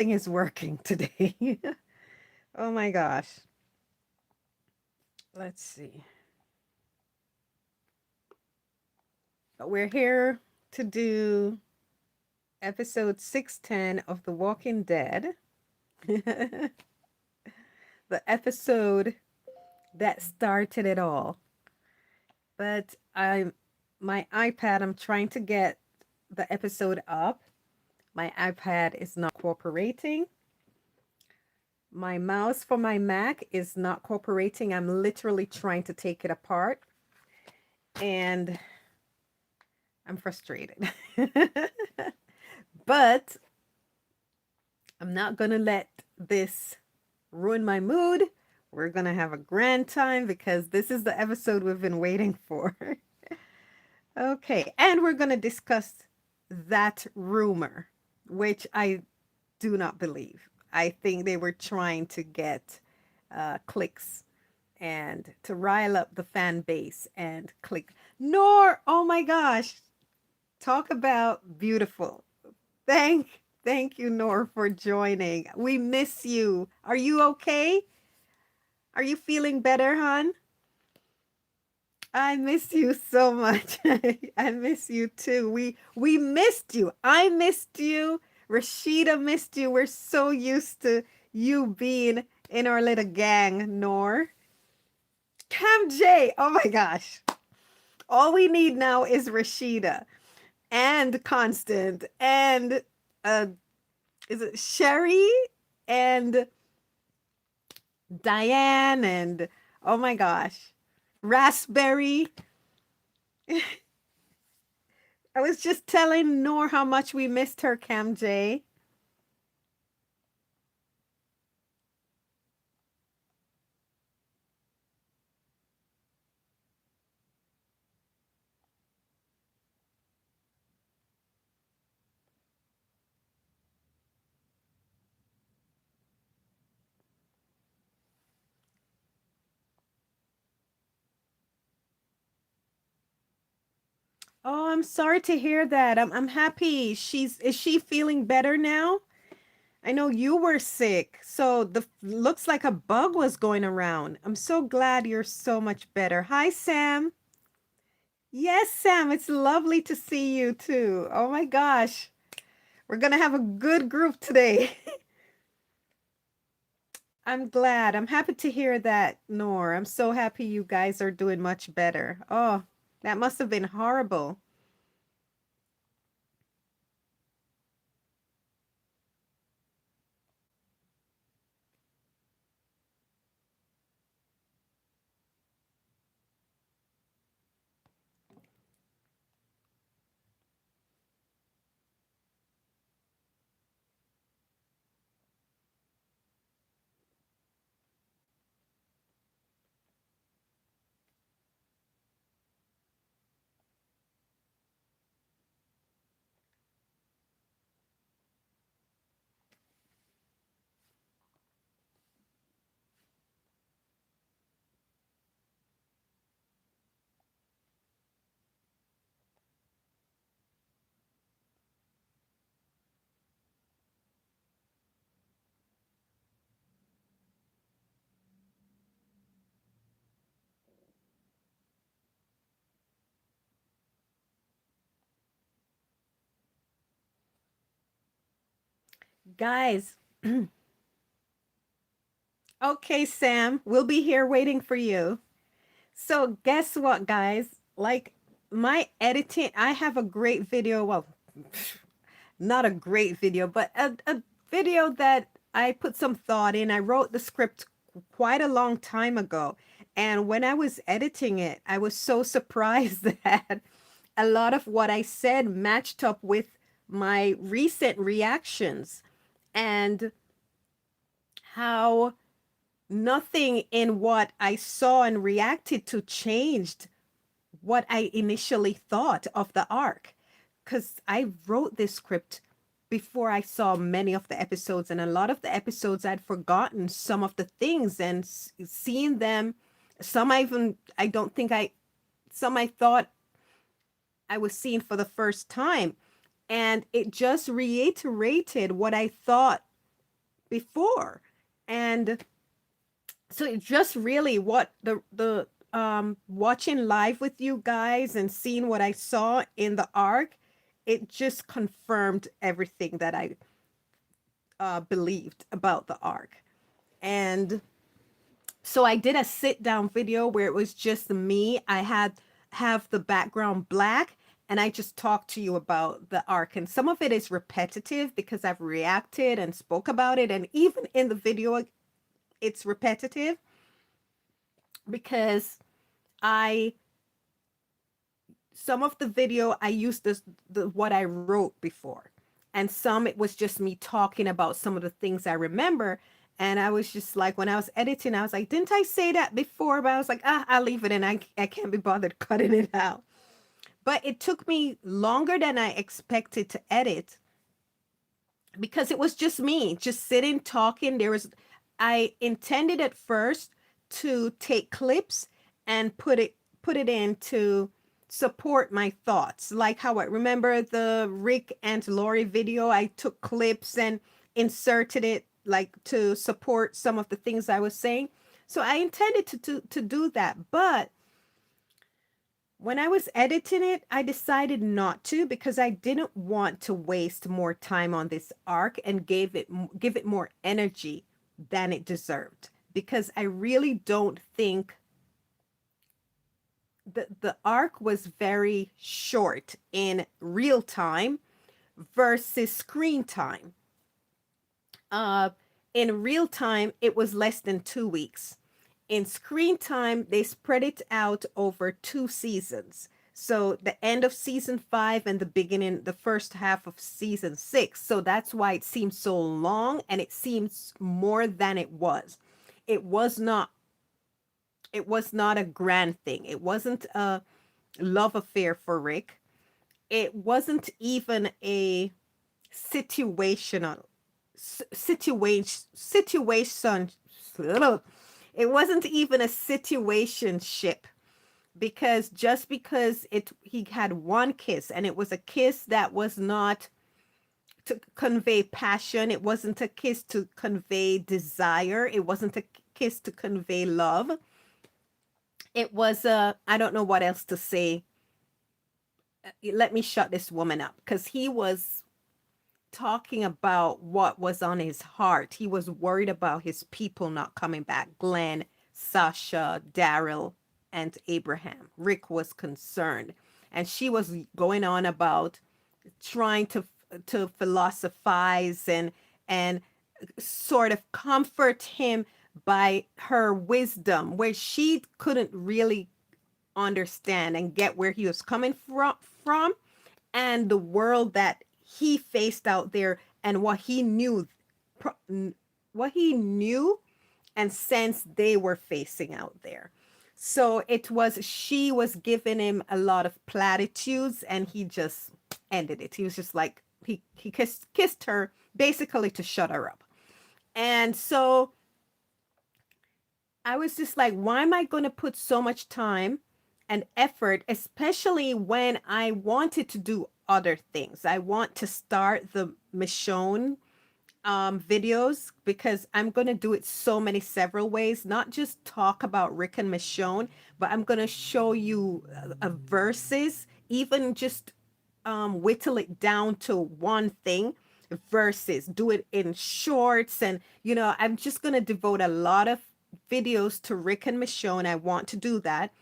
Thing is working today. Oh my gosh. Let's see. But we're here to do episode 610 of The Walking Dead. The episode that started it all. But my iPad, I'm trying to get the episode up. My iPad is not cooperating. My mouse for my Mac is not cooperating. I'm literally trying to take it apart. And I'm frustrated. But I'm not going to let this ruin my mood. We're going to have a grand time because this is the episode we've been waiting for. Okay, and we're going to discuss that rumor, which I do not believe. I think they were trying to get clicks and to rile up the fan base and click. Nor, oh my gosh, talk about beautiful. Thank you, Nor, for joining. We miss you. Are you okay? Are you feeling better, hon? I miss you so much. I miss you too. We missed you. I missed you. Rashida missed you. We're so used to you being in our little gang, Nor. Cam J. Oh my gosh. All we need now is Rashida and Constant and is it Sherry and Diane and oh my gosh, Raspberry. I was just telling Nor how much we missed her, Cam J. Oh, I'm sorry to hear that. I'm happy. Is she feeling better now? I know you were sick, so the looks like a bug was going around. I'm so glad you're so much better. Hi, Sam. Yes, Sam, it's lovely to see you too. Oh my gosh. We're gonna have a good group today. I'm glad. I'm happy to hear that, Nor. I'm so happy you guys are doing much better. Oh, that must have been horrible. Guys, okay, Sam, we'll be here waiting for you. So, guess what, guys? Like my editing, I have a great video. Well, not a great video, but a video that I put some thought in. I wrote the script quite a long time ago. And when I was editing it, I was so surprised that a lot of what I said matched up with my recent reactions and how nothing in what I saw and reacted to changed what I initially thought of the arc. Because I wrote this script before I saw many of the episodes, and a lot of the episodes I'd forgotten some of the things and seeing them. Some I don't think some I thought I was seeing for the first time. And it just reiterated what I thought before. And so it just really what the watching live with you guys and seeing what I saw in the arc, it just confirmed everything that I believed about the arc. And so I did a sit down video where it was just me. I had have the background black and I just talked to you about the arc. And some of it is repetitive because I've reacted and spoke about it. And even in the video, it's repetitive because I some of the video I used the what I wrote before. And some it was just me talking about some of the things I remember. And I was just like, when I was editing, I was like, didn't I say that before? But I was like, I'll leave it and I can't be bothered cutting it out. But it took me longer than I expected to edit because it was just me, just sitting talking. I intended at first to take clips and put it in to support my thoughts. Like how I remember the Rick and Lori video, I took clips and inserted it like to support some of the things I was saying. So I intended to do that, but when I was editing it, I decided not to because I didn't want to waste more time on this arc and give it more energy than it deserved because I really don't think the arc was very short in real time versus screen time. Uh, in real time, it was less than 2 weeks. In screen time, they spread it out over 2 seasons. So the end of season 5 and the first half of season 6. So that's why it seems so long and it seems more than it was. It was not it was not a grand thing. It wasn't a love affair for Rick. It wasn't even a situational situation. It wasn't even a situation ship because just because it he had one kiss and it was a kiss that was not to convey passion, it wasn't a kiss to convey desire, it wasn't a kiss to convey love. It was a I don't know what else to say. Let me shut this woman up because he was talking about what was on his heart. He was worried about his people not coming back. Glenn, Sasha, Daryl, and Abraham. Rick was concerned. And she was going on about trying to philosophize and sort of comfort him by her wisdom where she couldn't really understand and get where he was coming from and the world that he faced out there and what he knew and sensed they were facing out there. So it was she was giving him a lot of platitudes and he just ended it. He was just like he kissed her basically to shut her up. And so I was just like, why am I going to put so much time and effort, especially when I wanted to do other things? I want to start the Michonne videos because I'm going to do it so many several ways, not just talk about Rick and Michonne, but I'm going to show you verses, even just whittle it down to one thing verses, do it in shorts. And, I'm just going to devote a lot of videos to Rick and Michonne. I want to do that.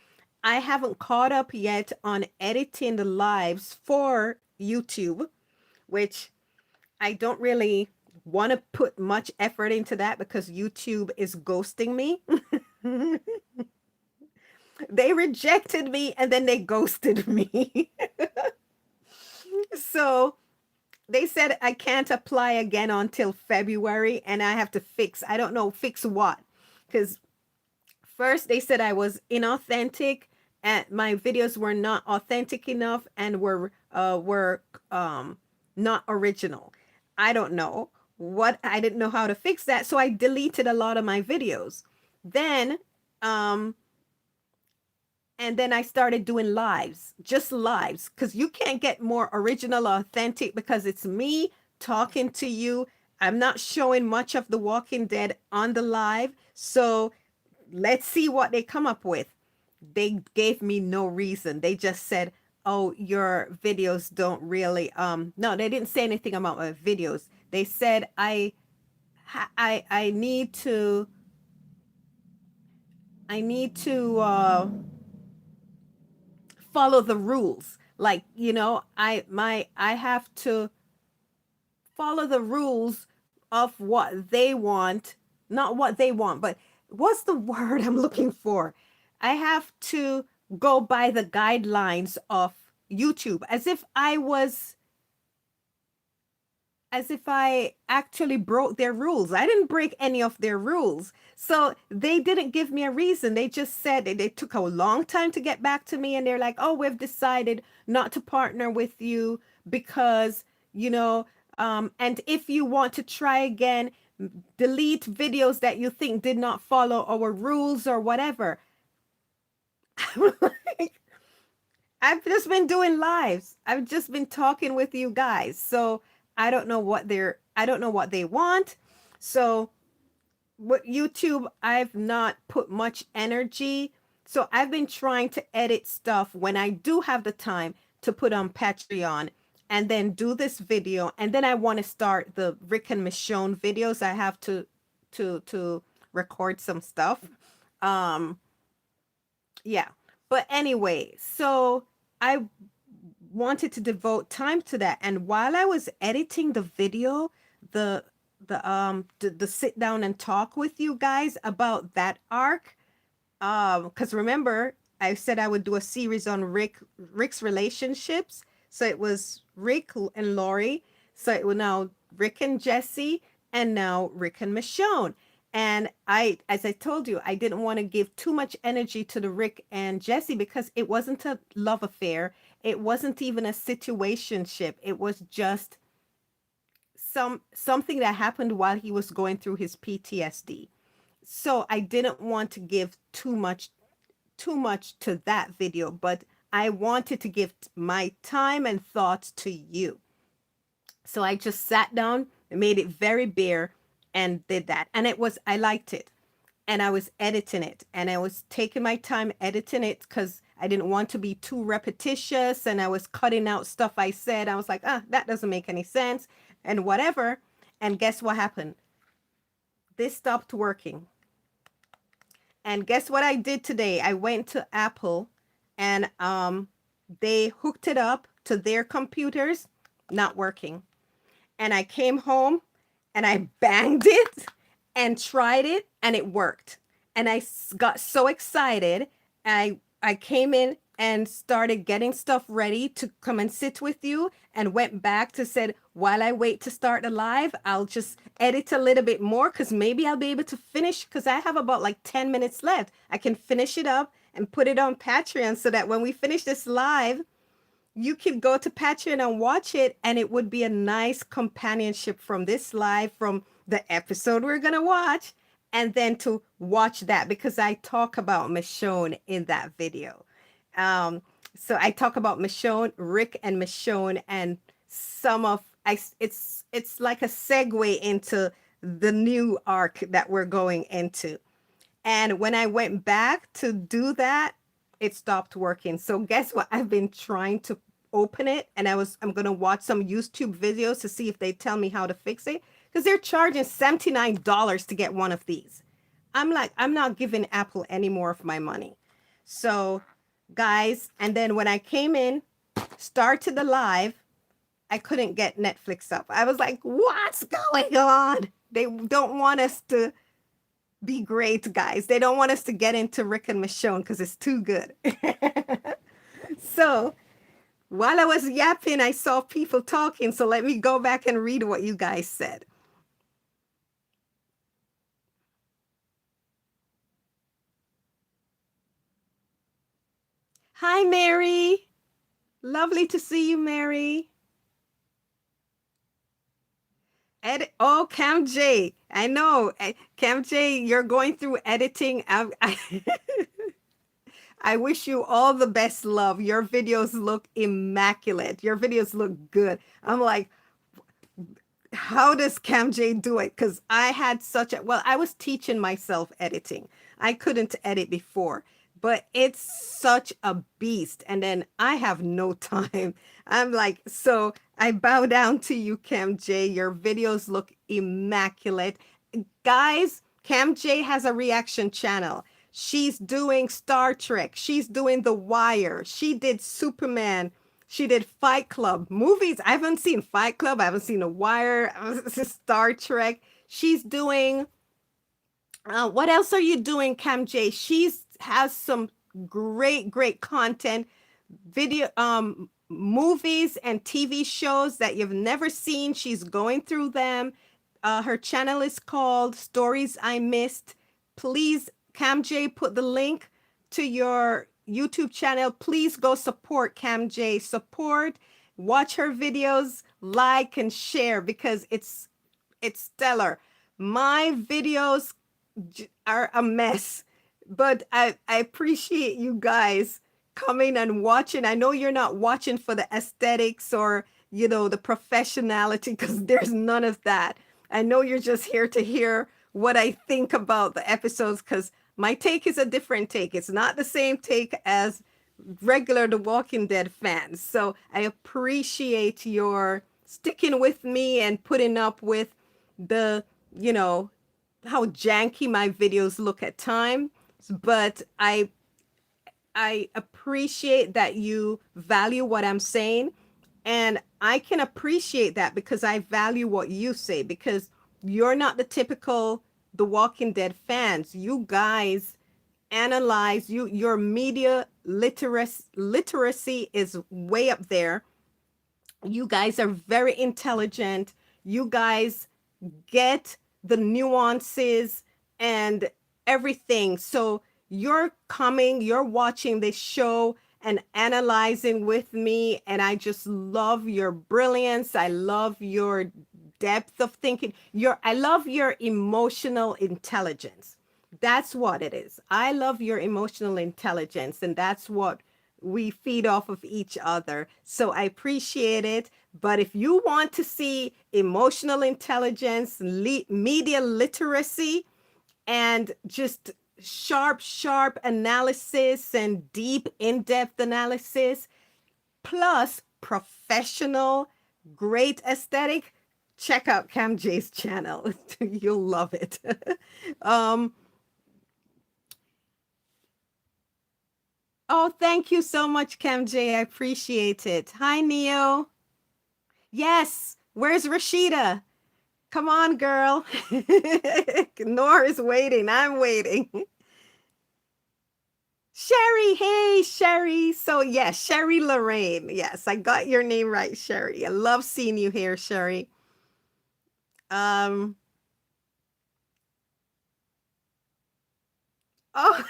I haven't caught up yet on editing the lives for YouTube, which I don't really want to put much effort into that because YouTube is ghosting me. They rejected me and then they ghosted me. So they said I can't apply again until February and I have to I don't know, fix what? Because first they said I was inauthentic and my videos were not authentic enough and were not original. I don't know what I didn't know how to fix that, so I deleted a lot of my videos. Then um and then I started doing lives, just lives, because you can't get more original, authentic because it's me talking to you I'm not showing much of The Walking Dead on the live. So let's see what they come up with. They gave me no reason. They just said, "Oh, your videos don't really no, they didn't say anything about my videos. They said I need to follow the rules. Like, I have to follow the rules of what they want, not what they want, but what's the word I'm looking for? I have to go by the guidelines of YouTube as if I actually broke their rules. I didn't break any of their rules. So they didn't give me a reason. They just said they took a long time to get back to me, and they're like, "Oh, we've decided not to partner with you because, you know, and if you want to try again, delete videos that you think did not follow our rules or whatever." I'm like, I've just been doing lives. I've just been talking with you guys. So I don't know what they want. So with YouTube, I've not put much energy. So I've been trying to edit stuff when I do have the time to put on Patreon and then do this video. And then I want to start the Rick and Michonne videos. I have to record some stuff. Um, yeah. But anyway, so I wanted to devote time to that. And while I was editing the video, the the sit down and talk with you guys about that arc, because remember I said I would do a series on Rick's relationships. So it was Rick and Lori. So it was now Rick and Jesse, and now Rick and Michonne. And as I told you, I didn't want to give too much energy to the Rick and Jesse because it wasn't a love affair. It wasn't even a situationship. It was just something that happened while he was going through his PTSD. So I didn't want to give too much to that video, but I wanted to give my time and thoughts to you. So I just sat down, made it very bare, and did that. And I liked it. And I was editing it. And I was taking my time editing it because I didn't want to be too repetitious. And I was cutting out stuff I said. I was like, that doesn't make any sense. And whatever. And guess what happened? This stopped working. And guess what I did today? I went to Apple and they hooked it up to their computers, not working. And I came home and I banged it and tried it and it worked. And I got so excited. I came in and started getting stuff ready to come and sit with you and went back to said, while I wait to start the live, I'll just edit a little bit more because maybe I'll be able to finish because I have about like 10 minutes left. I can finish it up and put it on Patreon so that when we finish this live, you can go to Patreon and watch it, and it would be a nice companionship from this live, from the episode we're gonna watch, and then to watch that because I talk about Michonne in that video. Um, so I talk about Michonne, Rick, and Michonne, and some of I. It's like a segue into the new arc that we're going into. And when I went back to do that, it stopped working. So guess what? I've been trying to open it and I'm going to watch some YouTube videos to see if they tell me how to fix it because they're charging $79 to get one of these. I'm like, I'm not giving Apple any more of my money. So guys, and then when I came in, started the live, I couldn't get Netflix up. I was like, what's going on? They don't want us to be great, guys. They don't want us to get into Rick and Michonne because it's too good. So while I was yapping, I saw people talking. So let me go back and read what you guys said. Hi, Mary. Lovely to see you, Mary. Cam J. I know. Cam J, you're going through editing. I wish you all the best, love. Your videos look immaculate. Your videos look good. I'm like, how does Cam J do it? Because I had such a, well, I was teaching myself editing. I couldn't edit before, but it's such a beast. And then I have no time. I'm like, so I bow down to you, Cam J. Your videos look immaculate. Guys, Cam J has a reaction channel. She's doing Star Trek. She's doing The Wire. She did Superman. She did Fight Club. Movies. I haven't seen Fight Club. I haven't seen The Wire. Star Trek. She's doing. What else are you doing, Cam J? She's has some great content, video, movies and TV shows that you've never seen. She's going through them. Her channel is called Stories I Missed. Please, Cam J, put the link to your YouTube channel. Please go support Cam J. Support, watch her videos, like and share because it's stellar. My videos are a mess, but I appreciate you guys coming and watching. I know you're not watching for the aesthetics or, the professionality because there's none of that. I know you're just here to hear what I think about the episodes because my take is a different take. It's not the same take as regular The Walking Dead fans. So I appreciate your sticking with me and putting up with the, you know, how janky my videos look at times, but I appreciate that you value what I'm saying. And I can appreciate that because I value what you say because you're not the typical The Walking Dead fans. You guys analyze your media literacy is way up there. You guys are very intelligent. You guys get the nuances and everything. So you're watching this show and analyzing with me. And I just love your brilliance. I love your depth of thinking. I love your emotional intelligence. That's what it is. I love your emotional intelligence, and that's what we feed off of each other. So I appreciate it. But if you want to see emotional intelligence, media literacy, and just sharp analysis and deep, in depth analysis, plus professional, great aesthetic, check out Cam J's channel. You'll love it. um, oh, thank you so much, Cam J. I appreciate it. Hi, Neo. Yes. Where's Rashida? Come on, girl. Nor is waiting. I'm waiting. Sherry. Hey, Sherry. So, yes, Sherry Lorraine. Yes, I got your name right, Sherry. I love seeing you here, Sherry. Um, oh,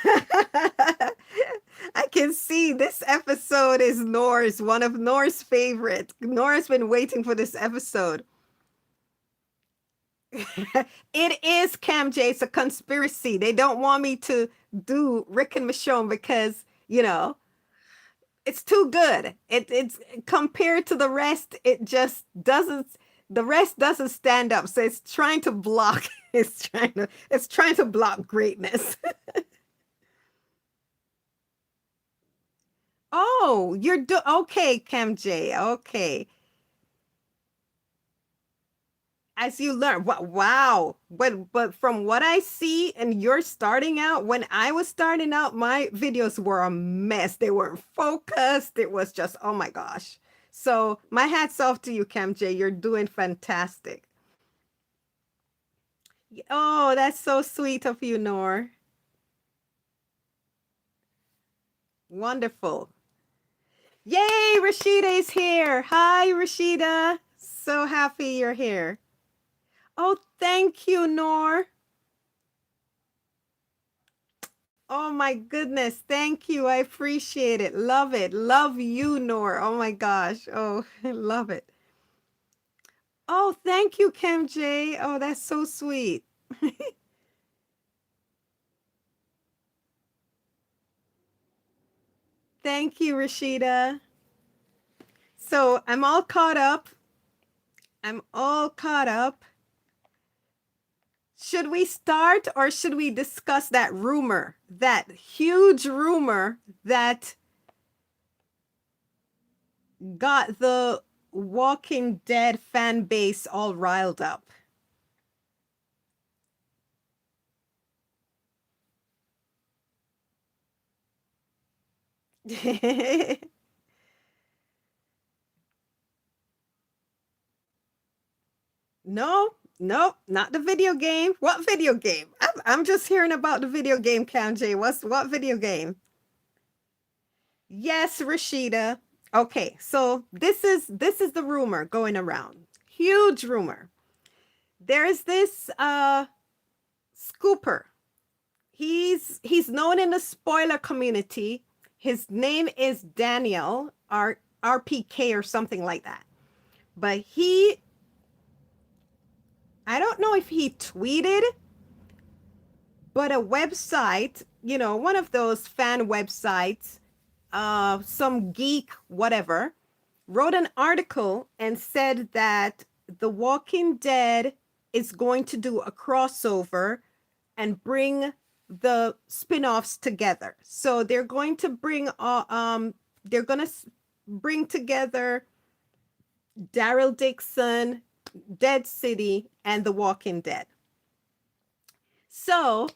I can see this episode is Nor's, one of Nor's favorite. Nor's been waiting for this episode. It is Cam J. It's a conspiracy. They don't want me to do Rick and Michonne because, it's too good. It's compared to the rest, it just doesn't the rest doesn't stand up. So it's trying to block, it's trying to block greatness. Oh, okay, Cam J. Okay. As you learn, wow. But from what I see, and you're starting out, when I was starting out, my videos were a mess. They weren't focused. It was just, oh my gosh. So my hats off to you, Cam J. You're doing fantastic. Oh, that's so sweet of you, Nor. Wonderful. Yay, Rashida is here. Hi, Rashida. So happy you're here. Oh, thank you, Nor. Oh my goodness. Thank you. I appreciate it. Love it. Love you, Nor. Oh my gosh. Oh, I love it. Oh, thank you, Kim J. Oh, that's so sweet. Thank you, Rashida. So I'm all caught up. I'm all caught up. Should we start or should we discuss that rumor, that huge rumor that got the Walking Dead fan base all riled up? No, no, not the video game. What video game? I'm just hearing about the video game, Kanji. What video game? Yes, Rashida. Okay, so this is the rumor going around. Huge rumor. There is this scooper. He's known in the spoiler community. His name is Daniel RPK or something like that. But I don't know if he tweeted, but a website, one of those fan websites, some geek, whatever, wrote an article and said that The Walking Dead is going to do a crossover and bring the spin-offs together. So they're going to bring together Daryl Dixon, Dead City, and The Walking Dead. So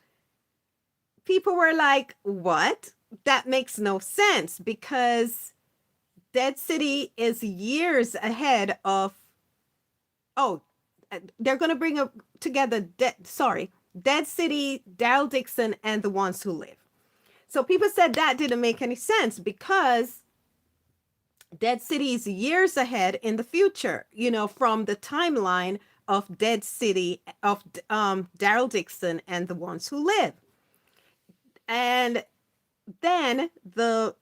people were like, what? That makes no sense because Dead City is years ahead of, oh, they're going to bring together, Dead City, Daryl Dixon, and The Ones Who Live. So people said that didn't make any sense because Dead City is years ahead in the future, from the timeline of Dead City, of Daryl Dixon and The Ones Who Live. And then the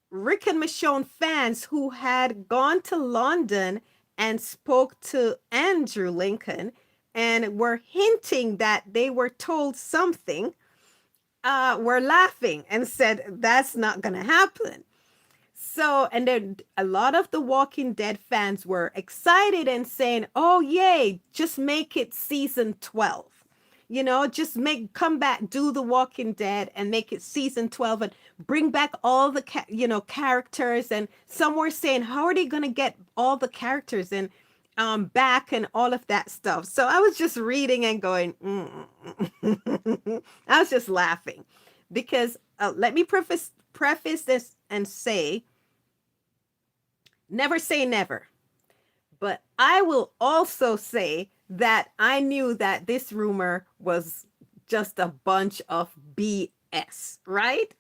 Rick and Michonne fans who had gone to London and spoke to Andrew Lincoln and were hinting that they were told something, were laughing and said, that's not going to happen. So, and then a lot of the Walking Dead fans were excited and saying, oh, yay, just make it season 12. Just come back, do The Walking Dead and make it season 12 and bring back all the, characters. And some were saying, how are they going to get all the characters and back and all of that stuff? So I was just reading and going, I was just laughing because let me preface this and say, never say never. But I will also say that I knew that this rumor was just a bunch of BS, right?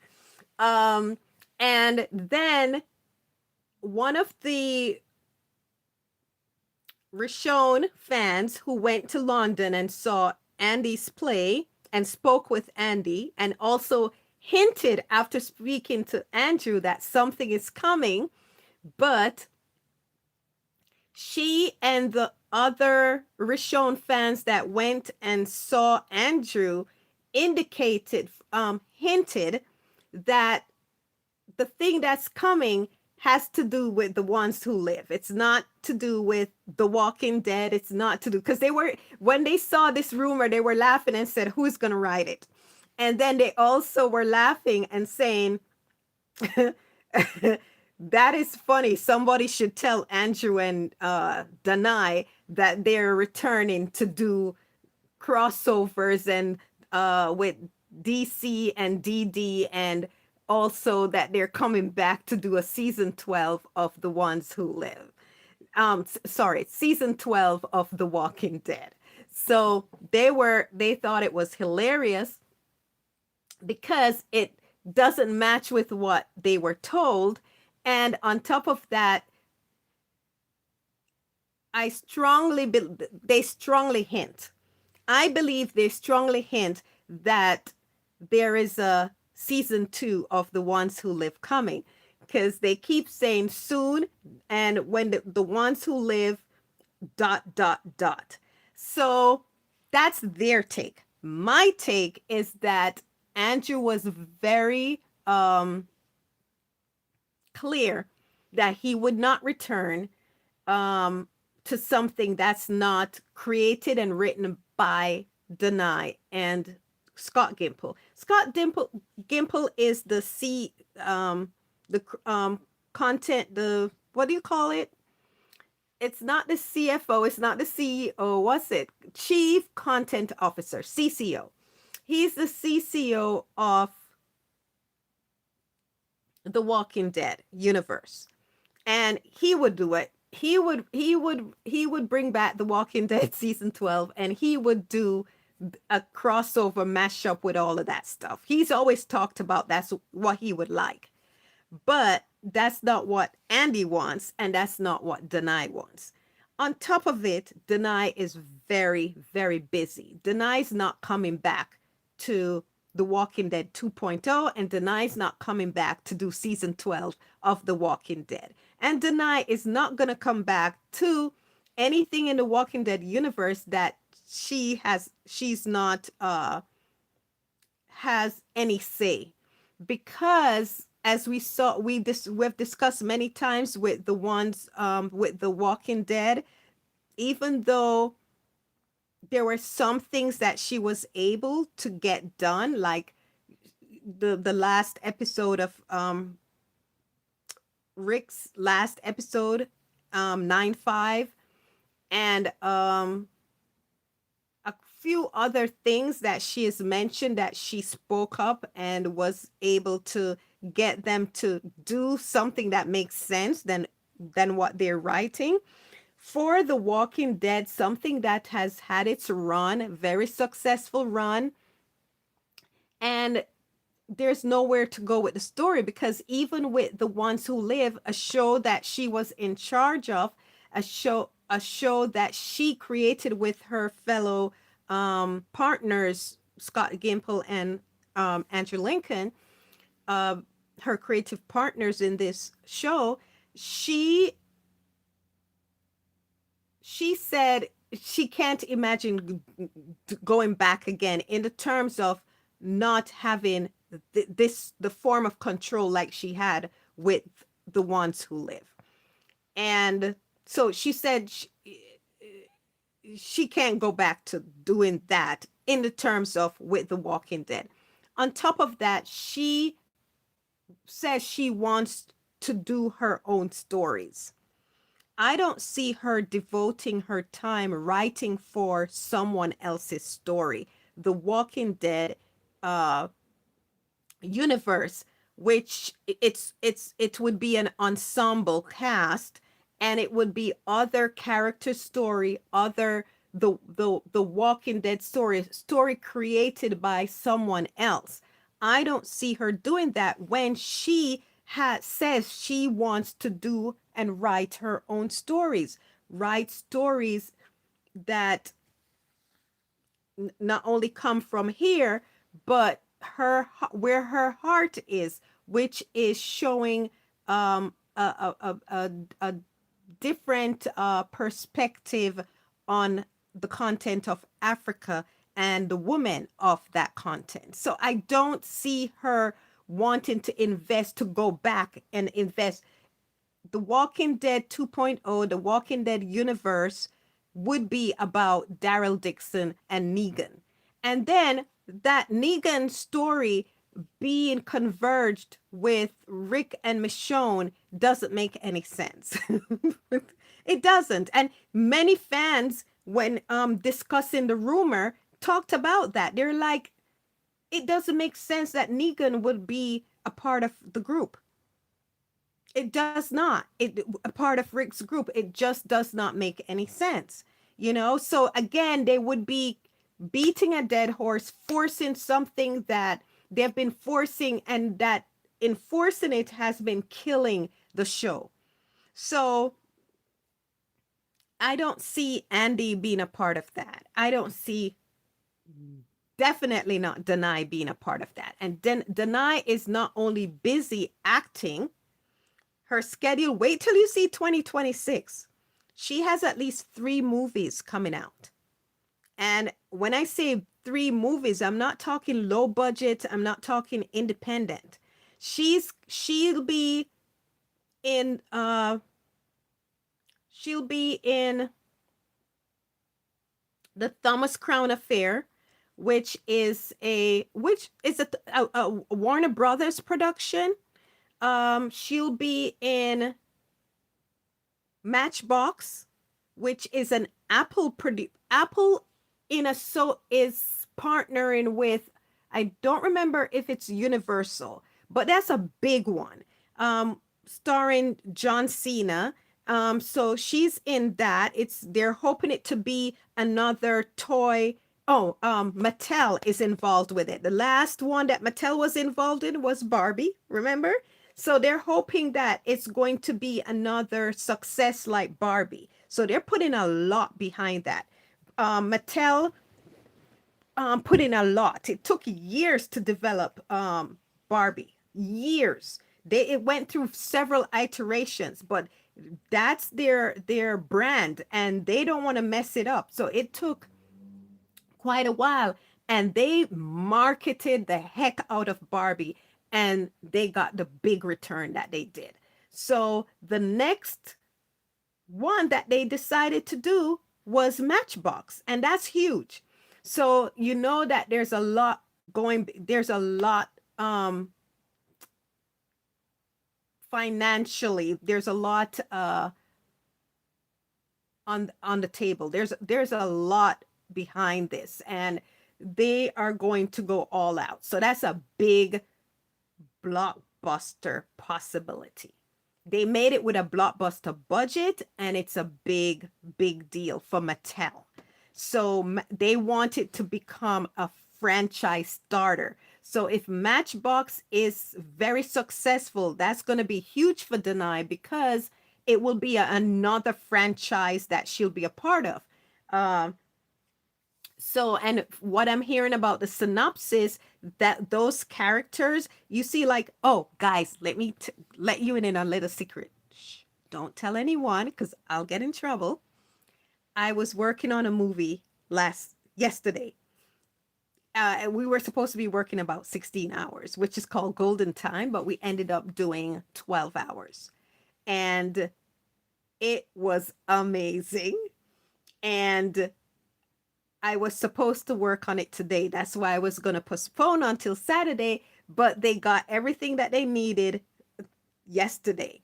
And then one of the Rishon fans who went to London and saw Andy's play and spoke with Andy and also hinted after speaking to Andrew that something is coming, but she and the other Rishon fans that went and saw Andrew hinted that the thing that's coming has to do with The Ones Who Live. It's not to do with The Walking Dead. It's not to do, because when they saw this rumor, they were laughing and said, who's going to write it? And then they also were laughing and saying, that is funny. Somebody should tell Andrew and Danai that they're returning to do crossovers and with DC and DD, and also that they're coming back to do a season 12 of The Ones Who Live. Season 12 of The Walking Dead. So they thought it was hilarious because it doesn't match with what they were told. And on top of that, they strongly hint. I believe they strongly hint that there is a season 2 of The Ones Who Live coming, because they keep saying soon, and when the Ones Who Live ... So that's their take. My take is that Andrew was very clear that he would not return to something that's not created and written by Denai and Scott Gimple. Gimple is the content, the, what do you call it? It's not the CFO, it's not the CEO. What's it? Chief Content Officer, CCO. He's the CCO of the Walking Dead universe. And he would do it. He would bring back the Walking Dead season 12, and he would do a crossover mashup with all of that stuff. He's always talked about that's what he would like. But that's not what Andy wants, and that's not what Denai wants. On top of it, Denai is very, very busy. Denai's not coming back to The Walking Dead 2.0, and Denai's not coming back to do season 12 of The Walking Dead. And Denai is not going to come back to anything in the Walking Dead universe that she's not has any say, because as we saw, we've discussed many times with the ones with the Walking Dead, even though there were some things that she was able to get done, like the last episode of Rick's last episode, 9-5, and a few other things that she has mentioned, that she spoke up and was able to get them to do something that makes sense than what they're writing. For The Walking Dead, something that has had its run, very successful run, and there's nowhere to go with the story, because even with The Ones Who Live, a show that she was in charge of, a show that she created with her fellow partners, Scott Gimple and Andrew Lincoln, her creative partners in this show, she said she can't imagine going back again, in the terms of not having the form of control like she had with The Ones Who Live. And so she said she can't go back to doing that in the terms of with The Walking Dead. On top of that, she says she wants to do her own stories. I don't see her devoting her time writing for someone else's story. The Walking Dead uh, universe, which it would be an ensemble cast, and it would be other character story, other the Walking Dead story created by someone else. I don't see her doing that when she says she wants to do and write her own stories, write stories that not only come from here, but where her heart is, which is showing a different perspective on the content of Africa and the women of that content. So I don't see her wanting to invest, to go back and invest. The Walking Dead 2.0, the Walking Dead universe, would be about Daryl Dixon and Negan. And then that Negan story being converged with Rick and Michonne doesn't make any sense. It doesn't. And many fans, when discussing the rumor, talked about that. They're like, it doesn't make sense that Negan would be a part of the group. It does not. A part of Rick's group. It just does not make any sense. So again, they would be beating a dead horse, forcing something that they've been forcing, and that enforcing it has been killing the show. So I don't see Andy being a part of that. I don't see, definitely not Denai being a part of that. And Denai is not only busy acting, her schedule, wait till you see 2026. She has at least 3 movies coming out. And when I say 3 movies, I'm not talking low budget, I'm not talking independent. She'll be in The Thomas Crown Affair, which is a Warner Brothers production. She'll be in Matchbox, which is an Apple in a so is partnering with, I don't remember if it's Universal, but that's a big one. Starring John Cena. So she's in that. They're hoping it to be another toy. Oh, Mattel is involved with it. The last one that Mattel was involved in was Barbie, remember? So they're hoping that it's going to be another success like Barbie. So they're putting a lot behind that. Mattel put in a lot. It took years to develop Barbie. Years. It went through several iterations, but that's their brand, and they don't want to mess it up. So it took quite a while, and they marketed the heck out of Barbie, and they got the big return that they did. So the next one that they decided to do was Matchbox, and that's huge. So you know that there's a lot financially, there's a lot on the table. There's a lot behind this, and they are going to go all out. So that's a big blockbuster possibility. They made it with a blockbuster budget, and it's a big deal for Mattel. So they want it to become a franchise starter. So if Matchbox is very successful, that's going to be huge for Denai, because it will be another franchise that she'll be a part of. Uh, and what I'm hearing about the synopsis, that those characters, you see, like, oh, guys, let you in a little secret. Shh, don't tell anyone, because I'll get in trouble. I was working on a movie yesterday. We were supposed to be working about 16 hours, which is called Golden Time, but we ended up doing 12 hours. And it was amazing. And I was supposed to work on it today. That's why I was going to postpone until Saturday, but they got everything that they needed yesterday.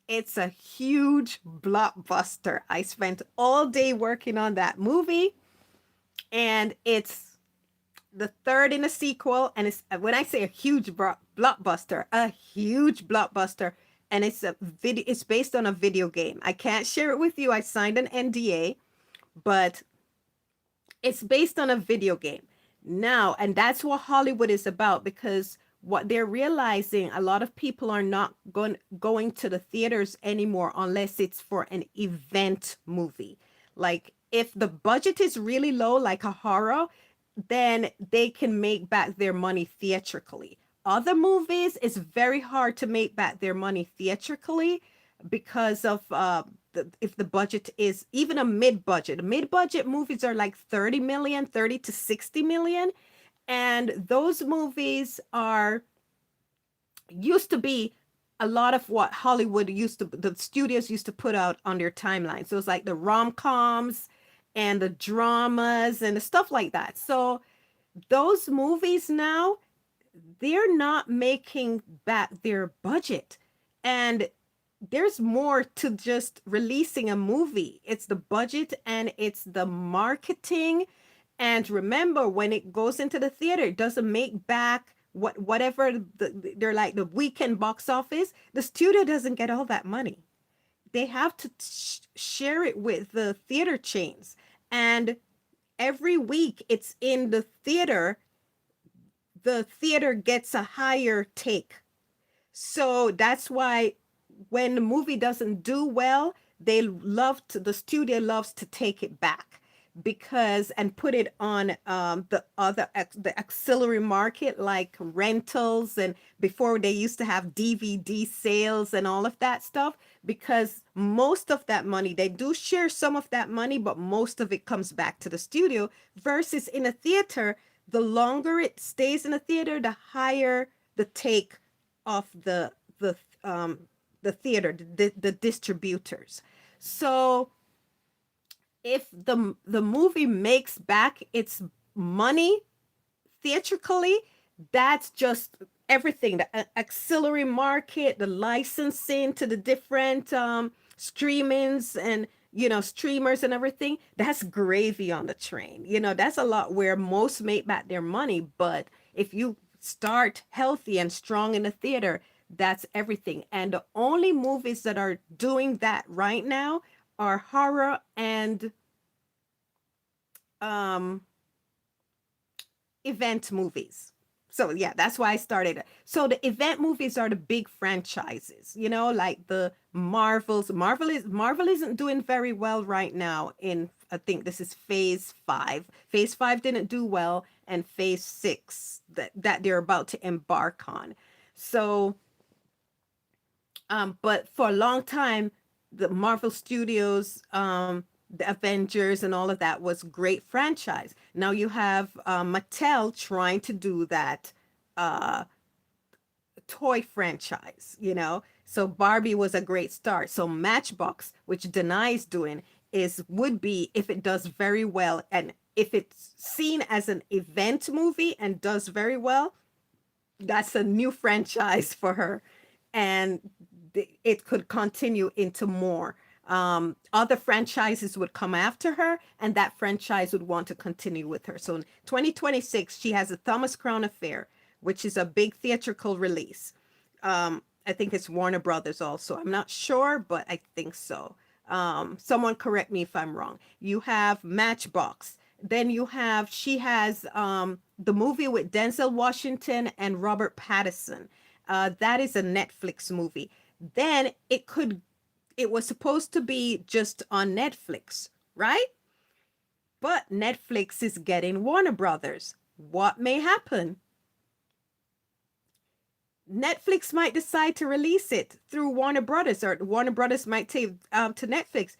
It's a huge blockbuster. I spent all day working on that movie, and it's the third in a sequel. And it's, when I say a huge blockbuster, a huge blockbuster, and it's based on a video game. I can't share it with you. I signed an NDA, but it's based on a video game now, and that's what Hollywood is about, because what they're realizing, a lot of people are not going to the theaters anymore unless it's for an event movie. Like, if the budget is really low, like a horror, then they can make back their money theatrically. Other movies, it's very hard to make back their money theatrically because of if the budget is even a mid-budget. Mid-budget movies are like 30 million, 30 to 60 million. And those movies are used to be a lot of what the studios used to put out on their timeline. So it's like the rom-coms and the dramas and the stuff like that. So those movies now, they're not making back their budget. And there's more to just releasing a movie. It's the budget and it's the marketing. And remember, when it goes into the theater, it doesn't make back whatever they're like the weekend box office. The studio doesn't get all that money. They have to share it with the theater chains. And every week it's in the theater gets a higher take. So that's why when the movie doesn't do well, the studio loves to take it back, because and put it on the auxiliary market, like rentals, and before they used to have DVD sales and all of that stuff, because most of that money, they do share some of that money, but most of it comes back to the studio. Versus in a theater, the longer it stays in a theater, the higher the take of the theater, the distributors. So if the movie makes back its money theatrically, that's just everything, the auxiliary market, the licensing to the different streamings and streamers and everything. That's gravy on the train. That's a lot where most make back their money. But if you start healthy and strong in the theater, that's everything. And the only movies that are doing that right now are horror and um event movies. So yeah, that's why I started it. So the event movies are the big franchises, like the Marvels. Marvel isn't doing very well right now in, I think this is phase 5. Phase 5 didn't do well, and phase 6 that they're about to embark on. So but for a long time, the Marvel Studios, the Avengers, and all of that was great franchise. Now you have Mattel trying to do that uh, toy franchise. So Barbie was a great start. So Matchbox, which Denai is doing, would be, if it does very well, and if it's seen as an event movie and does very well, that's a new franchise for her, and it could continue into more. Other franchises would come after her, and that franchise would want to continue with her. So in 2026, she has a Thomas Crown Affair, which is a big theatrical release. I think it's Warner Brothers also. I'm not sure, but I think so. Someone correct me if I'm wrong. You have Matchbox. Then she has the movie with Denzel Washington and Robert Pattinson. That is a Netflix movie. Then it was supposed to be just on Netflix, right? But Netflix is getting Warner Brothers. What may happen? Netflix might decide to release it through Warner Brothers, or Warner Brothers might take to Netflix.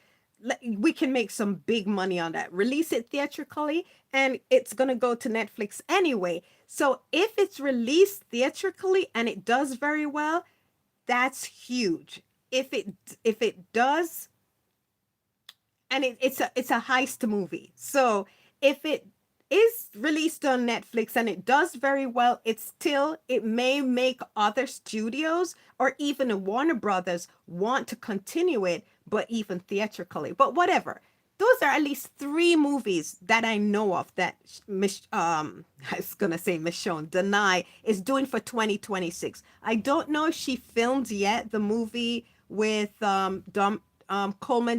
We can make some big money on that. Release it theatrically, and it's going to go to Netflix anyway. So if it's released theatrically and it does very well, that's huge. If it does, and it's a heist movie. So if it is released on Netflix and it does very well, it may make other studios or even a Warner Brothers want to continue it, but even theatrically. But whatever. Those are at least 3 movies that I know of that I was gonna say Michonne Denai is doing for 2026. I don't know if she filmed yet the movie with Coleman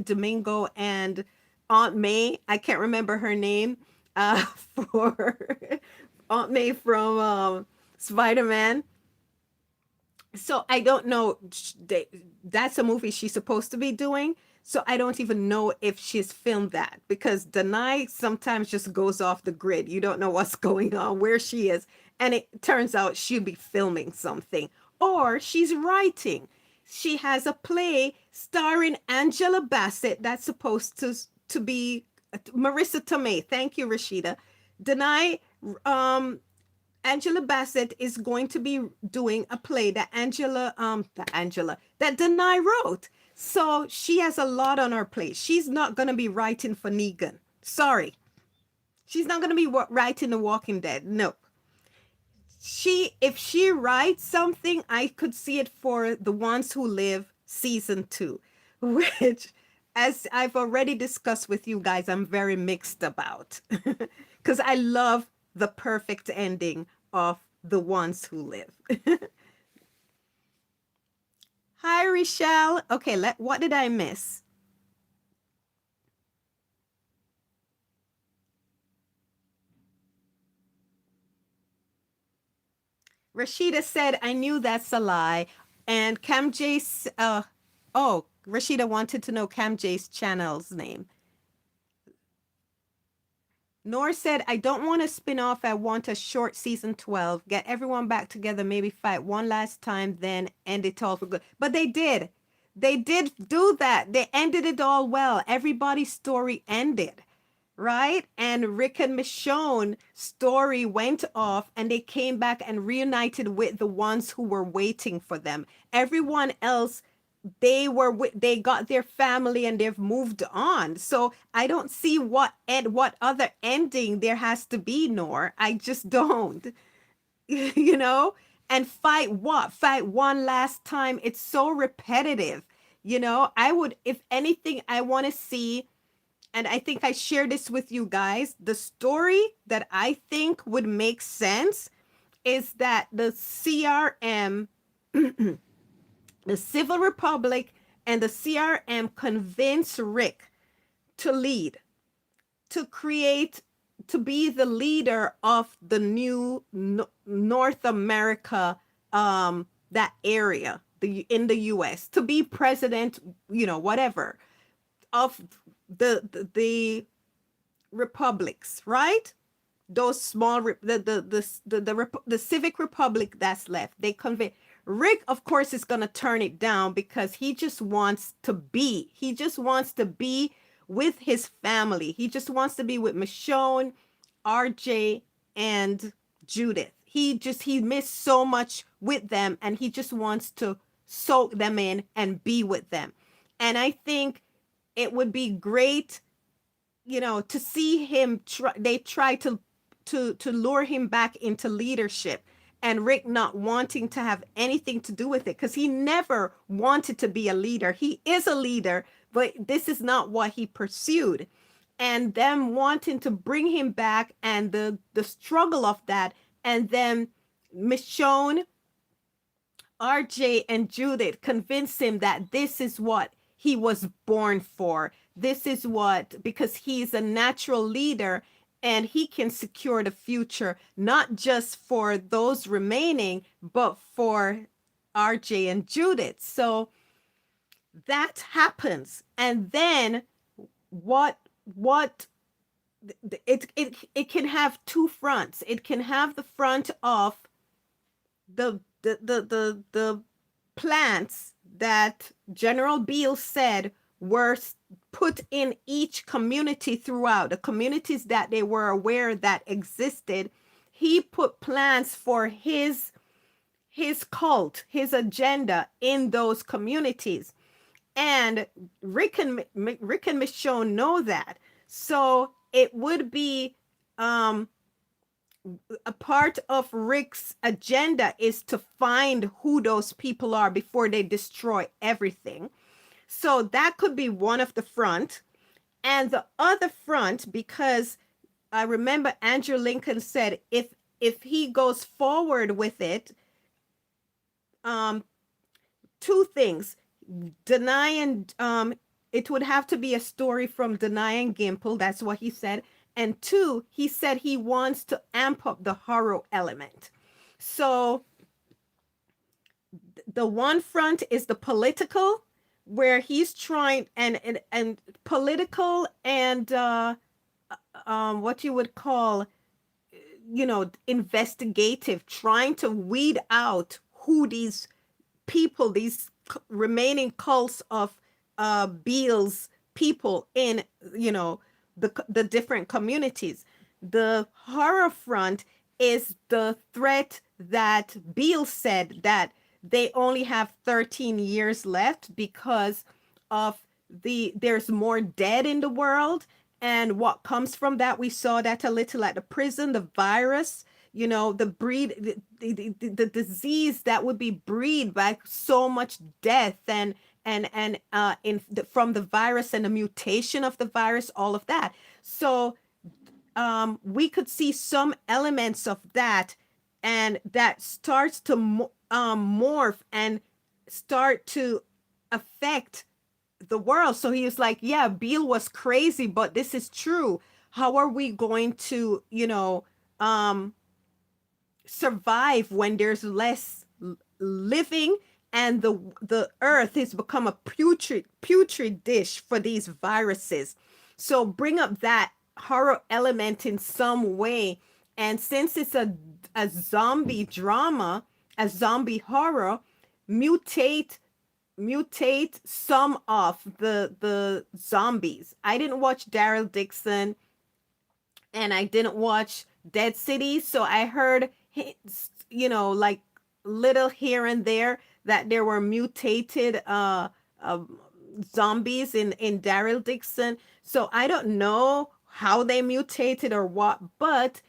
Domingo and Aunt May. I can't remember her name. For Aunt May from Spider Man. So I don't know. That's a movie she's supposed to be doing. So I don't even know if she's filmed that, because Denai sometimes just goes off the grid. You don't know what's going on, where she is. And it turns out she'll be filming something, or she's writing. She has a play starring Angela Bassett that's supposed to be Marissa Tomei. Thank you, Rashida. Denai, um, Angela Bassett is going to be doing a play that Denai wrote. So she has a lot on her plate. She's not going to be writing for Negan. Sorry. She's not going to be writing The Walking Dead. No. If she writes something, I could see it for The Ones Who Live season 2, which, as I've already discussed with you guys, I'm very mixed about, because I love the perfect ending of The Ones Who Live. Hi, Rochelle. Okay, what did I miss? Rashida said, I knew that's a lie. And Cam J's, oh, Rashida wanted to know Cam J's channel's name. Nor said, I don't want a spin off. I want a short season 12. Get everyone back together, maybe fight one last time, then end it all for good. But they did. They did do that. They ended it all well. Everybody's story ended, right? And Rick and Michonne story went off, and they came back and reunited with the ones who were waiting for them. Everyone else they got their family and they've moved on. So I don't see what other ending there has to be, nor I just don't. you know and fight what fight one last time. It's so repetitive. I would, if anything, I want to see, and I think I share this with you guys, the story that I think would make sense is that the CRM, the Civil Republic, and the CRM convince Rick to lead, to create, to be the leader of the new North America, that area, in the US, to be president, whatever, of the republics, right? Those small the civic republic that's left. They convey Rick, of course, is going to turn it down because he just wants to be with his family. He just wants to be with Michonne, RJ, and Judith. He missed so much with them, and he just wants to soak them in and be with them. And I think it would be great, to see him they try to lure him back into leadership, and Rick not wanting to have anything to do with it because he never wanted to be a leader. He is a leader, but this is not what he pursued. And them wanting to bring him back, and the struggle of that, and then Michonne, RJ, and Judith convince him that this is what he was born for. This is what, because he's a natural leader and he can secure the future, not just for those remaining, but for RJ and Judith. So that happens. And then what it can have two fronts. It can have the front of the plants that General Beale said were put in each community throughout the communities that they were aware that existed. He put plans for his cult, his agenda in those communities, and Rick and Michonne know that. So it would be, a part of Rick's agenda is to find who those people are before they destroy everything. So that could be one of the front. And the other front, because I remember Andrew Lincoln said if he goes forward with it, two things. Denying, it would have to be a story from Denying Gimple. That's what he said. And two, he said he wants to amp up the horror element. So the one front is the political, where he's trying, and political, and what you would call, investigative, trying to weed out who these people, these remaining cults of Beale's people in, the different communities. The horror front is the threat that Beale said that they only have 13 years left because of there's more dead in the world, and what comes from that. We saw that a little at the prison, the virus, the disease that would be breed by so much death, from the virus, and the mutation of the virus, all of that. So we could see some elements of that, and that starts to morph and start to affect the world. So he was like, yeah, Beale was crazy, but this is true. How are we going to, survive when there's less living, and the earth has become a putrid dish for these viruses? So bring up that horror element in some way. And since it's a zombie drama, a zombie horror, mutate some of the zombies. I didn't watch Daryl Dixon, and I didn't watch Dead City, so I heard, like little here and there. that there were mutated uh zombies in Daryl Dixon. So I don't know how they mutated or what, but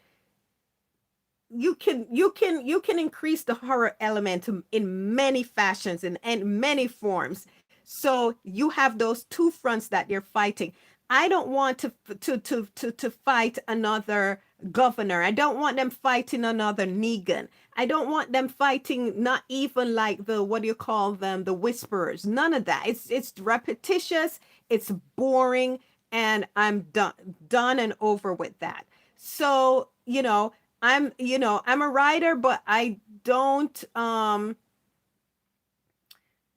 you can increase the horror element in many fashions and many forms. So you have those two fronts that they're fighting. I don't want to fight another governor. I don't want them fighting another Negan. I don't want them fighting, not even like the, what do you call them, the whisperers. None of that. It's repetitious, it's boring, and I'm done and over with that. So, I'm a writer, but I don't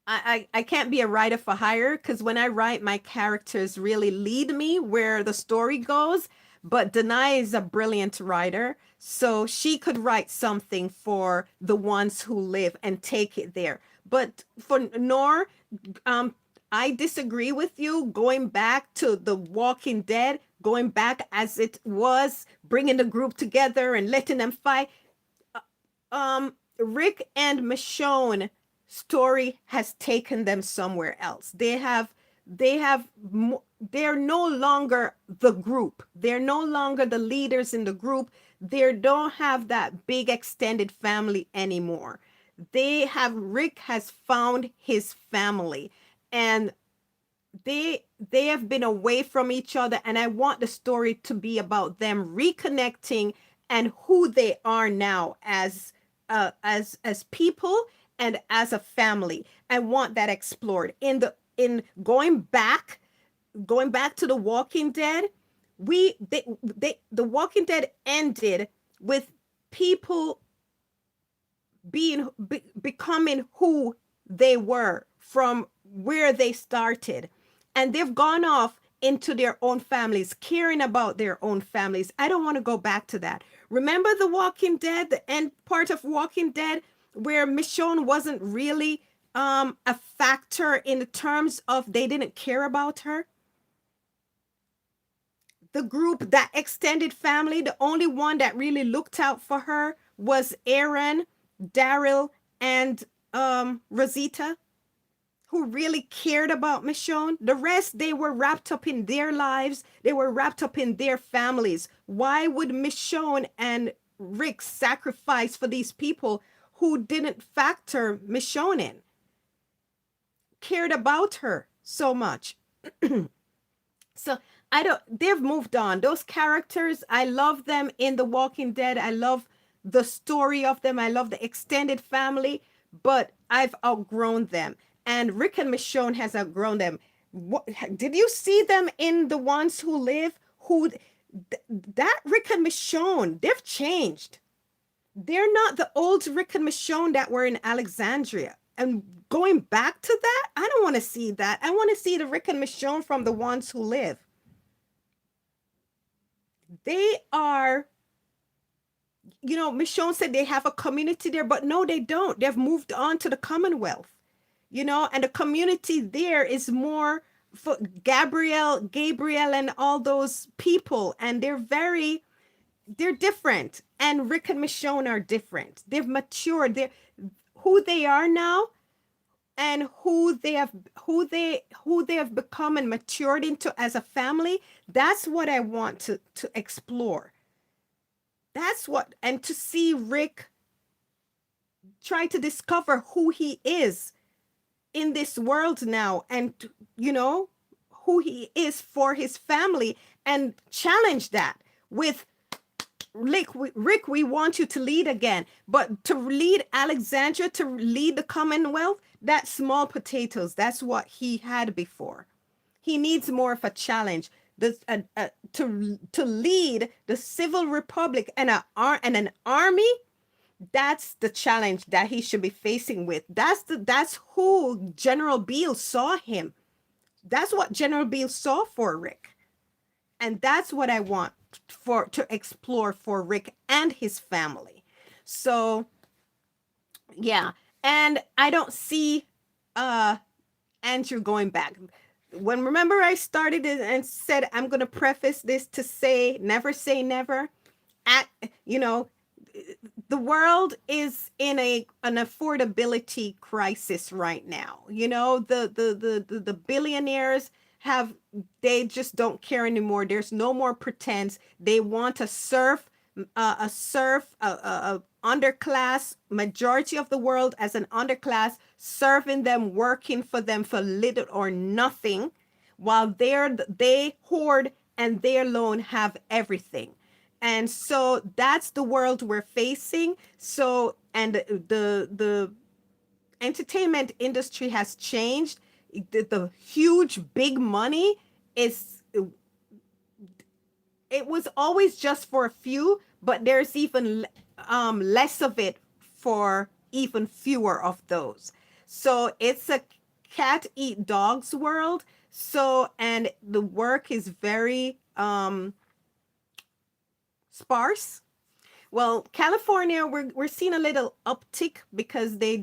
I can't be a writer for hire, because when I write, my characters really lead me where the story goes. But Denai is a brilliant writer, so she could write something for the ones who live and take it there. But for Nor, um, I disagree with you. Going back to The Walking Dead, going back as it was, bringing the group together and letting them fight. Rick and Michonne story has taken them somewhere else. They're no longer the group. They're no longer the leaders in the group. They don't have that big extended family anymore. Rick has found his family, and they have been away from each other, and I want the story to be about them reconnecting and who they are now as people and as a family. I want that explored in going back to The Walking Dead. The Walking Dead ended with people becoming who they were from where they started, and they've gone off into their own families, caring about their own families. I don't want to go back to that. Remember The Walking Dead, the end part of Walking Dead, where Michonne wasn't really a factor in the terms of they didn't care about her. The group, that extended family, the only one that really looked out for her was Aaron, Daryl, and Rosita, who really cared about Michonne. The rest, they were wrapped up in their lives. They were wrapped up in their families. Why would Michonne and Rick sacrifice for these people who didn't factor Michonne in, cared about her so much? So I don't, they've moved on. Those characters, I love them in The Walking Dead. I love the story of them. I love the extended family, but I've outgrown them. And Rick and Michonne has outgrown them. What, did you see them in The Ones Who Live? That Rick and Michonne, they've changed. They're not the old Rick and Michonne that were in Alexandria. And going back to that, I don't want to see that. I want to see the Rick and Michonne from The Ones Who Live. They are, Michonne said they have a community there, but no, they don't. They've moved on to the Commonwealth, and the community there is more for Gabriel, and all those people, and they're different. And Rick and Michonne are different. They've matured. They're who they are now, and who they have become and matured into as a family. That's what I want to explore. And to see Rick try to discover who he is in this world now, and who he is for his family, and challenge that with Rick, we want you to lead again, but to lead Alexandria, to lead the Commonwealth, that's small potatoes. That's what he had before. He needs more of a challenge. To lead the Civil Republic and an army. That's the challenge that he should be facing with. That's who General Beale saw him. That's what General Beale saw for Rick. And that's what I want to explore for Rick and his family. So yeah. And I don't see Andrew going back. Remember I started it and said I'm going to preface this to say never say never. At the world is in an affordability crisis right now. You know, the billionaires have, they just don't care anymore. There's no more pretense. They want to serve a underclass, majority of the world as an underclass, serving them, working for them for little or nothing, while they hoard and they alone have everything. And so that's the world we're facing. So, and the entertainment industry has changed. The huge big money is, it was always just for a few, but there's even less of it for even fewer of those. So it's a cat eat dogs world. So, and the work is very sparse. Well, California, we're seeing a little uptick because they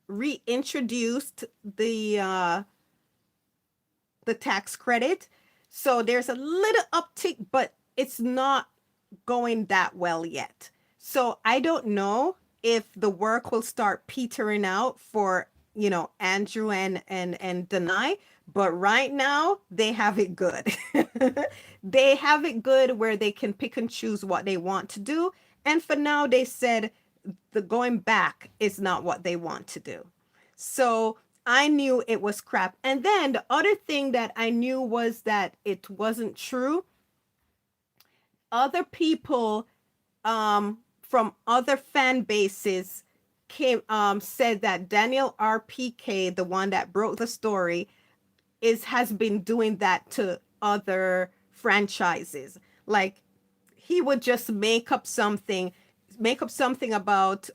reintroduced the tax credit. So there's a little uptick, but it's not going that well yet. So I don't know if the work will start petering out for, Andrew and Denai, but right now they have it good. They have it good where they can pick and choose what they want to do. And for now, they said the going back is not what they want to do. So I knew it was crap. And then the other thing that I knew was that it wasn't true. Other people from other fan bases came said that Daniel RPK, the one that broke the story, has been doing that to other franchises. Like he would just make up something about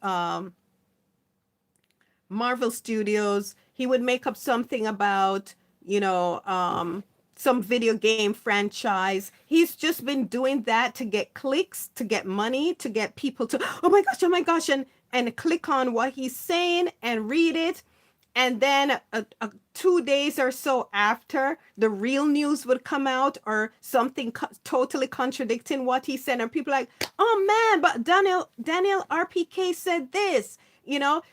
Marvel Studios. He would make up something about, some video game franchise. He's just been doing that to get clicks, to get money, to get people to, oh my gosh, and click on what he's saying and read it. And then 2 days or so after, the real news would come out or something totally contradicting what he said. And people are like, oh man, but Daniel RPK said this,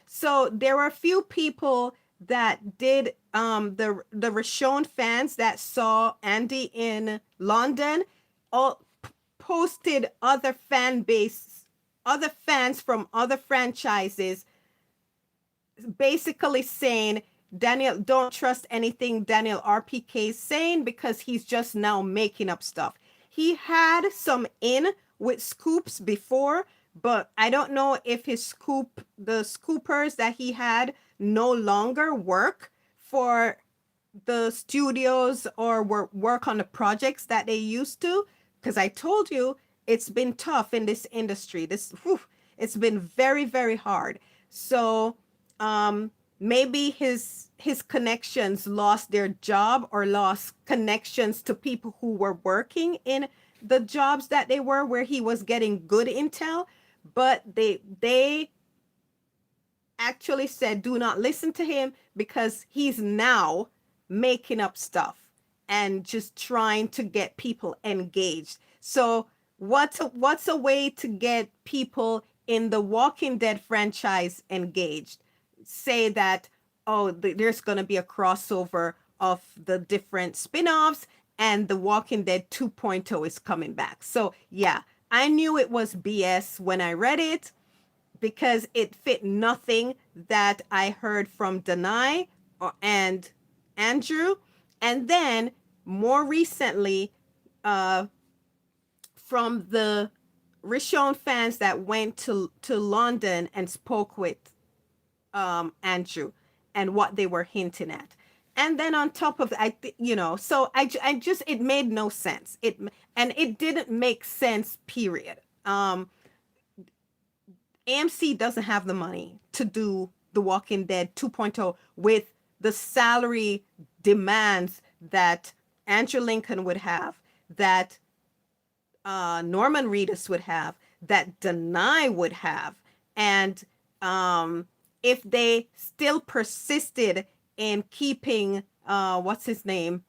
So there were a few people that did the Rashomon fans that saw Andy in London all posted other fans from other franchises basically saying, Daniel, don't trust anything Daniel RPK is saying because he's just now making up stuff. He had some in with scoops before, but I don't know if the scoopers that he had no longer work for the studios or work on the projects that they used to. Because I told you, it's been tough in this industry. It's been very, very hard. So maybe his connections lost their job or lost connections to people who were working in the jobs that they were where he was getting good intel, but they actually said do not listen to him because he's now making up stuff and just trying to get people engaged. So what's a way to get people in the Walking Dead franchise engaged? Say that, there's going to be a crossover of the different spin-offs and the Walking Dead 2.0 is coming back. So yeah, I knew it was BS when I read it because it fit nothing that I heard from Denai and Andrew. And then more recently, from the Rashomon fans that went to London and spoke with Andrew and what they were hinting at. And then on top of that, so I just, it made no sense. And it didn't make sense, period. AMC doesn't have the money to do The Walking Dead 2.0 with the salary demands that Andrew Lincoln would have, that Norman Reedus would have, that Denai would have. And if they still persisted in keeping, what's his name?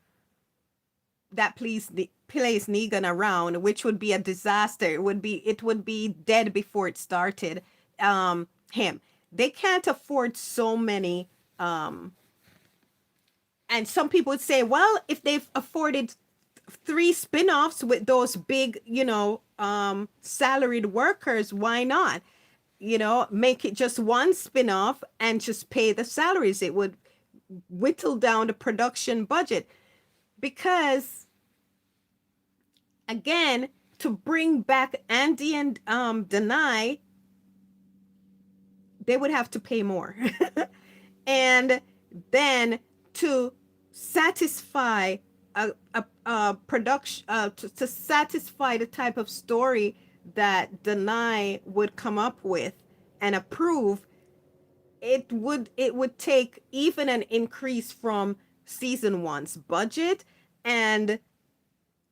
that plays Negan around, which would be a disaster. It would be dead before it started. Him. They can't afford so many. And some people would say, well, if they've afforded three spin-offs with those big, salaried workers, why not? Make it just one spin-off and just pay the salaries. It would whittle down the production budget because, again, to bring back Andy and Denai, they would have to pay more. And then to satisfy a production, to satisfy the type of story that Denai would come up with and approve, it would take even an increase from season one's budget. And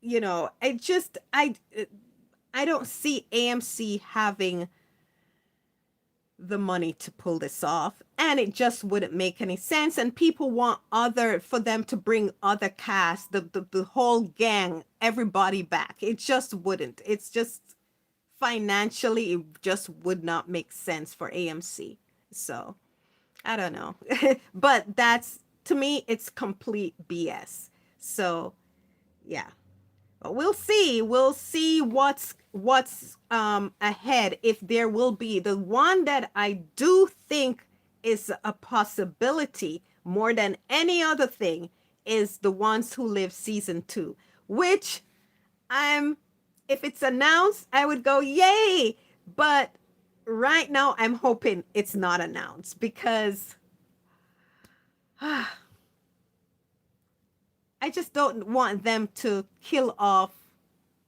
I don't see AMC having the money to pull this off, and it just wouldn't make any sense. And people want for them to bring other cast, the whole gang, everybody back. It just wouldn't. It's just financially, it just would not make sense for AMC. So I don't know. But that's, to me, it's complete BS. So yeah. But we'll see. We'll see what's ahead, if there will be. The one that I do think is a possibility more than any other thing is The Ones Who Live season 2, which if it's announced, I would go yay. But right now I'm hoping it's not announced because I just don't want them to kill off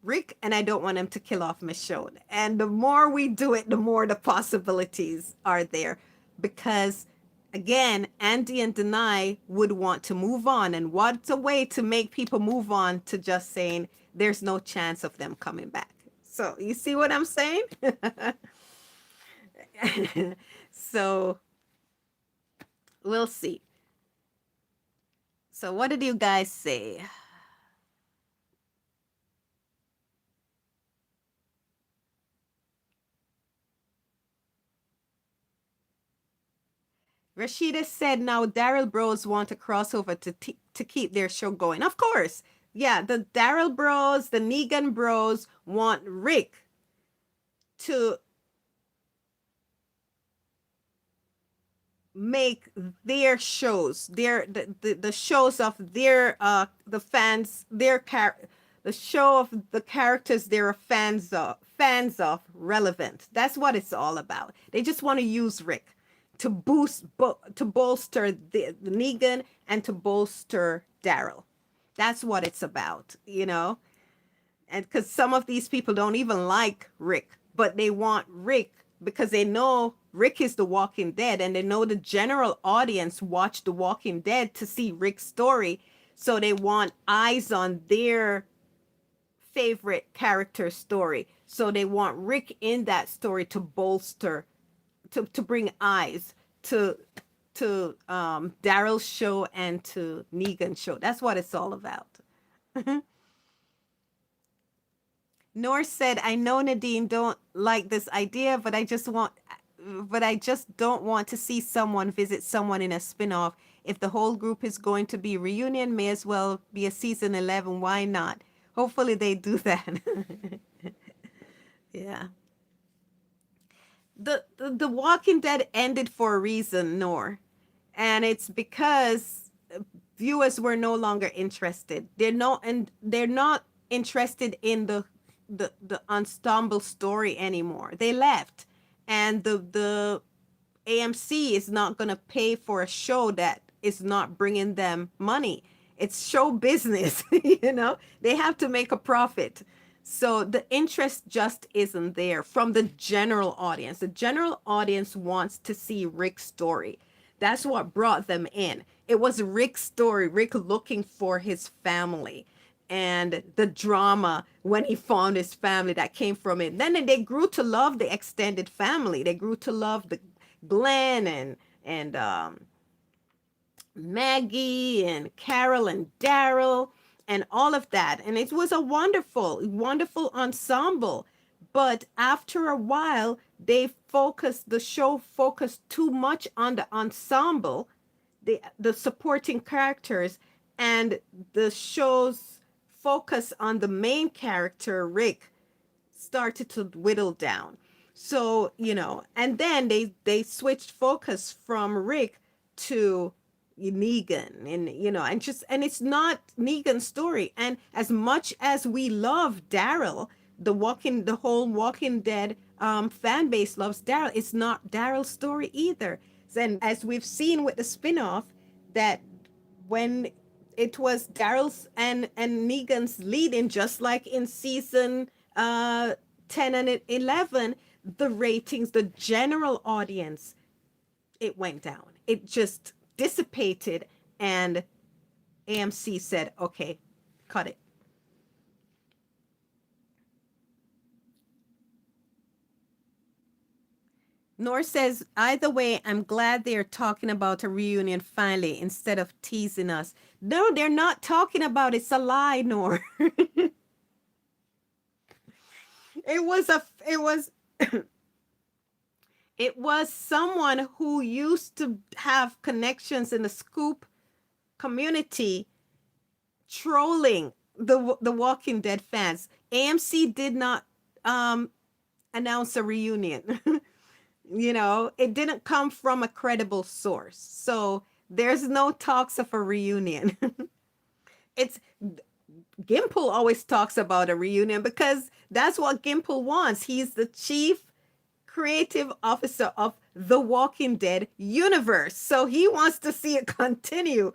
Rick, and I don't want them to kill off Michonne. And the more we do it, the more the possibilities are there. Because, again, Andy and Denai would want to move on. And what's a way to make people move on to just saying there's no chance of them coming back? So, you see what I'm saying? So, we'll see. So what did you guys say? Rashida said now Daryl Bros want a crossover to keep their show going. Of course. Yeah, the Daryl Bros, the Negan Bros want Rick to make their shows, the shows of their the fans, the show of the characters they're fans of relevant. That's what it's all about. They just want to use Rick to to bolster the Negan and to bolster Daryl. That's what it's about, and because some of these people don't even like Rick, but they want Rick because they know Rick is the Walking Dead, and they know the general audience watch the Walking Dead to see Rick's story. So they want eyes on their favorite character story. So they want Rick in that story to bolster, to bring eyes to Daryl's show and to Negan's show. That's what it's all about. Norse said, I know Nadine don't like this idea, but I just don't want to see someone visit someone in a spin-off. If the whole group is going to be reunion, may as well be a season 11. Why not? Hopefully they do that. Yeah. The Walking Dead ended for a reason, Nor. And it's because viewers were no longer interested. They're not interested in the ensemble story anymore. They left, and the AMC is not going to pay for a show that is not bringing them money. It's show business. They have to make a profit. So the interest just isn't there from the general audience. The general audience wants to see Rick's story. That's what brought them in. It was Rick's story, Rick looking for his family, and the drama when he found his family that came from it. Then they grew to love the extended family. They grew to love the Glenn and Maggie and Carol and Daryl. and all of that. And it was a wonderful, wonderful ensemble. But after a while, the show focused too much on the ensemble, the supporting characters, and the show's focus on the main character, Rick, started to whittle down. So, and then they switched focus from Rick to Negan, and it's not Negan's story. And as much as we love Daryl, the whole Walking Dead fan base loves Daryl, it's not Daryl's story either. And as we've seen with the spin-off, that when it was Daryl's and Negan's leading, just like in season 10 and 11, the ratings, the general audience, it went down. It just dissipated, and AMC said, okay, cut it. Nor says, either way, I'm glad they're talking about a reunion finally instead of teasing us. No, they're not talking about it. It's a lie, Nor. It was it was someone who used to have connections in the Scoop community trolling the Walking Dead fans. AMC did not announce a reunion. It didn't come from a credible source. So there's no talks of a reunion. It's Gimple always talks about a reunion because that's what Gimple wants. He's the chief creative officer of the Walking Dead universe. So he wants to see it continue,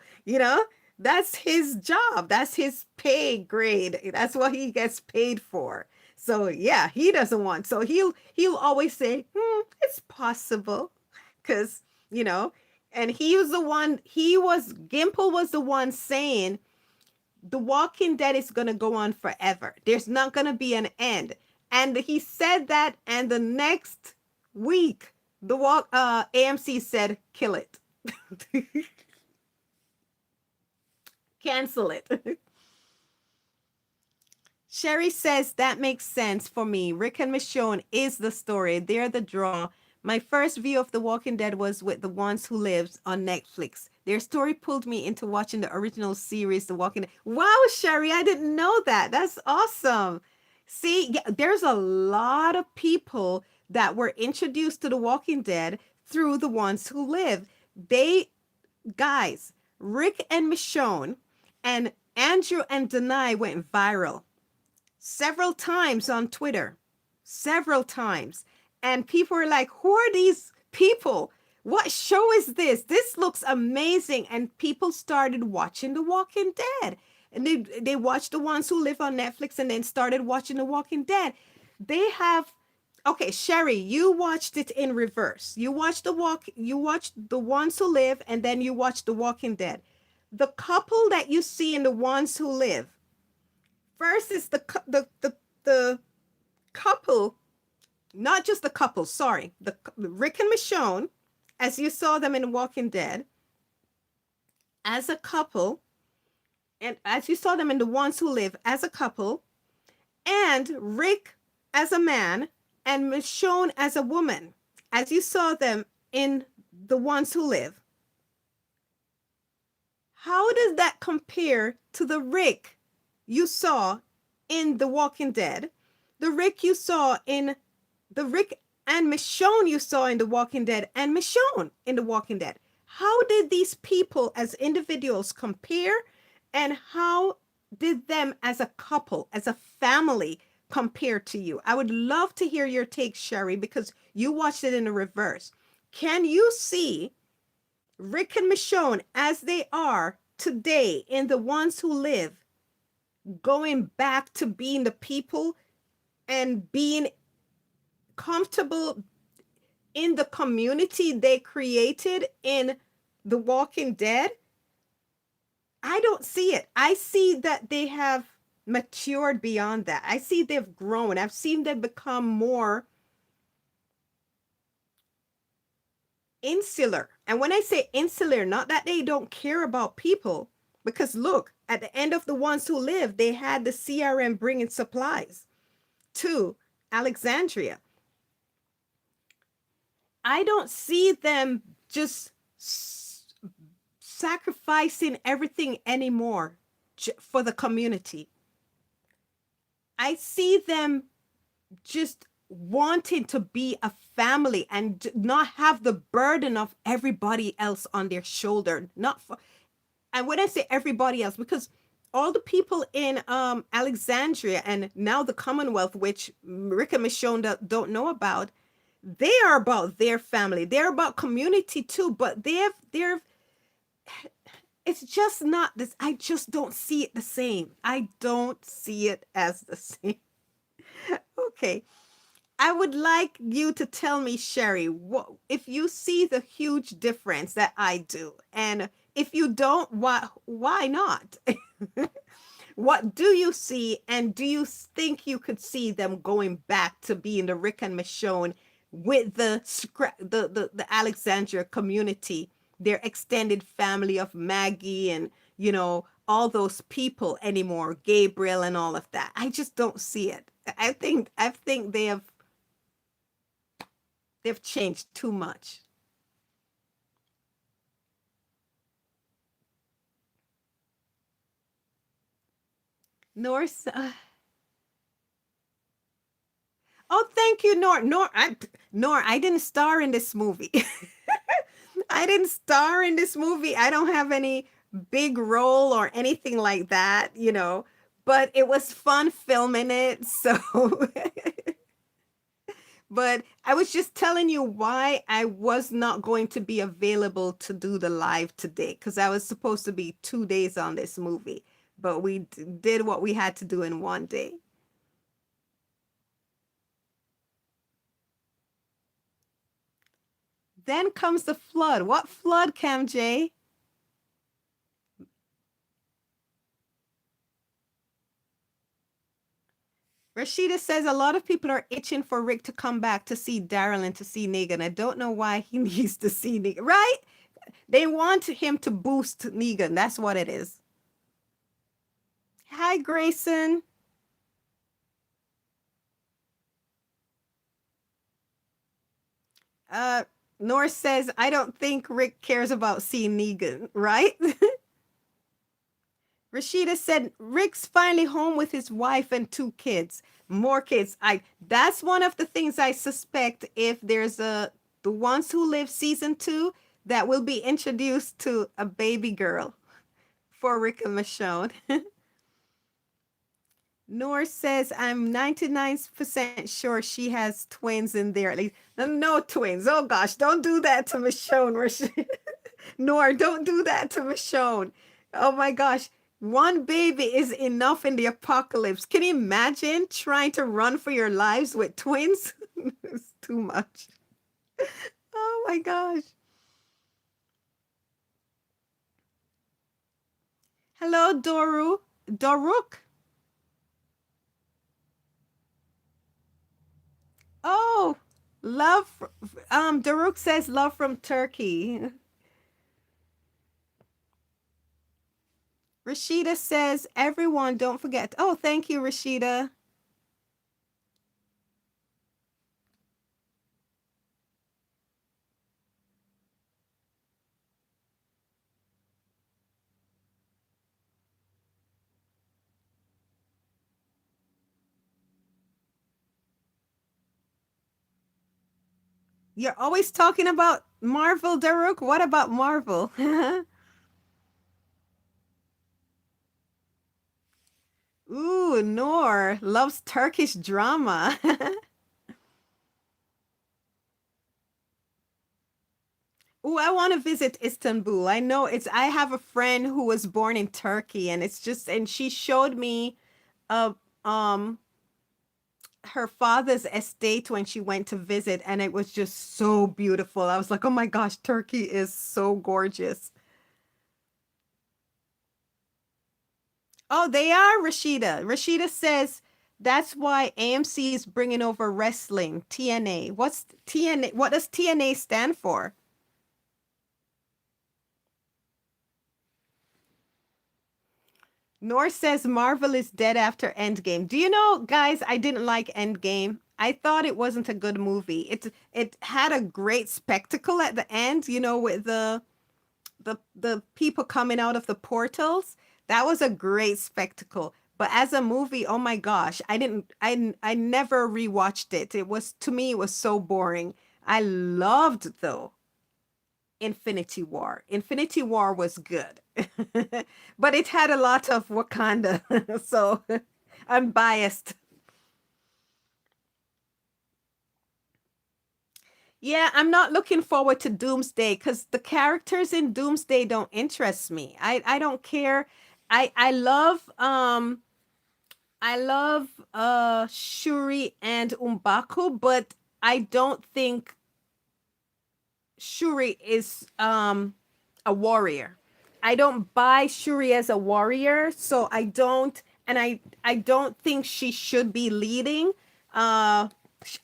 That's his job. That's his pay grade. That's what he gets paid for. So yeah, he doesn't want. So he'll always say, it's possible. Cause, and Gimple was the one saying the Walking Dead is gonna go on forever. There's not gonna be an end. And he said that, and the next week, AMC said, kill it. Cancel it. Sherry says that makes sense for me. Rick and Michonne is the story. They're the draw. My first view of The Walking Dead was with The Ones Who Lives on Netflix. Their story pulled me into watching the original series, The Walking Dead. Wow, Sherry, I didn't know that. That's awesome. See, yeah, there's a lot of people that were introduced to The Walking Dead through The Ones Who Live. Guys, Rick and Michonne and Andrew and Denai went viral several times on Twitter, several times. And people were like, who are these people? What show is this? This looks amazing. And people started watching The Walking Dead. And they watched The Ones Who Live on Netflix and then started watching The Walking Dead. Okay, Sherry, you watched it in reverse. You watched The Ones Who Live, and then you watched The Walking Dead. The couple that you see in The Ones Who Live, first is the couple, not just the couple, sorry, the Rick and Michonne, as you saw them in Walking Dead, as a couple, and as you saw them in The Ones Who Live as a couple, and Rick as a man, and Michonne as a woman, as you saw them in The Ones Who Live. How does that compare to the Rick you saw in The Walking Dead, the Rick and Michonne you saw in The Walking Dead, and Michonne in The Walking Dead? How did these people as individuals compare, and how did them as a couple, as a family, compare to you? I would love to hear your take, Sherry, because you watched it in the reverse. Can you see Rick and Michonne as they are today in The Ones Who Live, going back to being the people and being comfortable in the community they created in The Walking Dead? I don't see it. I see that they have matured beyond that. I see they've grown. I've seen them become more insular. And when I say insular, not that they don't care about people, because look, At the end of The Ones Who Live, they had the CRM bringing supplies to Alexandria. I don't see them just sacrificing everything anymore for the community. I see them just wanting to be a family and not have the burden of everybody else on their shoulder. Not for, and when I say everybody else, because all the people in Alexandria and now the Commonwealth, which Rick and Michonne don't know about, they are about their family. They're about community too, but they're it's just not this. I just don't see it the same. I don't see it as the same. Okay. I would like you to tell me, Sherry, what if you see the huge difference that I do, and if you don't, why not? What do you see, and do you think you could see them going back to being the Rick and Michonne with the Alexandria community, their extended family of Maggie and all those people anymore, Gabriel and all of that? I just don't see it. I think they've changed too much. Norse. Oh, thank you, Nor. Nor, I didn't star in this movie. I didn't star in this movie. I don't have any big role or anything like that. But it was fun filming it. So, but I was just telling you why I was not going to be available to do the live today because I was supposed to be 2 days on this movie, but we did what we had to do in one day. Then comes the flood. What flood, Cam J? Rashida says a lot of people are itching for Rick to come back to see Daryl and to see Negan. I don't know why he needs to see Negan. Right? They want him to boost Negan. That's what it is. Hi, Grayson. Uh, Norse says, I don't think Rick cares about seeing Negan, right? Rashida said, Rick's finally home with his wife and 2 kids. More kids. That's one of the things I suspect if there's The Ones Who Live season 2 that will be introduced to a baby girl for Rick and Michonne. Norse says, I'm 99% sure she has twins in there. At least, no twins. Oh gosh, don't do that to Michonne. Nor, don't do that to Michonne. Oh my gosh. One baby is enough in the apocalypse. Can you imagine trying to run for your lives with twins? It's too much. Oh my gosh. Hello, Doru. Doruk. Oh, love. Daruk says love from Turkey. Rashida says, everyone, don't forget. Oh, thank you, Rashida. You're always talking about Marvel, Daruk. What about Marvel? Ooh, Noor loves Turkish drama. Ooh, I want to visit Istanbul. I know I have a friend who was born in Turkey and and she showed me uh um her father's estate when she went to visit and it was just so beautiful. I was like, "Oh my gosh, Turkey is so gorgeous." Oh, they are, Rashida. Rashida says that's why AMC is bringing over wrestling, TNA. What's TNA? What does TNA stand for? Nor says Marvel is dead after Endgame. Do you know, guys, I didn't like Endgame. I thought it wasn't a good movie. It had a great spectacle at the end, with the people coming out of the portals. That was a great spectacle. But as a movie, oh my gosh, I never rewatched it. It was, to me, it was so boring. I loved, though, Infinity War. Infinity War was good. But it had a lot of Wakanda. So I'm biased. Yeah, I'm not looking forward to Doomsday because the characters in Doomsday don't interest me. I don't care. I love Shuri and Umbaku, but I don't think Shuri is a warrior. I don't buy Shuri as a warrior, so I don't think she should be leading. I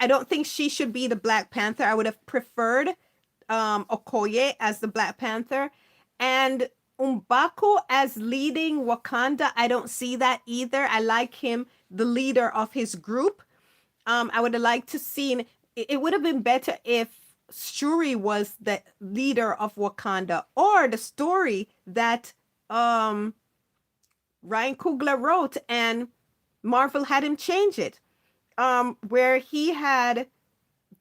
don't think she should be the Black Panther. I would have preferred Okoye as the Black Panther, and Umbaku as leading Wakanda. I don't see that either. I like him, the leader of his group. I would have liked to seen. It would have been better if Shuri was the leader of Wakanda, or the story that um Ryan Coogler wrote and Marvel had him change it. Where he had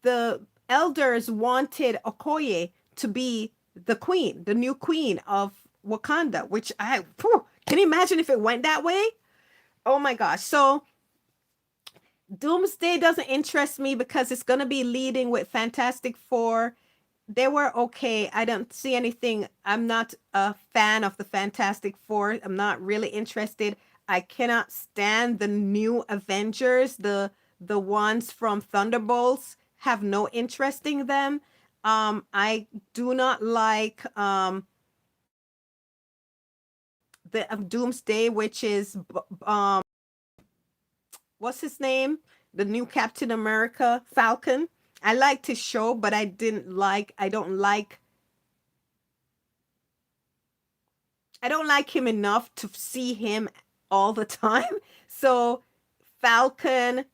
the elders wanted Okoye to be the queen, the new queen of Wakanda, which can you imagine if it went that way? Oh my gosh. So Doomsday doesn't interest me because it's going to be leading with Fantastic Four. They were okay. I don't see anything. I'm not a fan of the Fantastic Four. I'm not really interested. I cannot stand the new Avengers. The ones from Thunderbolts have no interest in them. I do not like the Doomsday, which is what's his name? The new Captain America, Falcon. I liked his show, but I don't like him enough to see him all the time. So Falcon,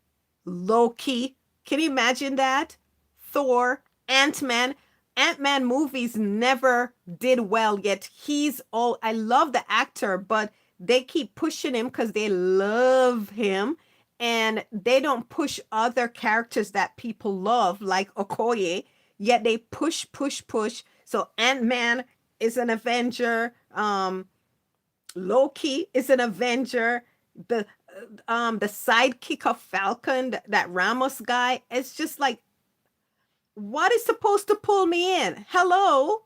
Loki, can you imagine that? Thor, Ant-Man. Ant-Man movies never did well, yet he's all I love the actor, but they keep pushing him because they love him, and they don't push other characters that people love like Okoye, yet they push, push, push. So Ant-Man is an Avenger. Loki is an Avenger. The sidekick of Falcon, that Ramos guy, it's just like, what is supposed to pull me in? Hello.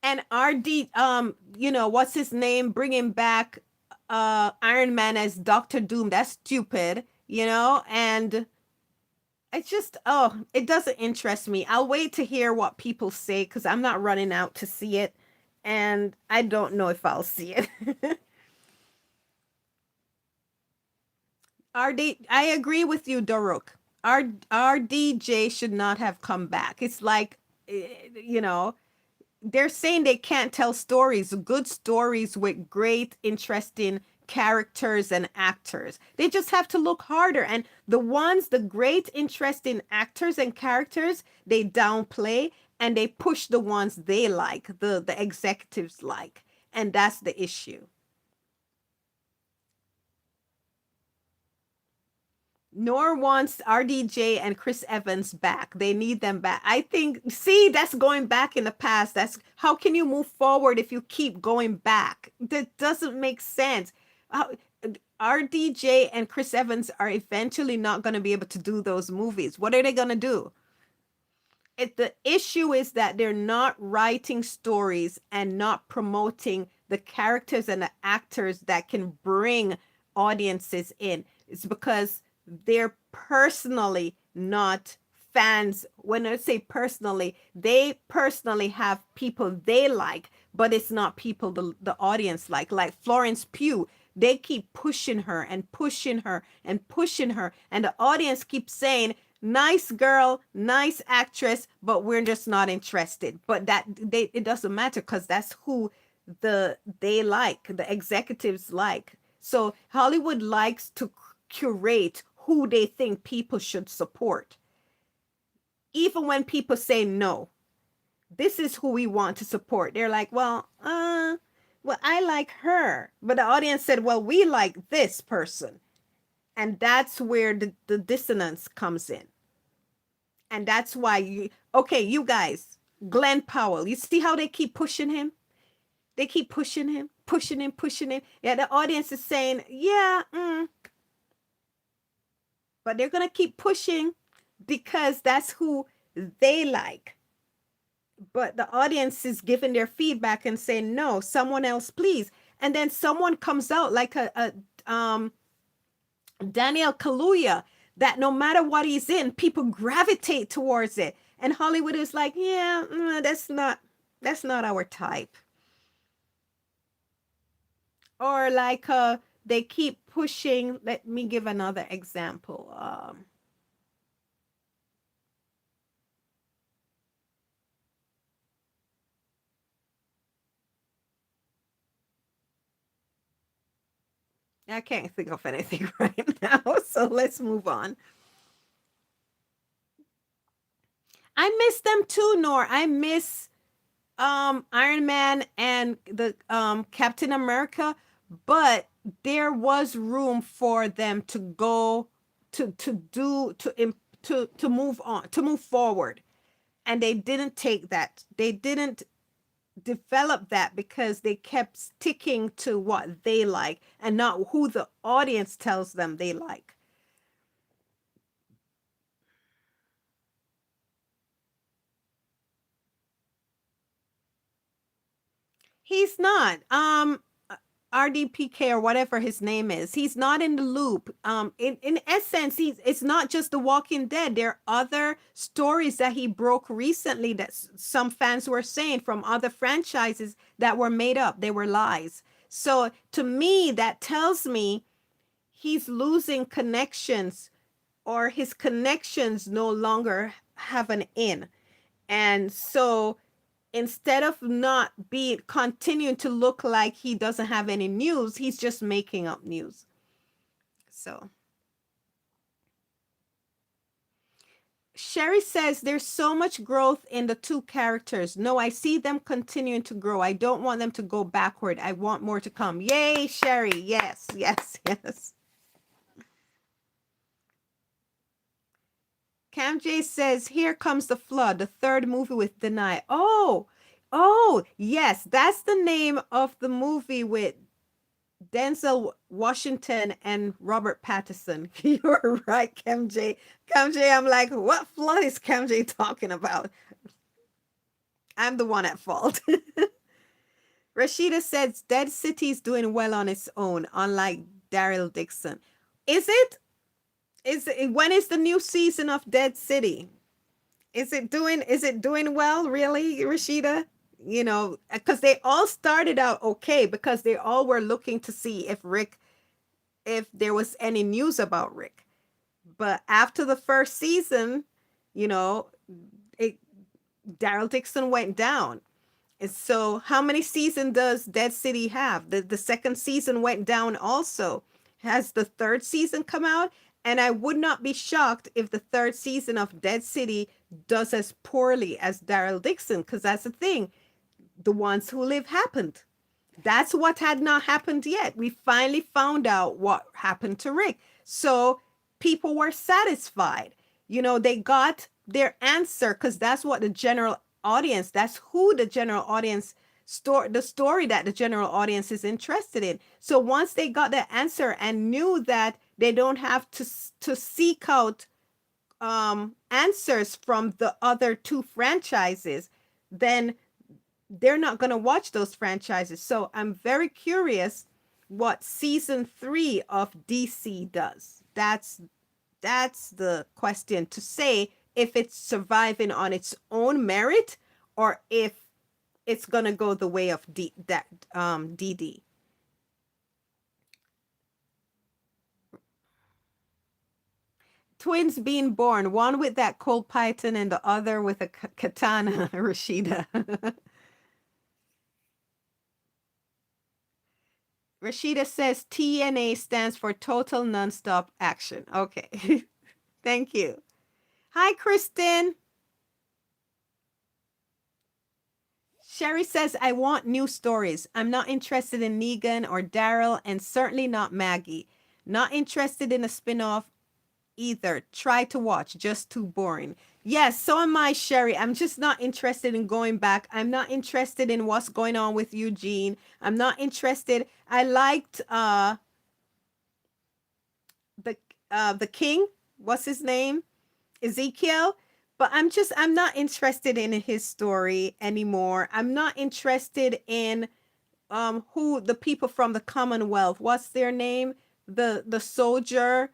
And RD, what's his name? Bringing back Iron Man as Doctor Doom. That's stupid, and it's just, oh, it doesn't interest me. I'll wait to hear what people say because I'm not running out to see it, and I don't know if I'll see it. RD, I agree with you, Doruk. RDJ should not have come back. It's like, you know, they're saying they can't tell stories, good stories with great, interesting characters and actors. They just have to look harder. And the great, interesting actors and characters, they downplay and they push the ones they like, the executives like. And that's the issue. Nor wants RDJ and Chris Evans back. They need them back. I think, see, that's going back in the past. That's how can you move forward if you keep going back? That doesn't make sense. How, RDJ and Chris Evans are eventually not going to be able to do those movies. What are they going to do? The issue is that they're not writing stories and not promoting the characters and the actors that can bring audiences in. It's because they're personally not fans. When I say personally, they personally have people they like, but it's not people the audience like Florence Pugh. They keep pushing her and pushing her and pushing her, and the audience keeps saying, nice girl, nice actress, but we're just not interested. But it doesn't matter because that's who they like, the executives like. So Hollywood likes to curate who they think people should support. Even when people say no, this is who we want to support. They're like, well, I like her. But the audience said, well, we like this person. And that's where the dissonance comes in. And that's why okay, you guys, Glenn Powell, you see how they keep pushing him? They keep pushing him, pushing him, pushing him. Yeah, the audience is saying, yeah, but they're going to keep pushing because that's who they like. But the audience is giving their feedback and saying, no, someone else, please. And then someone comes out like Daniel Kaluuya, that no matter what he's in, people gravitate towards it. And Hollywood is like, yeah, that's not our type. Or like they keep pushing. Let me give another example. I can't think of anything right now, so let's move on. I miss them too, Nor. I miss Iron Man and the Captain America, but there was room for them to go to do to move on, to move forward. And they didn't take that. They didn't develop that because they kept sticking to what they like and not who the audience tells them they like. He's not. RDPK or whatever his name is. He's not in the loop. In essence, it's not just The Walking Dead. There are other stories that he broke recently that some fans were saying from other franchises that were made up. They were lies. So to me, that tells me he's losing connections, or his connections no longer have an in. And so instead of not being continuing to look like he doesn't have any news, he's just making up news. So Sherry says there's so much growth in the two characters. No, I see them continuing to grow. I don't want them to go backward. I want more to come. Yay, Sherry. Yes, yes, yes. Cam J says, here comes the flood, the third movie with Deny. Oh, yes, that's the name of the movie with Denzel Washington and Robert Pattinson. You're right, Cam J. Cam J, I'm like, what flood is Cam J talking about? I'm the one at fault. Rashida says Dead City is doing well on its own, unlike Daryl Dixon. Is it? When is the new season of Dead City? Is it doing well, really, Rashida? You know, because they all started out okay because they all were looking to see if there was any news about Rick. But after the first season, you know, it Daryl Dixon went down. And so how many seasons does Dead City have? The second season went down also. Has the third season come out? And I would not be shocked if the third season of Dead City does as poorly as Daryl Dixon, because that's the thing. The Ones Who Live happened. That's what had not happened yet. We finally found out what happened to Rick. So people were satisfied. You know, they got their answer because that's what the general audience, that's who the general audience the story that the general audience is interested in. So once they got the answer and knew that they don't have to seek out answers from the other two franchises, then they're not going to watch those franchises. So I'm very curious what season 3 of DC does. That's the question, to say if it's surviving on its own merit or if it's going to go the way of DD. twins being born, one with that cold python and the other with a katana, Rashida. Rashida says TNA stands for total nonstop action. Okay. Thank you. Hi, Kristen. Sherry says, I want new stories. I'm not interested in Negan or Daryl, and certainly not Maggie. Not interested in a spin-off either. Try to watch, just too boring. Yes, so am I, Sherry. I'm just not interested in going back. I'm not interested in what's going on with Eugene. I'm not interested. I liked the the king. What's his name? Ezekiel. But I'm not interested in his story anymore. I'm not interested in who the people from the Commonwealth, what's their name? The soldier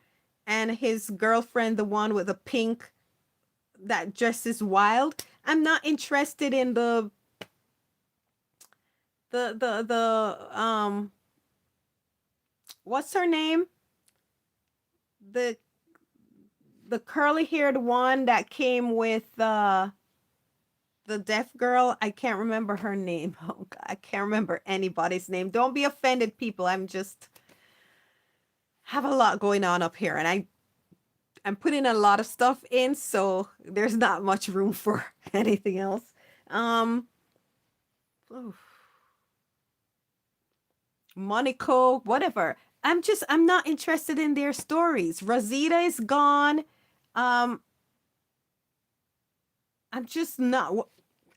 and his girlfriend, the one with the pink that dresses wild. I'm not interested in the what's her name? The the curly haired one that came with the deaf girl. I can't remember her name. Oh God, I can't remember anybody's name. Don't be offended, people. I'm just have a lot going on up here, and I'm putting a lot of stuff in, so there's not much room for anything else. Um, oof, Monaco, whatever. I'm not interested in their stories. Rosita is gone. Um, I'm just not.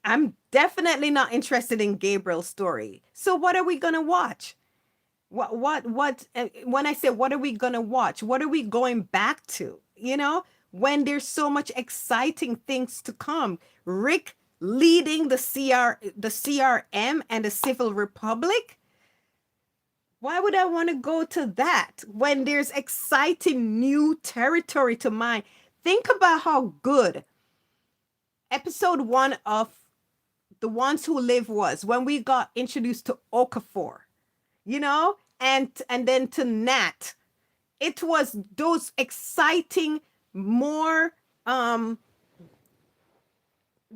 I'm definitely not interested in Gabriel's story. So what are we gonna watch? When I say what are we gonna watch, what are we going back to, when there's so much exciting things to come? Rick leading the CRM and the Civil Republic. Why would I want to go to that when there's exciting new territory to mine? Think about how good episode 1 of The Ones Who Live was, when we got introduced to Okafor, and then to Nat. It was those exciting, more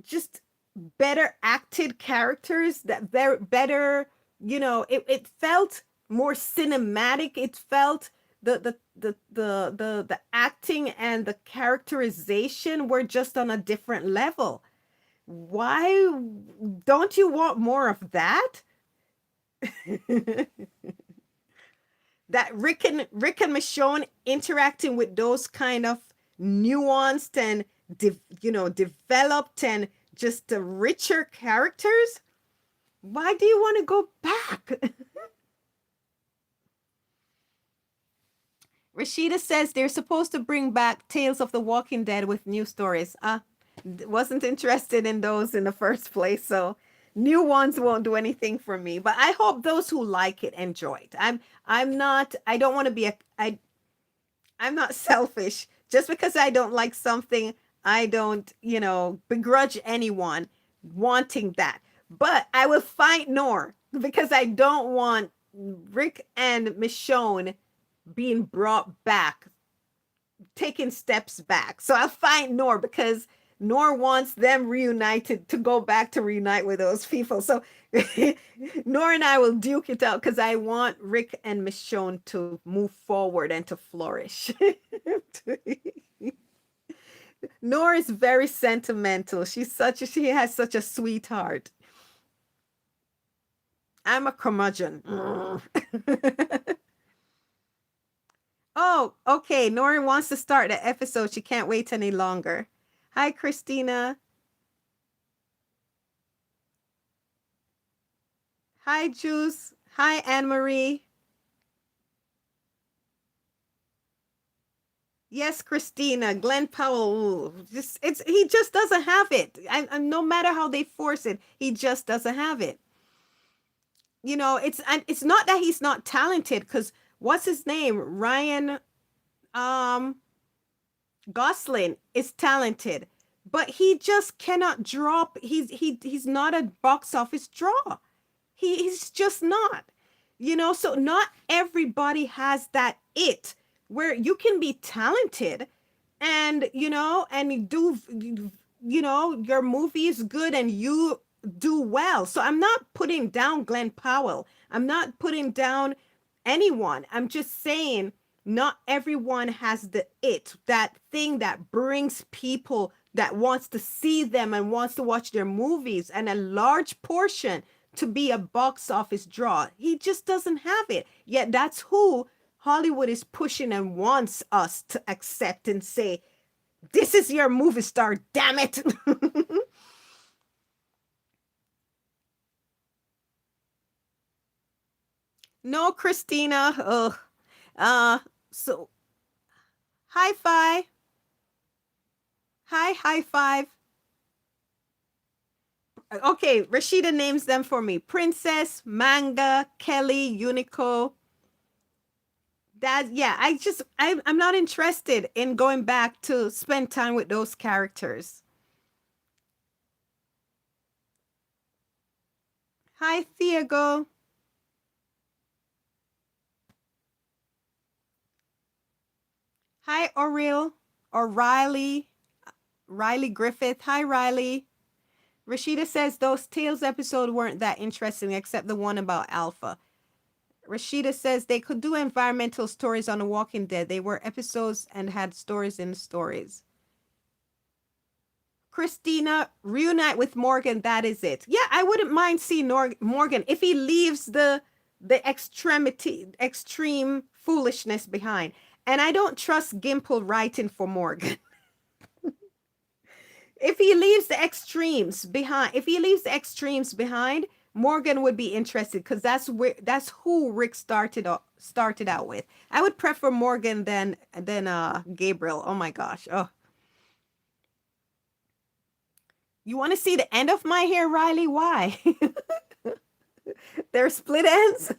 just better acted characters, that better, it felt more cinematic. It felt the acting and the characterization were just on a different level. Why don't you want more of that? That Rick and Michonne interacting with those kind of nuanced and developed and just the richer characters. Why do you want to go back? Rashida says they're supposed to bring back Tales of the Walking Dead with new stories. Wasn't interested in those in the first place, so new ones won't do anything for me. But I hope those who like it enjoy it. I'm not. I don't want to be I'm not selfish. Just because I don't like something, I don't begrudge anyone wanting that. But I will fight Nor because I don't want Rick and Michonne being brought back, taking steps back. So I'll fight Nor because Nor wants them reunited to go back to reunite with those people. So Nor and I will duke it out because I want Rick and Michonne to move forward and to flourish. Nor is very sentimental. She has such a sweetheart. I'm a curmudgeon. Oh, okay. Nora wants to start the episode. She can't wait any longer. Hi, Christina. Hi, Juice. Hi, Anne-Marie. Yes, Christina. Glenn Powell. He just doesn't have it. And no matter how they force it, he just doesn't have it. It's not that he's not talented, because what's his name? Ryan Gosling is talented, but he just cannot drop. He's not a box office draw. He's just not. So not everybody has that it where you can be talented and and you do, your movie is good and you do well. So I'm not putting down Glenn Powell. I'm not putting down anyone. I'm just saying not everyone has the that thing that brings people, that wants to see them and wants to watch their movies, and a large portion to be a box office draw. He just doesn't have it. Yet that's who Hollywood is pushing and wants us to accept and say, this is your movie star, damn it. No, Christina. Ugh. Uh, so high five. High five. Okay, Rashida names them for me. Princess, Manga, Kelly, Unico. That, yeah, I'm not interested in going back to spend time with those characters. Hi, Thiago. Hi, Oril. Or Riley Griffith. Hi, Riley. Rashida says those Tales episodes weren't that interesting except the one about Alpha. Rashida says they could do environmental stories on The Walking Dead. They were episodes and had stories in stories. Christina, reunite with Morgan. That is it. Yeah, I wouldn't mind seeing Morgan if he leaves the extreme foolishness behind. And I don't trust Gimple writing for Morgan. If he leaves the extremes behind, Morgan would be interested because that's who Rick started out with. I would prefer Morgan than Gabriel. Oh my gosh. Oh, you want to see the end of my hair, Riley? Why? They're split ends.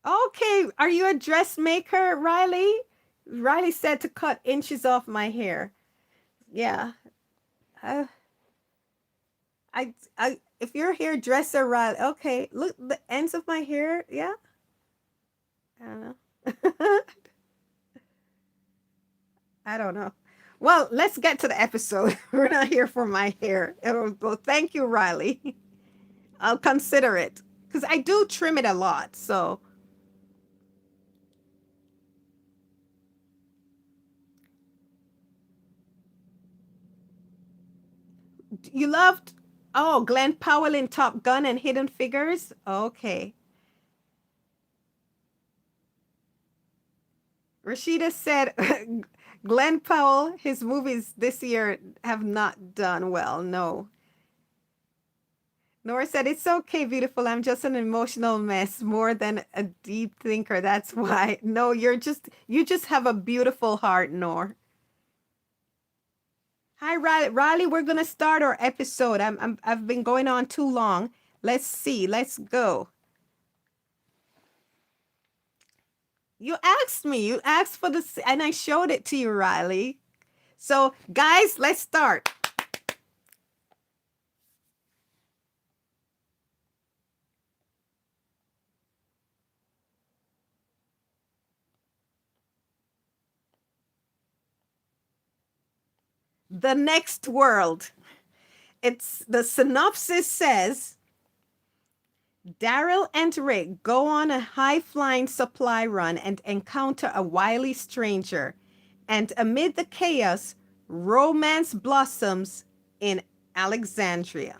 Okay, are you a dressmaker, Riley? Riley said to cut inches off my hair. Yeah. Uh, if you're a hairdresser, Riley, okay, look, the ends of my hair. Yeah. I don't know. I don't know. Well, let's get to the episode. We're not here for my hair. Well, thank you, Riley. I'll consider it because I do trim it a lot. So you loved, oh, Glenn Powell in Top Gun and Hidden Figures. Okay. Rashida said Glenn Powell, his movies this year have not done well. No. Nora said, it's okay, beautiful. I'm just an emotional mess more than a deep thinker. That's why. No, you just have a beautiful heart, Nor. Hi, Riley. Riley, we're gonna start our episode. I've been going on too long. Let's see. Let's go. You asked me. You asked for this, and I showed it to you, Riley. So, guys, let's start. The next world. It's the synopsis says Daryl and Rick go on a high flying supply run and encounter a wily stranger. And amid the chaos, romance blossoms in Alexandria.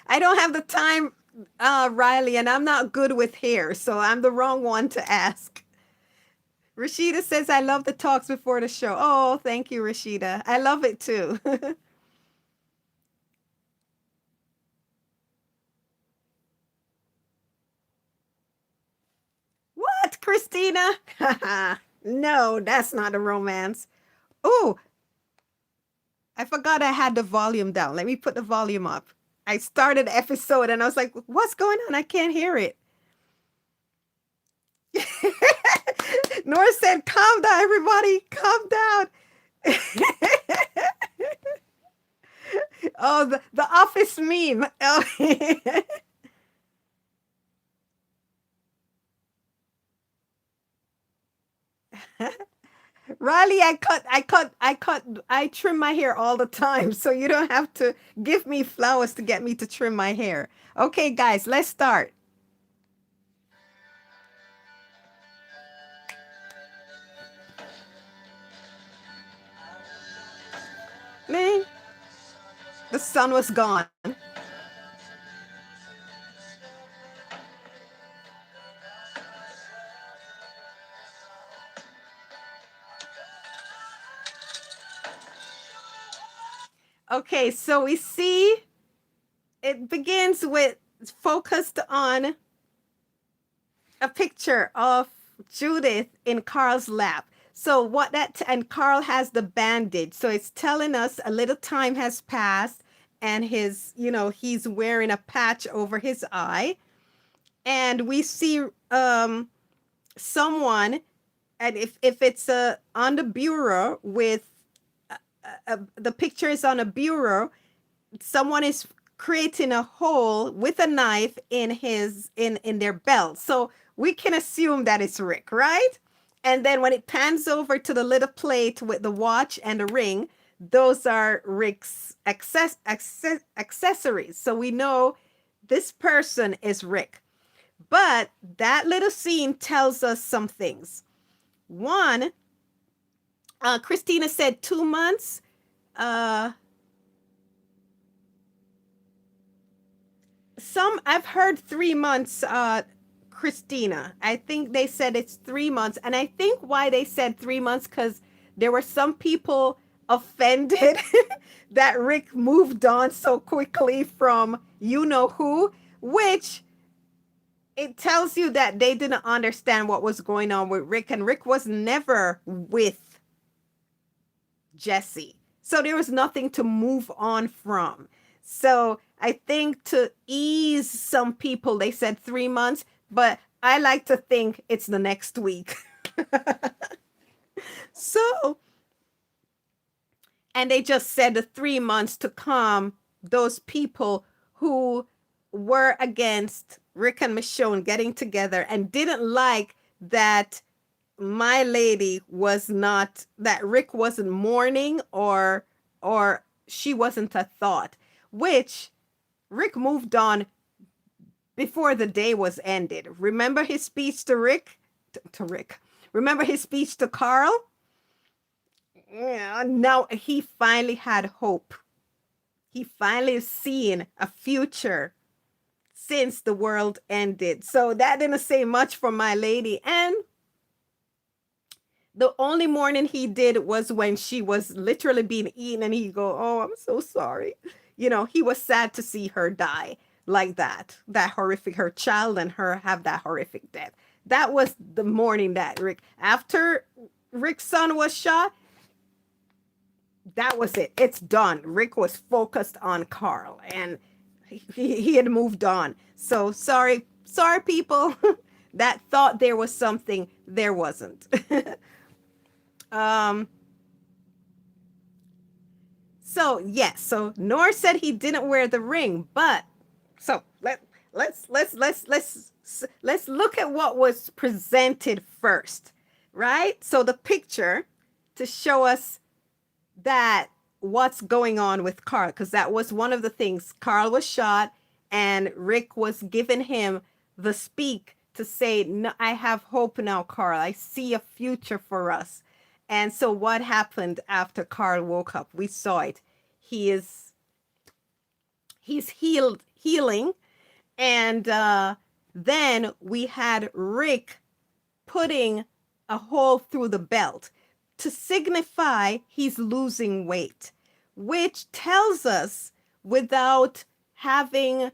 I don't have the time, Riley, and I'm not good with hair, so I'm the wrong one to ask. Rashida says, I love the talks before the show. Oh, thank you, Rashida. I love it too. What, Christina? No, that's not a romance. Oh, I forgot I had the volume down. Let me put the volume up. I started the episode and I was like, what's going on? I can't hear it. Nora said, calm down, everybody. Calm down. Oh, the office meme. Oh. Riley, I trim my hair all the time, so you don't have to give me flowers to get me to trim my hair. Okay, guys, let's start. Man, the sun was gone. Okay, so we see it begins with focused on a picture of Judith in Carl's lap. So what that and Carl has the bandage. So it's telling us a little time has passed and he's wearing a patch over his eye. And we see someone, and if it's on the bureau with the picture is on a bureau, someone is creating a hole with a knife in their belt. So we can assume that it's Rick, right? And then when it pans over to the little plate with the watch and the ring, those are Rick's accessories. So we know this person is Rick. But that little scene tells us some things. One, Christina said 2 months. Uh, I've heard 3 months, Christina. I think they said it's 3 months. And I think why they said 3 months, because there were some people offended that Rick moved on so quickly from you know who, which it tells you that they didn't understand what was going on with Rick, and Rick was never with Jesse. So there was nothing to move on from. So I think to ease some people, they said 3 months, but I like to think it's the next week. So, and they just said the 3 months to calm those people who were against Rick and Michonne getting together and didn't like that my lady was not, that Rick wasn't mourning, or she wasn't a thought, which Rick moved on before the day was ended. Remember his speech to Rick? To Rick. Remember his speech to Carl? Yeah, now he finally had hope. He finally seen a future since the world ended. So that didn't say much for my lady. And the only mourning he did was when she was literally being eaten and he go, "Oh, I'm so sorry." He was sad to see her die like that horrific, her child and her have that horrific death. That was the mourning that Rick, after Rick's son was shot, that was it. It's done. Rick was focused on Carl and he had moved on. So sorry people that thought there was something, there wasn't. um so yes, so Nor said he didn't wear the ring, but so let's look at what was presented first, right? So the picture to show us that what's going on with Carl, because that was one of the things. Carl was shot and Rick was giving him the speak to say, no, I have hope now, Carl. I see a future for us. And so what happened after Carl woke up? We saw it. He's healing. And then we had Rick putting a hole through the belt to signify he's losing weight, which tells us, without having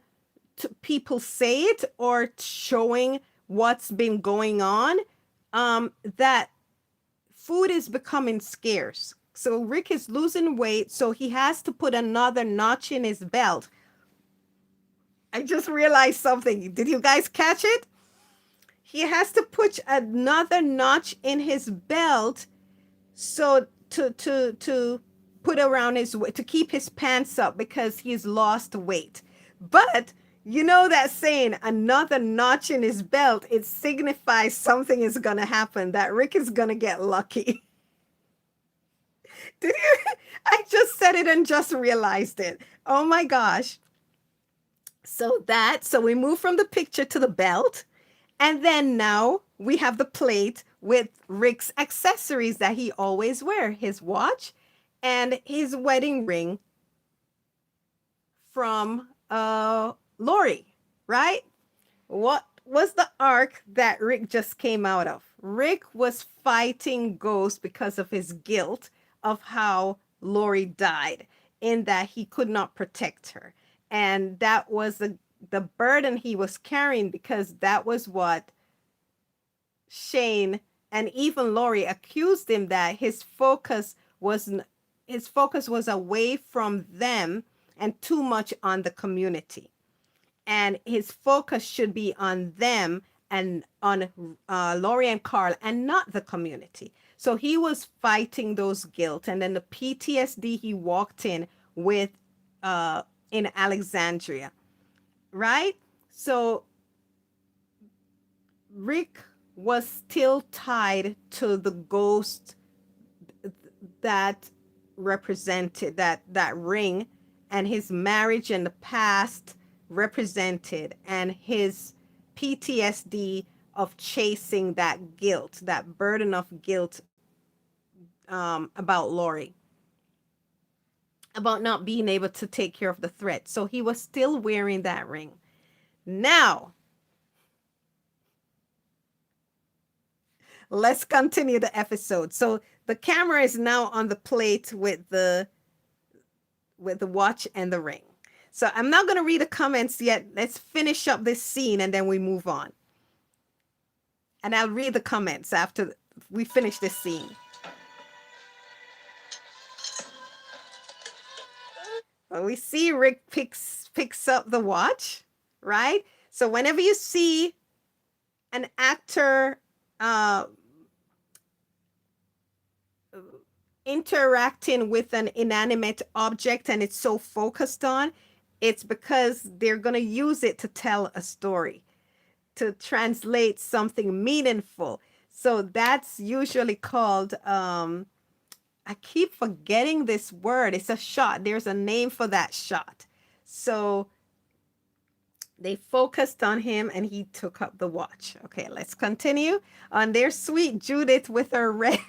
people say it or showing what's been going on, that food is becoming scarce. So Rick is losing weight, so he has to put another notch in his belt. I just realized something. Did you guys catch it? He has to put another notch in his belt so to put around his to keep his pants up because he's lost weight. But you know that saying, another notch in his belt, it signifies something is gonna happen, that Rick is gonna get lucky. Did you? I just said it and just realized it. Oh my gosh. So we move from the picture to the belt. And then now we have the plate with Rick's accessories that he always wear, his watch and his wedding ring from Lori, right? What was the arc that Rick just came out of? Rick was fighting Ghost because of his guilt of how Lori died, in that he could not protect her. And that was the burden he was carrying, because that was what Shane and even Lori accused him, that his focus was away from them and too much on the community, and his focus should be on them and on Lori and Carl, and not the community. So he was fighting those guilt, and then the PTSD he walked in with in Alexandria, right? So Rick was still tied to the ghost that represented that ring, and his marriage and the past represented, and his PTSD of chasing that guilt, that burden of guilt, about Lori, about not being able to take care of the threat. So he was still wearing that ring. Now, let's continue the episode. So the camera is now on the plate with the watch and the ring. So I'm not going to read the comments yet. Let's finish up this scene and then we move on. And I'll read the comments after we finish this scene. Well, we see Rick picks up the watch, right? So whenever you see an actor interacting with an inanimate object and it's so focused on, it's because they're going to use it to tell a story, to translate something meaningful. So that's usually called, I keep forgetting this word. It's a shot. There's a name for that shot. So they focused on him and he took up the watch. Okay, let's continue. On their sweet Judith with her red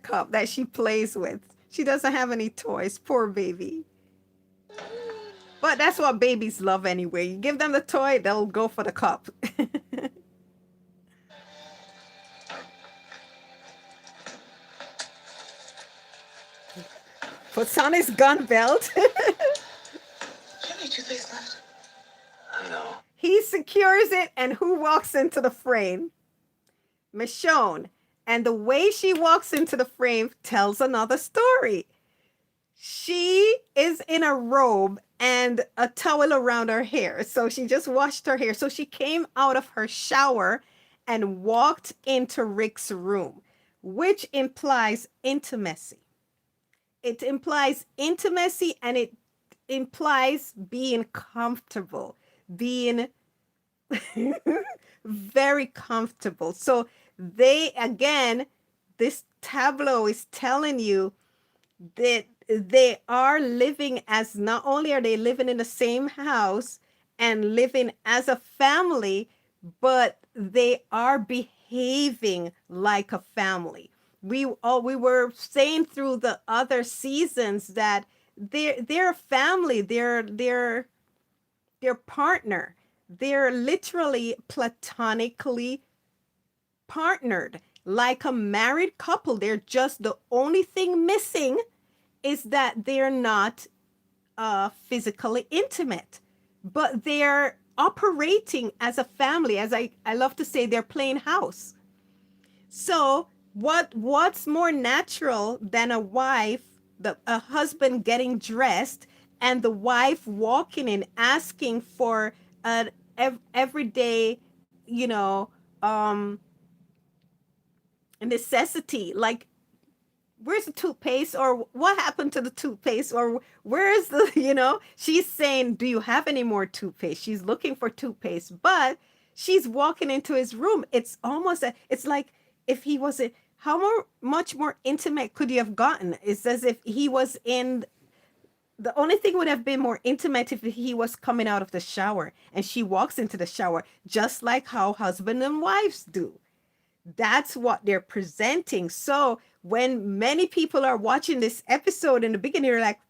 cup that she plays with. She doesn't have any toys. Poor baby. But that's what babies love anyway. You give them the toy, they'll go for the cup. Puts on his gun belt. Any toothpaste left? No. He secures it, and who walks into the frame? Michonne. And the way she walks into the frame tells another story. She is in a robe and a towel around her hair. So she just washed her hair. So she came out of her shower and walked into Rick's room, which implies intimacy. It implies intimacy, and it implies being comfortable, being very comfortable. So this tableau is telling you that they are living as, not only are they living in the same house and living as a family, but they are behaving like a family. We were saying through the other seasons that they're family, they're partner. They're literally platonically partnered like a married couple. They're just, the only thing missing is that they're not physically intimate, but they're operating as a family. As I love to say, they're playing house. So what's more natural than a husband getting dressed and the wife walking in asking for an everyday, necessity. Like, where's the toothpaste, or what happened to the toothpaste, or where's the, she's saying, do you have any more toothpaste? She's looking for toothpaste, but she's walking into his room. It's almost it's like, if he was a, how much more intimate could you have gotten? It's as if he was in, the only thing would have been more intimate if he was coming out of the shower and she walks into the shower, just like how husband and wives do. That's what they're presenting. So when many people are watching this episode in the beginning, they're like,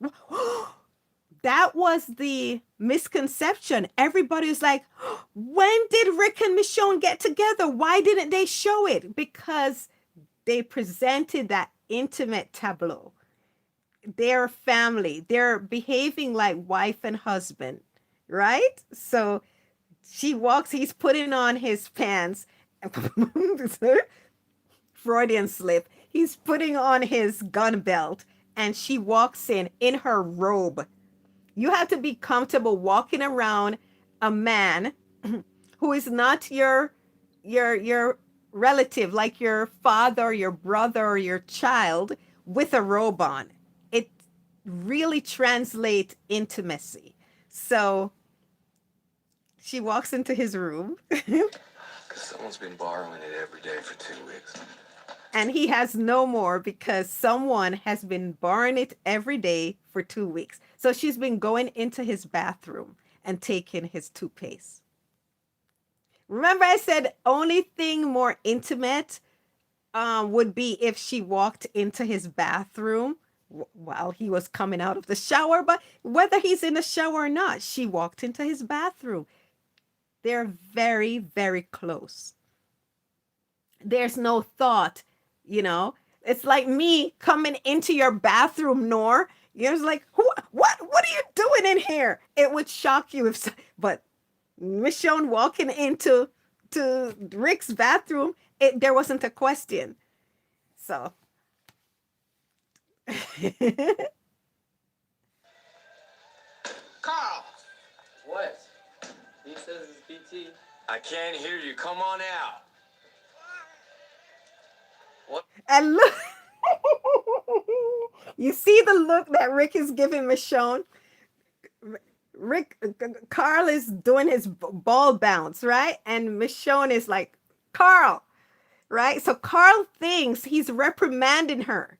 that was the misconception. Everybody's like, when did Rick and Michonne get together? Why didn't they show it? Because they presented that intimate tableau. They're family. They're behaving like wife and husband, right? So she walks, he's putting on his pants. Freudian slip. He's putting on his gun belt and she walks in her robe. You have to be comfortable walking around a man who is not your relative, like your father, your brother, or your child, with a robe on. It really translates intimacy. So she walks into his room. Because someone's been borrowing it every day for 2 weeks. And he has no more because someone has been borrowing it every day for 2 weeks. So she's been going into his bathroom and taking his toothpaste. Remember, I said only thing more intimate would be if she walked into his bathroom while he was coming out of the shower. But whether he's in the shower or not, she walked into his bathroom. They're very, very close. There's no thought, It's like me coming into your bathroom, Nor. You're just like, what are you doing in here? It would shock you if, but Michonne walking into Rick's bathroom, there wasn't a question. So. Carl! What? He says it's BT. I can't hear you. Come on out. What? And look, you see the look that Rick is giving Michonne. Carl is doing his ball bounce, right? And Michonne is like, Carl, right? So Carl thinks he's reprimanding her.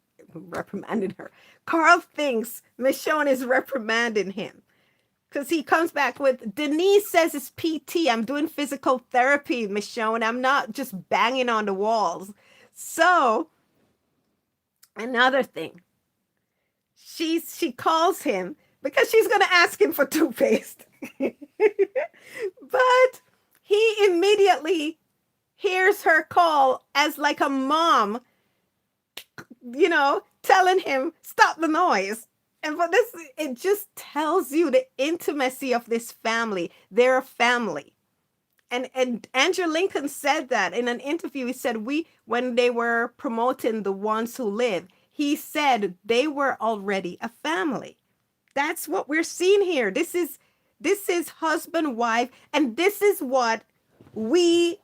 Carl thinks Michonne is reprimanding him. Because he comes back with, Denise says it's PT. I'm doing physical therapy, Michonne. I'm not just banging on the walls. So, another thing. She calls him because she's going to ask him for toothpaste. But he immediately hears her call as like a mom, telling him, stop the noise. And for this, it just tells you the intimacy of this family. They're a family. And Andrew Lincoln said that in an interview. He said, when they were promoting The Ones Who Live, he said they were already a family. That's what we're seeing here. This is husband, wife, and this is what we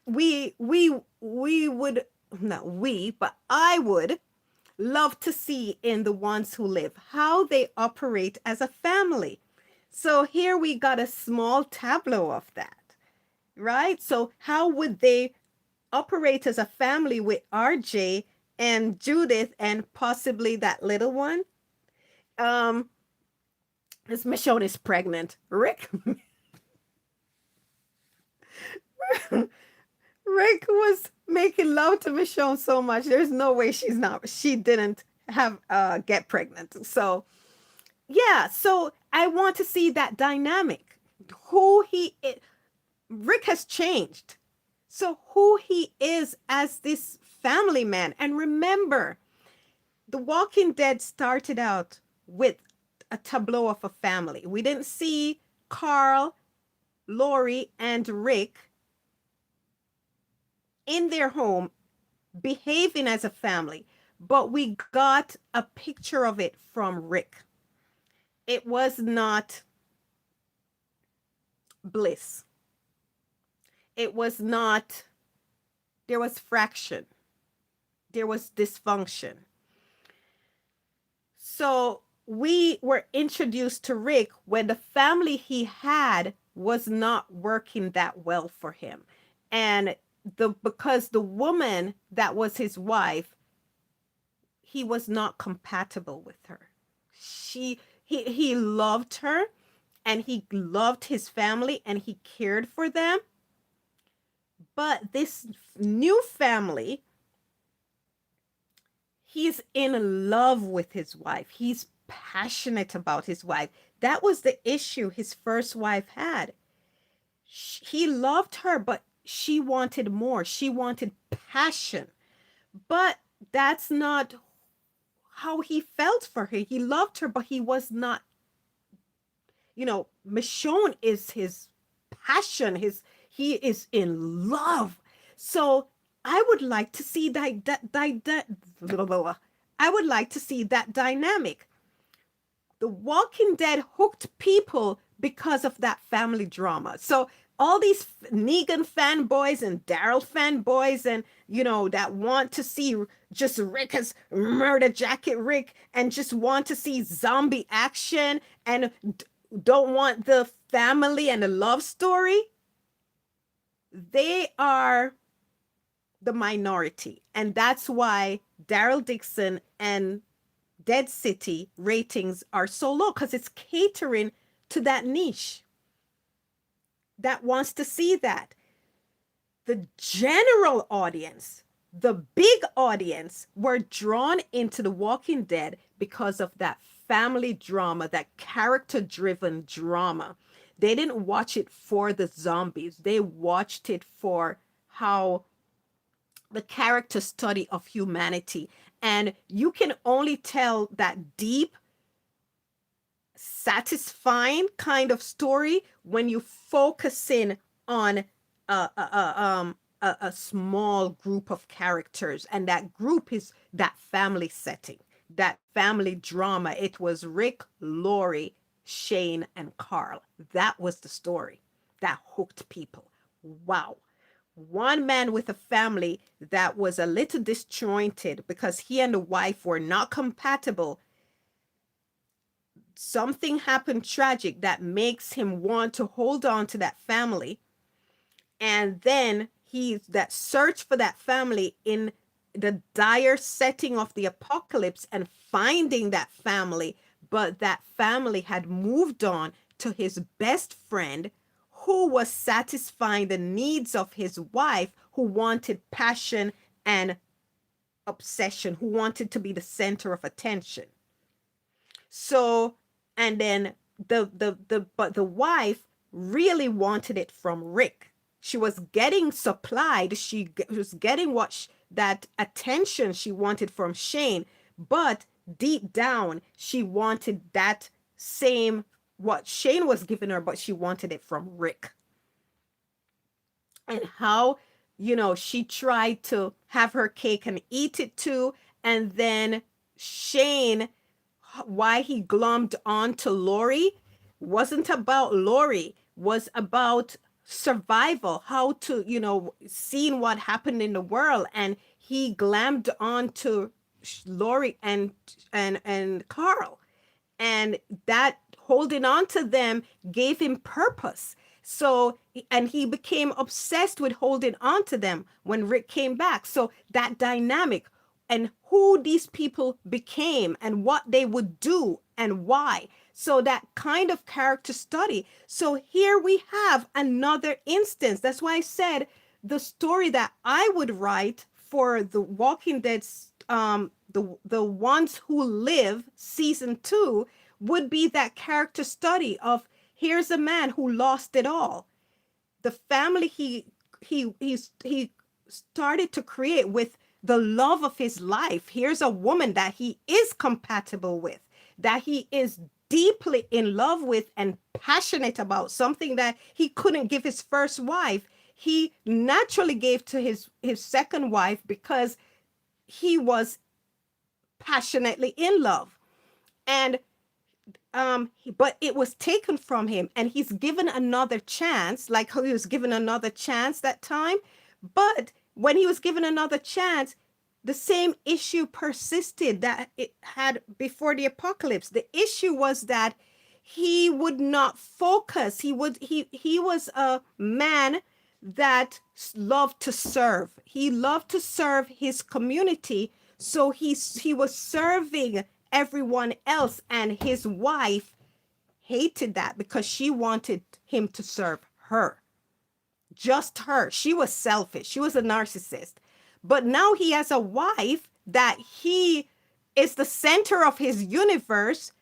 would, not we, but I would love to see in The Ones Who Live, how they operate as a family. So here we got a small tableau of that, right? So how would they operate as a family with RJ and Judith and possibly that little one? This Michonne is pregnant. Rick was making love to Michonne so much. There's no way she didn't have get pregnant. So yeah, so I want to see that dynamic. Who he is. Rick has changed. So who he is as this family man. And remember, The Walking Dead started out with a tableau of a family. We didn't see Carl, Lori, and Rick in their home behaving as a family, but we got a picture of it from Rick. It was not bliss. It was not, there was fraction. There was dysfunction. So we were introduced to Rick when the family he had was not working that well for him. And because the woman that was his wife, he was not compatible with her. He loved her and he loved his family and he cared for them. But this new family, he's in love with his wife. He's passionate about his wife. That was the issue his first wife had. He loved her, but she wanted more. She wanted passion. But that's not how he felt for her. He loved her, but he was not, Michonne is his passion. He is in love. So I would like to see I would like to see that dynamic. The Walking Dead hooked people because of that family drama. So all these Negan fanboys and Daryl fanboys and, that want to see just Rick as murder jacket Rick and just want to see zombie action and don't want the family and the love story, they are the minority. And that's why Daryl Dixon and Dead City ratings are so low, because it's catering to that niche that wants to see that. The general audience, the big audience, were drawn into The Walking Dead because of that family drama, that character-driven drama. They didn't watch it for the zombies. They watched it for how the character study of humanity. And you can only tell that deep, satisfying kind of story when you focus in on a small group of characters, and that group is that family setting, that family drama. It was Rick, Lori, Shane, and Carl. That was the story that hooked people. Wow. One man with a family that was a little disjointed because he and the wife were not compatible. Something happened tragic that makes him want to hold on to that family. And then that search for that family in the dire setting of the apocalypse and finding that family, but that family had moved on to his best friend who was satisfying the needs of his wife, who wanted passion and obsession, who wanted to be the center of attention. So, and then but the wife really wanted it from Rick. She was getting supplied. She was getting that attention she wanted from Shane, but deep down she wanted that same what Shane was giving her, but she wanted it from Rick. And how, she tried to have her cake and eat it too. And then Shane, why he glommed onto Lori wasn't about Lori, was about survival, how to, seeing what happened in the world. And he glammed onto Lori and Carl. And that holding on to them gave him purpose. So, and he became obsessed with holding on to them when Rick came back. So that dynamic and who these people became and what they would do and why. So that kind of character study. So here we have another instance. That's why I said the story that I would write for The Walking Dead, the Ones Who Live season 2, would be that character study of, here's a man who lost it all. The family he started to create with the love of his life. Here's a woman that he is compatible with, that he is deeply in love with and passionate about, something that he couldn't give his first wife. He naturally gave to his second wife because he was passionately in love. And but it was taken from him, and he's given another chance, like he was given another chance that time. But when he was given another chance, the same issue persisted that it had before the apocalypse. The issue was that he would not focus. He was a man that loved to serve. He loved to serve his community, so he was serving everyone else, and his wife hated that because she wanted him to serve her, just her. She was selfish. She was a narcissist. But now he has a wife that he is the center of his universe,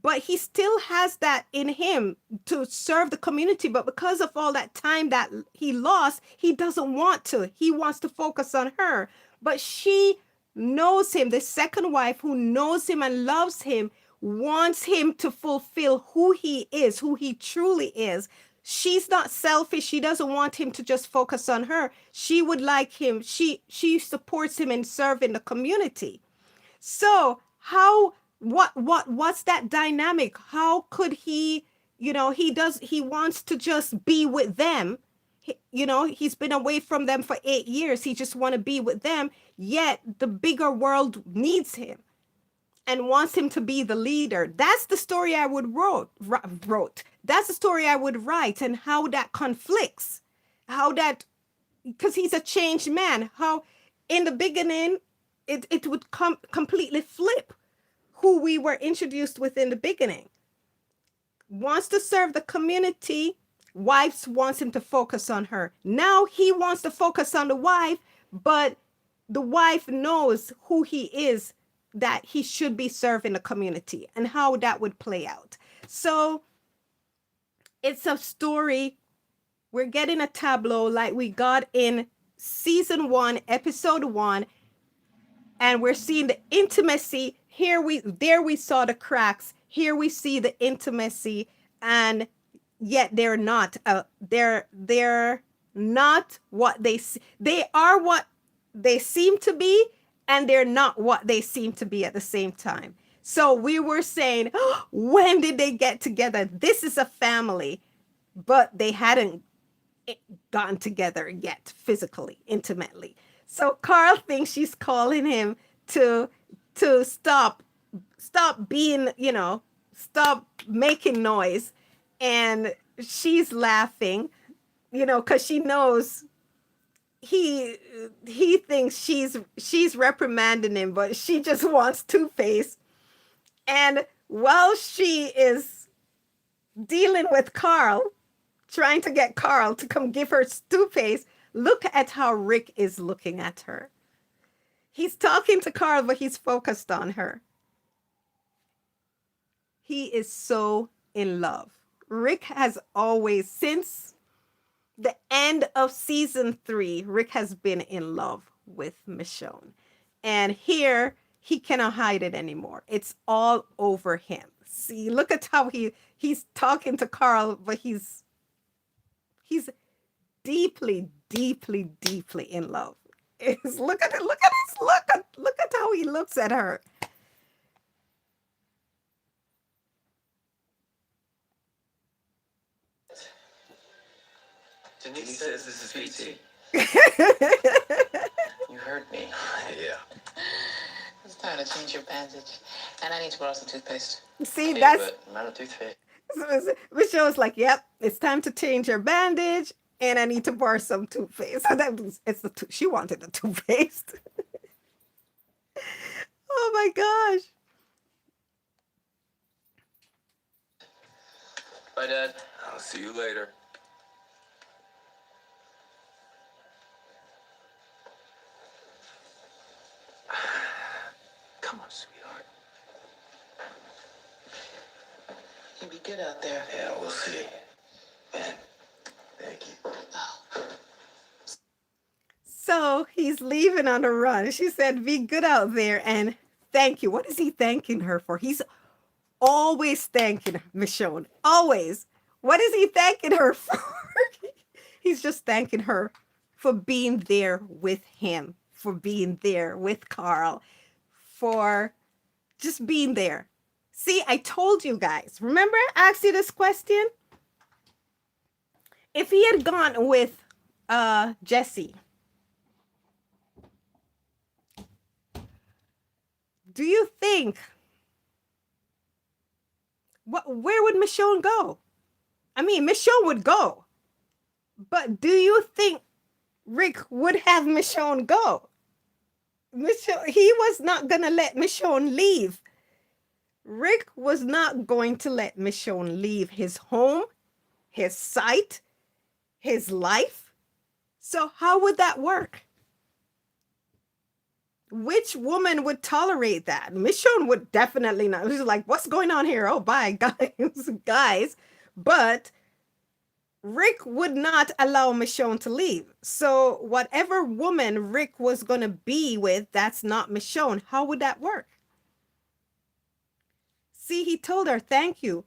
but he still has that in him to serve the community. But because of all that time that he lost, he doesn't want to. He wants to focus on her. But she knows him, the second wife who knows him and loves him, wants him to fulfill who he is, who he truly is. She's not selfish. She doesn't want him to just focus on her. She would like him. She supports him in serving the community. So how what's that dynamic? How could he, he wants to just be with them. He's been away from them for 8 years. He just want to be with them, yet the bigger world needs him and wants him to be the leader. That's the story I would wrote. That's the story I would write, and how that conflicts. How that, because he's a changed man. How in the beginning it would completely flip who we were introduced with in the beginning. Wants to serve the community. Wife wants him to focus on her. Now he wants to focus on the wife, but the wife knows who he is, that he should be serving the community, and how that would play out. So it's a story. We're getting a tableau like we got in season 1, episode 1, and we're seeing the intimacy. There we saw the cracks. Here we see the intimacy, and yet they're not. They're not what they are. What they seem to be, and they're not what they seem to be at the same time. So we were saying, oh, when did they get together? This is a family, but they hadn't gotten together yet, physically, intimately. So Carl thinks she's calling him to stop being, stop making noise. And she's laughing, because she knows he thinks she's reprimanding him, but she just wants toothpaste. And while she is dealing with Carl, trying to get Carl to come give her toothpaste, look at how Rick is looking at her. He's talking to Carl, but he's focused on her. He is so in love. Rick has always, since the end of season 3, Rick has been in love with Michonne. And here, he cannot hide it anymore. It's all over him. See, look at how he's talking to Carl, but he's deeply, deeply, deeply in love. Look at how he looks at her. Denise says this is BT. You heard me. Yeah. It's time to change your bandage. And I need to borrow some toothpaste. See, Okay, that's but I'm out of toothpaste. Michelle's like, yep, it's time to change your bandage, and I need to borrow some toothpaste. So she wanted the toothpaste. Oh my gosh. Bye, Dad. I'll see you later. Come on, sweetheart. You be good out there. Yeah, we'll see. And thank you. So he's leaving on a run. She said, be good out there and thank you. What is he thanking her for? He's always thanking Michonne. Always. What is he thanking her for? He's just thanking her for being there with him, for being there with Carl, for just being there. See, I told you guys. Remember I asked you this question? If he had gone with Jesse, Do you think where would Michonne go? I mean, Michonne would go, but do you think Rick would have Michonne go? Michonne, he was not gonna let Michonne leave. Rick was not going to let Michonne leave his home, his site, his life. So how would that work? Which woman would tolerate that? Michonne would definitely not. She's like, what's going on here? Oh, bye, guys, guys. But Rick would not allow Michonne to leave. So whatever woman Rick was going to be with, that's not Michonne. How would that work? See, he told her, thank you.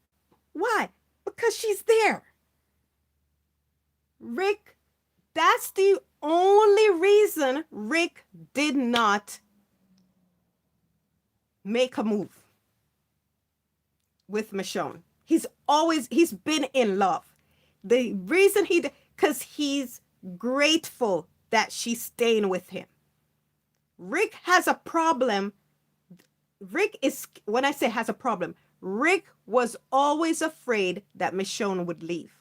Why? Because she's there. Rick, that's the only reason Rick did not make a move with Michonne. He's been in love. The reason because he's grateful that she's staying with him. Rick has a problem. When I say has a problem, Rick was always afraid that Michonne would leave.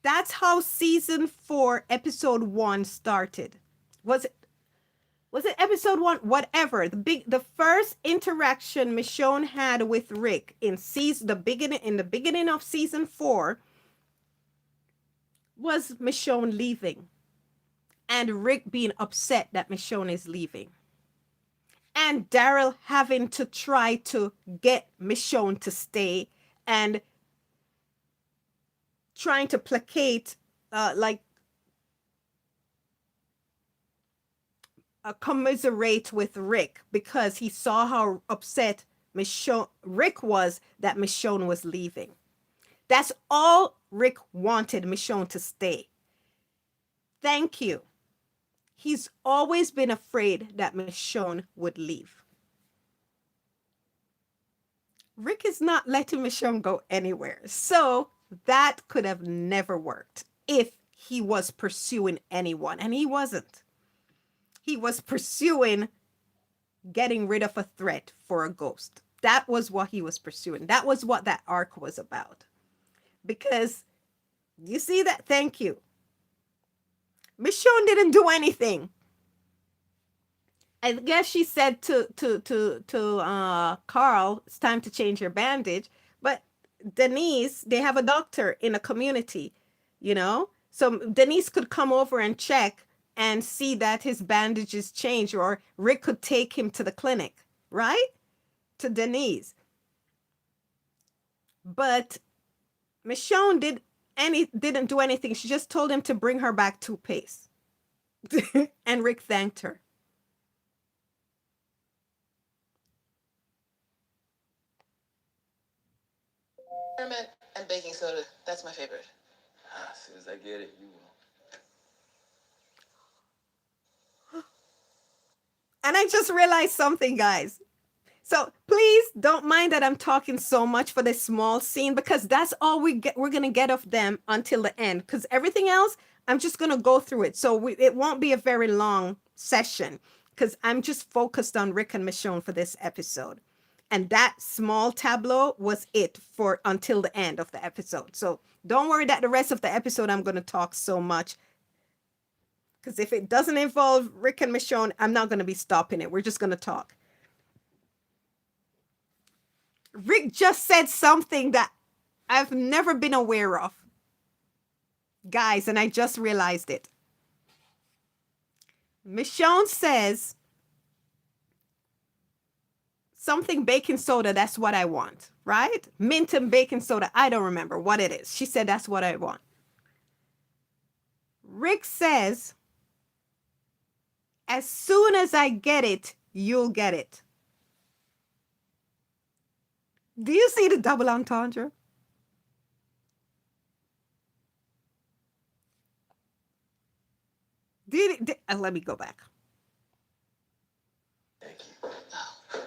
That's how season 4, episode 1 started. Was it episode 1? Whatever. The first interaction Michonne had with Rick in the beginning of season 4 was Michonne leaving. And Rick being upset that Michonne is leaving. And Daryl having to try to get Michonne to stay and trying to placate, commiserate with Rick because he saw how upset Rick was that Michonne was leaving. That's all Rick wanted Michonne to stay. Thank you. He's always been afraid that Michonne would leave. Rick is not letting Michonne go anywhere. So that could have never worked if he was pursuing anyone. And he wasn't. He was pursuing getting rid of a threat for a ghost. That was what he was pursuing. That was what that arc was about. Because you see that? Thank you. Michonne didn't do anything. I guess she said to Carl, it's time to change your bandage. But Denise, they have a doctor in a community, So Denise could come over and check and see that his bandages changed, or Rick could take him to the clinic, right? To Denise. But Michonne didn't do anything. She just told him to bring her back toothpaste. And Rick thanked her. Experiment and baking soda. That's my favorite. As soon as I get it, you will. And I just realized something, guys. So please don't mind that I'm talking so much for this small scene, because that's all we're going to get of them until the end. Because everything else, I'm just going to go through it. So it won't be a very long session, because I'm just focused on Rick and Michonne for this episode. And that small tableau was it for until the end of the episode. So don't worry that the rest of the episode I'm going to talk so much. Because if it doesn't involve Rick and Michonne, I'm not going to be stopping it. We're just going to talk. Rick just said something that I've never been aware of. Guys, and I just realized it. Michonne says something baking soda, that's what I want, right? Mint and baking soda, I don't remember what it is. She said that's what I want. Rick says, as soon as I get it, you'll get it. Do you see the double entendre? Let me go back. Thank you. Oh.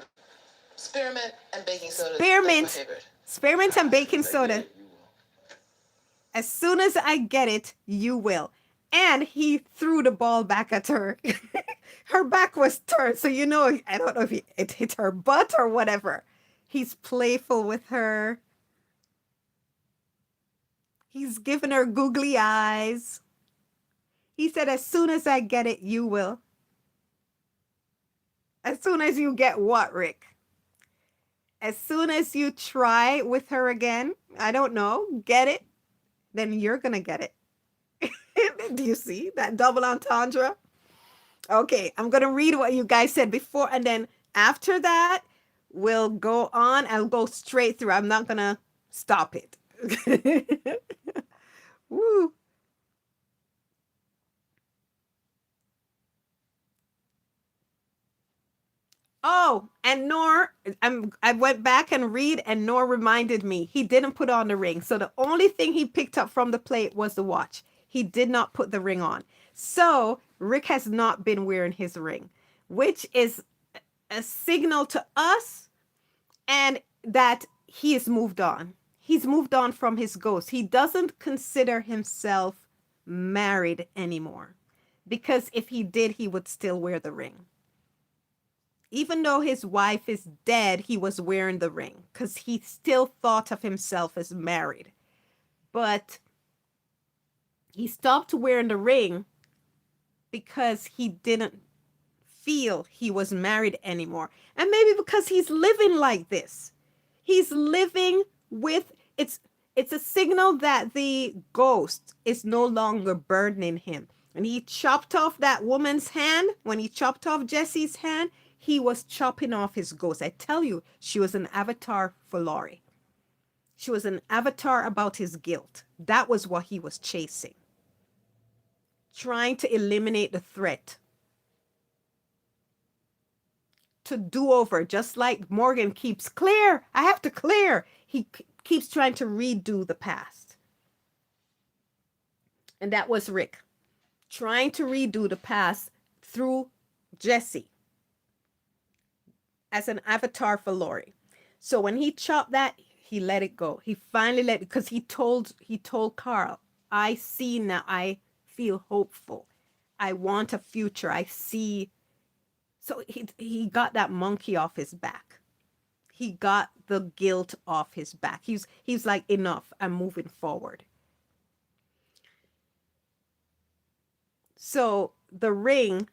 Spearmint and baking soda. Spearmint. That's my favorite. Spearmint and As soon baking as I get soda. it, you will. As soon as I get it, you will. And he threw the ball back at her. Her back was turned. So, you know, I don't know if it hit her butt or whatever. He's playful with her. He's giving her googly eyes. He said, as soon as I get it, you will. As soon as you get what, Rick? As soon as you try with her again, I don't know, get it, then you're going to get it. Do you see that double entendre? Okay, I'm going to read what you guys said before, and then after that, we'll go on. I'll go straight through. I'm not going to stop it. Woo. Oh, and I went back and read, and Nor reminded me he didn't put on the ring. So the only thing he picked up from the plate was the watch. He did not put the ring on. So Rick has not been wearing his ring, which is a signal to us and that he has moved on. He's moved on from his ghost. He doesn't consider himself married anymore, because if he did, he would still wear the ring. Even though his wife is dead, he was wearing the ring because he still thought of himself as married. But he stopped wearing the ring because he didn't feel he was married anymore. And maybe because he's living like this. He's living with it's a signal that the ghost is no longer burdening him. When he chopped off that woman's hand, when he chopped off Jesse's hand, he was chopping off his ghost. I tell you, she was an avatar for Laurie. She was an avatar about his guilt. That was what he was chasing. Trying to eliminate the threat. To do over, just like Morgan keeps clear. I have to clear. He keeps trying to redo the past. And that was Rick. Trying to redo the past through Jesse. As an avatar for Laurie. So when he chopped that, he let it go. He finally let it, because he told Carl, I see now, I feel hopeful. I want a future. I see. So he got that monkey off his back. He got the guilt off his back. He's like, enough, I'm moving forward. So the ring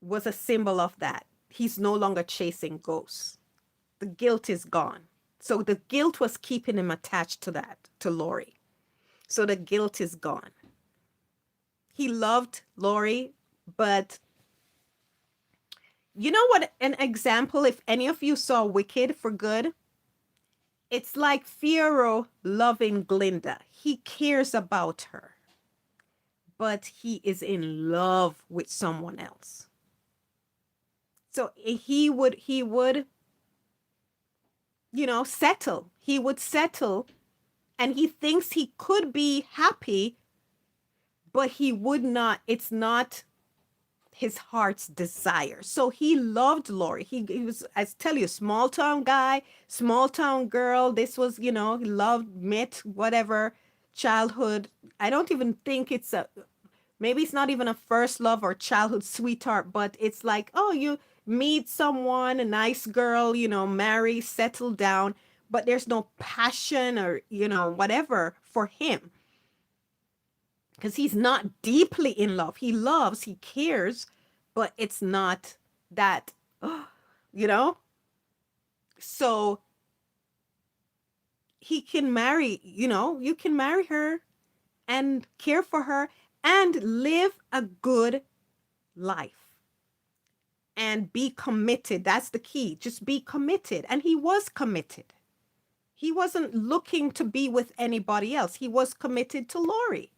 was a symbol of that. He's no longer chasing ghosts. The guilt is gone. So the guilt was keeping him attached to that, to Laurie. So the guilt is gone. He loved Laurie, but you know what? An example, if any of you saw Wicked for Good, it's like Fiyero loving Glinda. He cares about her, but he is in love with someone else. So he would, settle. He would settle, and he thinks he could be happy, but he would not. It's not his heart's desire. So he loved Laurie. He was, I tell you, small town guy, small town girl. This was, he loved, met, whatever, childhood. I don't even think maybe it's not even a first love or childhood sweetheart, but it's like, oh, you meet someone, a nice girl, marry, settle down, but there's no passion or, whatever for him. Because he's not deeply in love. He loves, he cares, but it's not that, So he can marry, you can marry her and care for her and live a good life and be committed. That's the key. Just be committed. And he was committed. He wasn't looking to be with anybody else. He was committed to Laurie.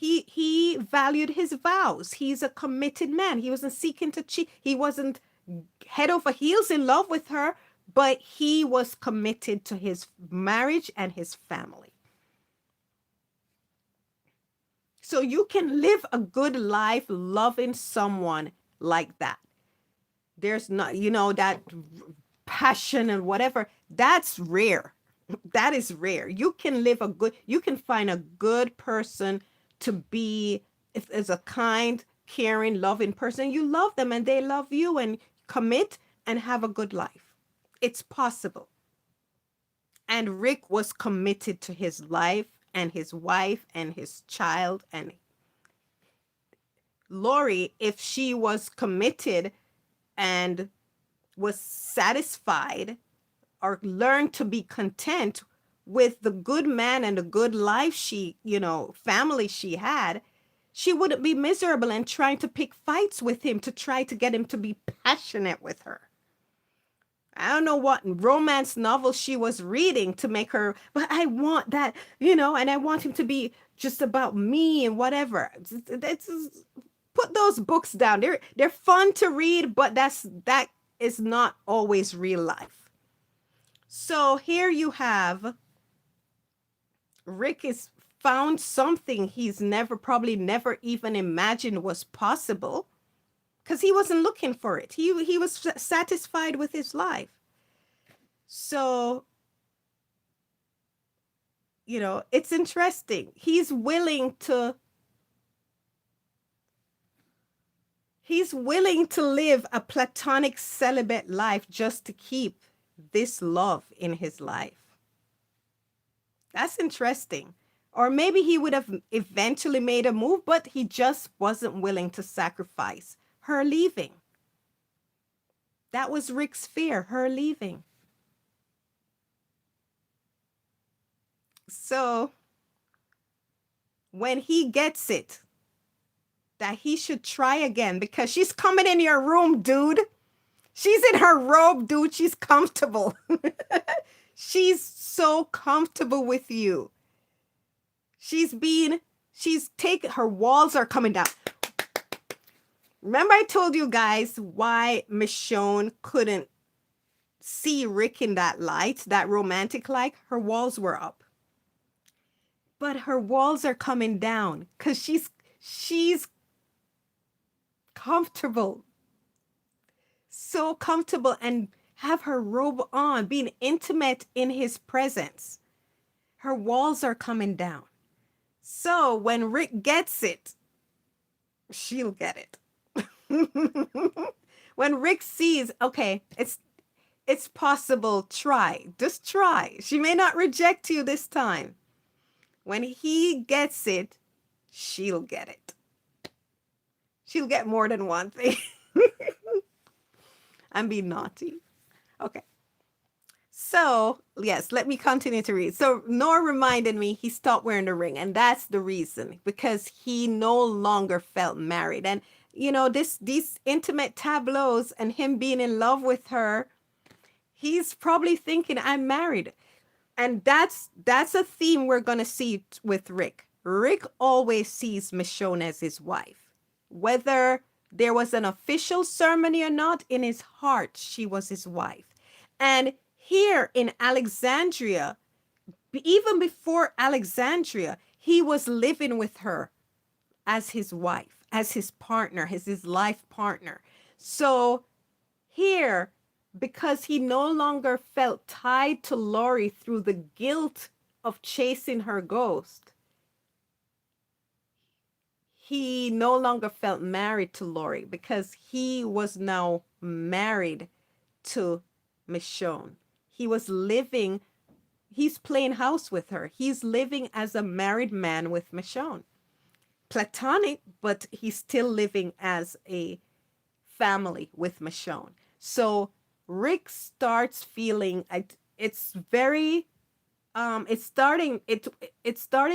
He valued his vows. He's a committed man. He wasn't seeking to cheat. He wasn't head over heels in love with her, but he was committed to his marriage and his family. So you can live a good life loving someone like that. There's not, that passion and whatever. That's rare. That is rare. You can find a good person to be, if as a kind, caring, loving person, you love them and they love you, and commit and have a good life. It's possible. And Rick was committed to his life and his wife and his child. And Lori, if she was committed and was satisfied or learned to be content with the good man and the good life she, family she had, she wouldn't be miserable and trying to pick fights with him to try to get him to be passionate with her. I don't know what romance novel she was reading to make her, but I want that, and I want him to be just about me and whatever. Put those books down. They're fun to read, but that is not always real life. So here you have Rick is found something he's probably never even imagined was possible, because he wasn't looking for it. He was satisfied with his life. So, it's interesting. He's willing to live a platonic celibate life just to keep this love in his life. That's interesting. Or maybe he would have eventually made a move, but he just wasn't willing to sacrifice her leaving. That was Rick's fear, her leaving. So when he gets it, that he should try again, because she's coming in your room, dude. She's in her robe, dude. She's comfortable. She's so comfortable with you. She's taken, her walls are coming down. Remember I told you guys why Michonne couldn't see Rick in that light, that romantic light? Her walls were up. But her walls are coming down because she's comfortable. So comfortable, and have her robe on, being intimate in his presence. Her walls are coming down. So when Rick gets it, she'll get it. When Rick sees, okay, it's possible, just try. She may not reject you this time. When he gets it, she'll get it. She'll get more than one thing. I'm being naughty. Okay. So, yes, let me continue to read. So, Noah reminded me he stopped wearing the ring, and that's the reason, because he no longer felt married. And, these intimate tableaus and him being in love with her, he's probably thinking, I'm married. And that's a theme we're going to see with Rick. Rick always sees Michonne as his wife. Whether there was an official ceremony or not, in his heart, she was his wife. And here in Alexandria, even before Alexandria, he was living with her as his wife, as his partner, as his life partner. So here, because he no longer felt tied to Lori through the guilt of chasing her ghost, he no longer felt married to Lori, because he was now married to Michonne. He's playing house with her. He's living as a married man with Michonne. Platonic, but he's still living as a family with Michonne. So Rick starts feeling, it's starting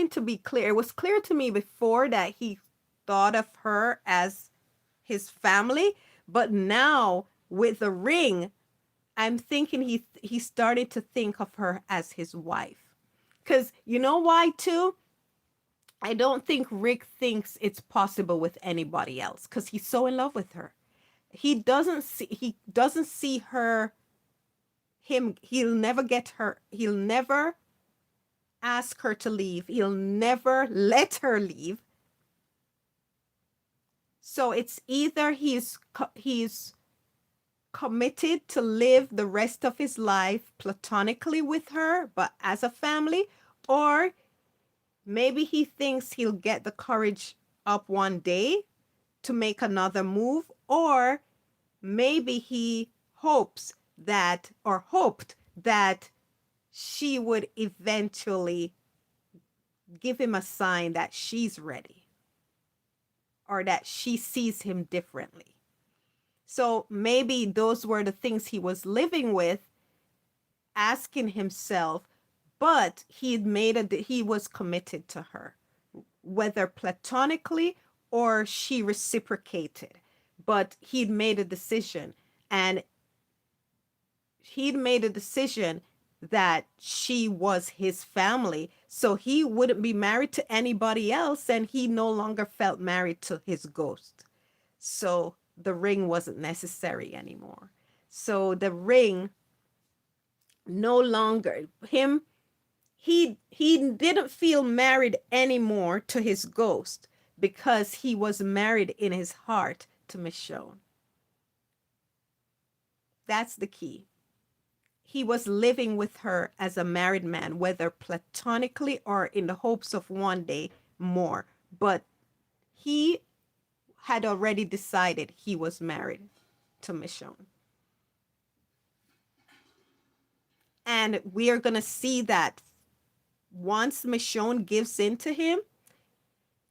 to be clear. It was clear to me before that he thought of her as his family, but now with the ring, I'm thinking he started to think of her as his wife. Because you know why too? I don't think Rick thinks it's possible with anybody else, because he's so in love with her. He doesn't see her, he'll never get her, he'll never ask her to leave, he'll never let her leave. So it's either he's committed to live the rest of his life platonically with her, but as a family, or Maybe he thinks he'll get the courage up one day to make another move, or maybe he hopes that, or hoped that she would eventually give him a sign that she's ready or that she sees him differently. So maybe those were the things he was living with, asking himself, but he was committed to her, whether platonically or she reciprocated. But he'd made a decision, and he'd made a decision that she was his family. So he wouldn't be married to anybody else, and he no longer felt married to his ghost. So the ring wasn't necessary anymore. So the ring no longer him he didn't feel married anymore to his ghost because he was married in his heart to Michonne. That's the key. He was living with her as a married man, whether platonically or in the hopes of one day more. But he had already decided he was married to Michonne. And we are going to see that once Michonne gives in to him,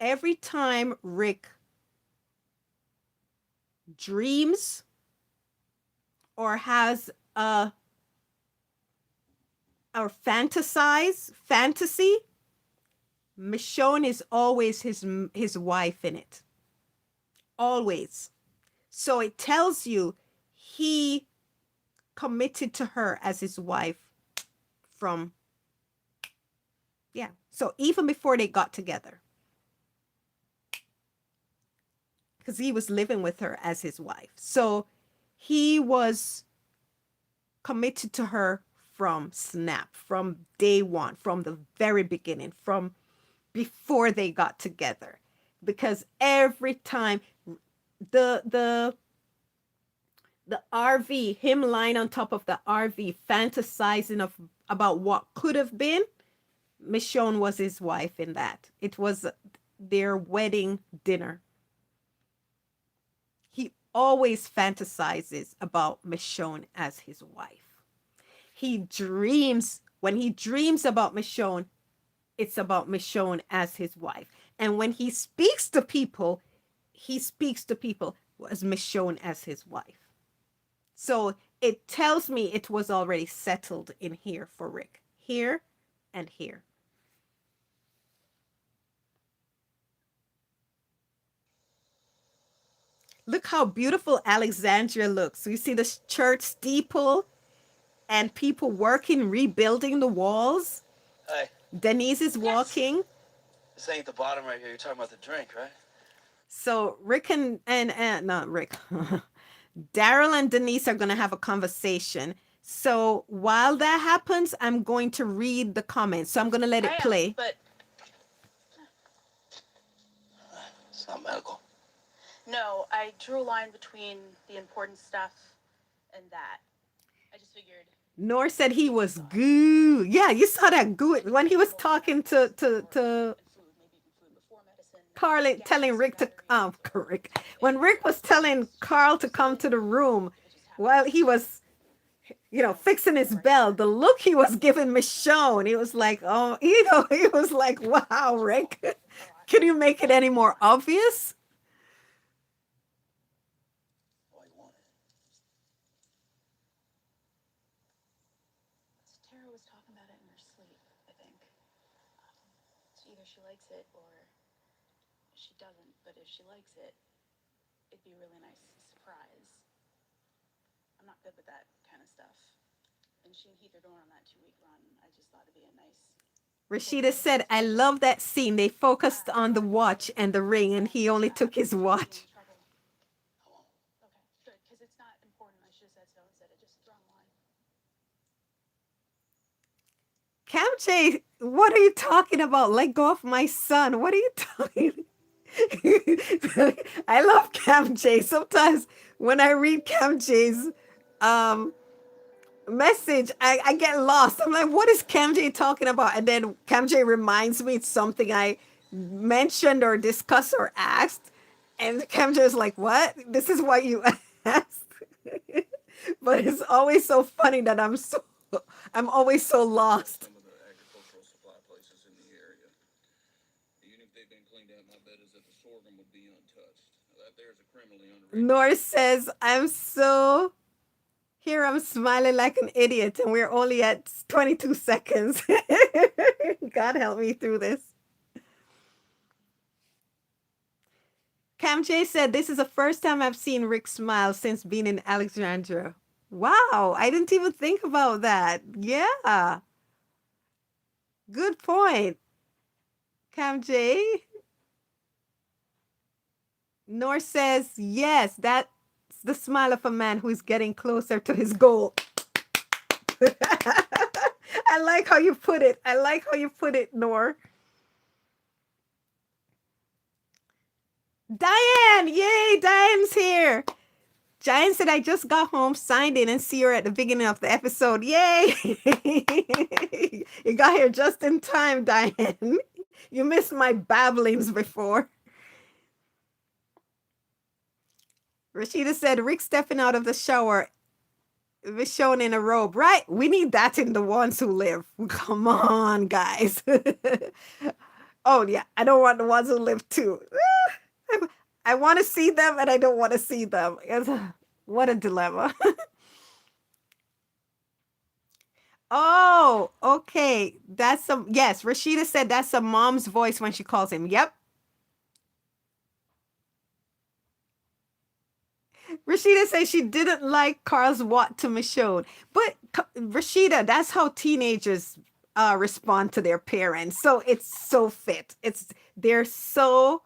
every time Rick dreams or has a or fantasy, Michonne is always his wife in it. Always. So it tells you he committed to her as his wife from, yeah. So even before they got together, because he was living with her as his wife. So he was committed to her from snap, from day one, from the very beginning, from before they got together. Because every time the RV, him lying on top of the RV, fantasizing about what could have been, Michonne was his wife in that. It was their wedding dinner. He always fantasizes about Michonne as his wife. When he dreams about Michonne, it's about Michonne as his wife. And when he speaks to people as Michonne as his wife. So it tells me it was already settled in here for Rick. Here and here. Look how beautiful Alexandria looks. You see the church steeple and people working, rebuilding the walls. Hey, Denise is walking. this ain't the bottom right here. You're talking about the drink, right? So Rick and not Rick, Daryl and Denise are going to have a conversation. So while that happens, I'm going to read the comments. So I'm going to let it play. But It's not medical. no, I drew a line between the important stuff and that. I just figured. Nor said he was goo. Yeah, you saw that goo when he was talking to Carl, telling Rick to Rick. When Rick was telling Carl to come to the room while he was, fixing his bell, the look he was giving Michonne, he was like, oh, he was like, wow, Rick, can you make it any more obvious? All you want. Tara was talking about it in her sleep, I think. So either she likes it or she doesn't. But if she likes it, it'd be a really nice surprise. I'm not good with that kind of stuff. And she and Heath are going on that 2-week run. I just thought it'd be a nice. Rashida said, I love that scene. They focused on the watch and the ring, and he only took his watch. Okay, good, because it's not important. I should have said so instead of just throwing a line. Cam J, what are you talking about? Let go of my son. What are you talking? I love Cam J. Sometimes when I read Cam J's message. I get lost. I'm like, what is KMJ talking about? And then KMJ reminds me it's something I mentioned or discussed or asked. And KMJ is like, what? This is what you asked. But it's always so funny that I'm always so lost. Some of the agricultural supply places in the area. Even if they've been cleaned out, my bet is that the sorghum would be untouched. That there's a criminally underrated. Norris says, I'm so here. I'm smiling like an idiot, and we're only at 22 seconds. God help me through this. Cam J said, this is the first time I've seen Rick smile since being in Alexandria. Wow, I didn't even think about that. Yeah, good point, Cam J. Nor says, yes, that's the smile of a man who is getting closer to his goal. I like how you put it. I like how you put it, Nor. Diane! Yay, Diane's here. Diane said, I just got home, signed in, and see her at the beginning of the episode. Yay! You got here just in time, Diane. You missed my babblings before. Rashida said, Rick stepping out of the shower was shown in a robe, right? We need that in the ones who live. Come on, guys. Oh, yeah. I don't want the ones who live too. I want to see them and I don't want to see them. What a dilemma. Oh, okay. That's some, yes, Rashida said that's a mom's voice when she calls him. Yep. Rashida says she didn't like Carl's what to Michonne. But Rashida, that's how teenagers respond to their parents. So it's so fit. They're so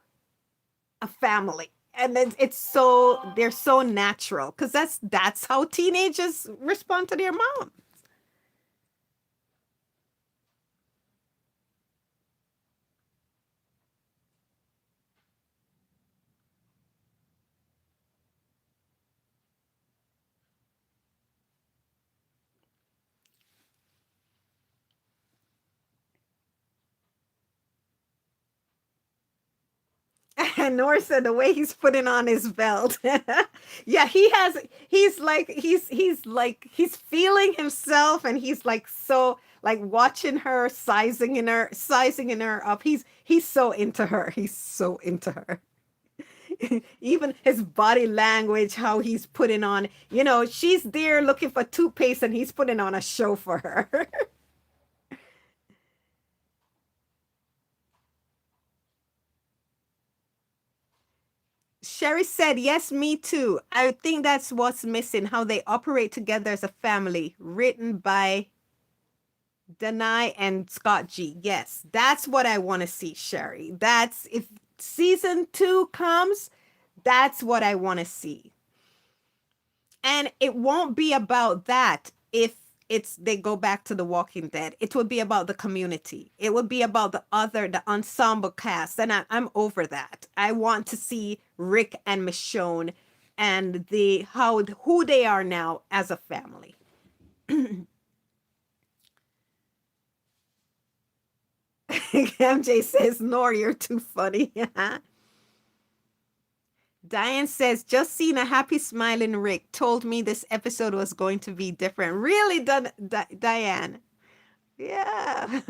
a family. And it's so they're so natural because that's how teenagers respond to their mom. And Nora said the way he's putting on his belt. Yeah, he's feeling himself and he's like so like watching her, sizing in her up. He's so into her. He's so into her. Even his body language, how he's putting on, she's there looking for toothpaste and he's putting on a show for her. Sherry said, yes, me too. I think that's what's missing, how they operate together as a family. Written by Danai and Scott G. Yes, that's what I want to see, Sherry. That's if season 2 comes, that's what I want to see. And it won't be about that if they go back to the Walking Dead. It would be about the community. It would be about the ensemble cast. And I'm over that. I want to see Rick and Michonne and who they are now as a family. MJ says, Nor, you're too funny. Diane says, just seen a happy smiling Rick. Told me this episode was going to be different. Really, Diane? Yeah.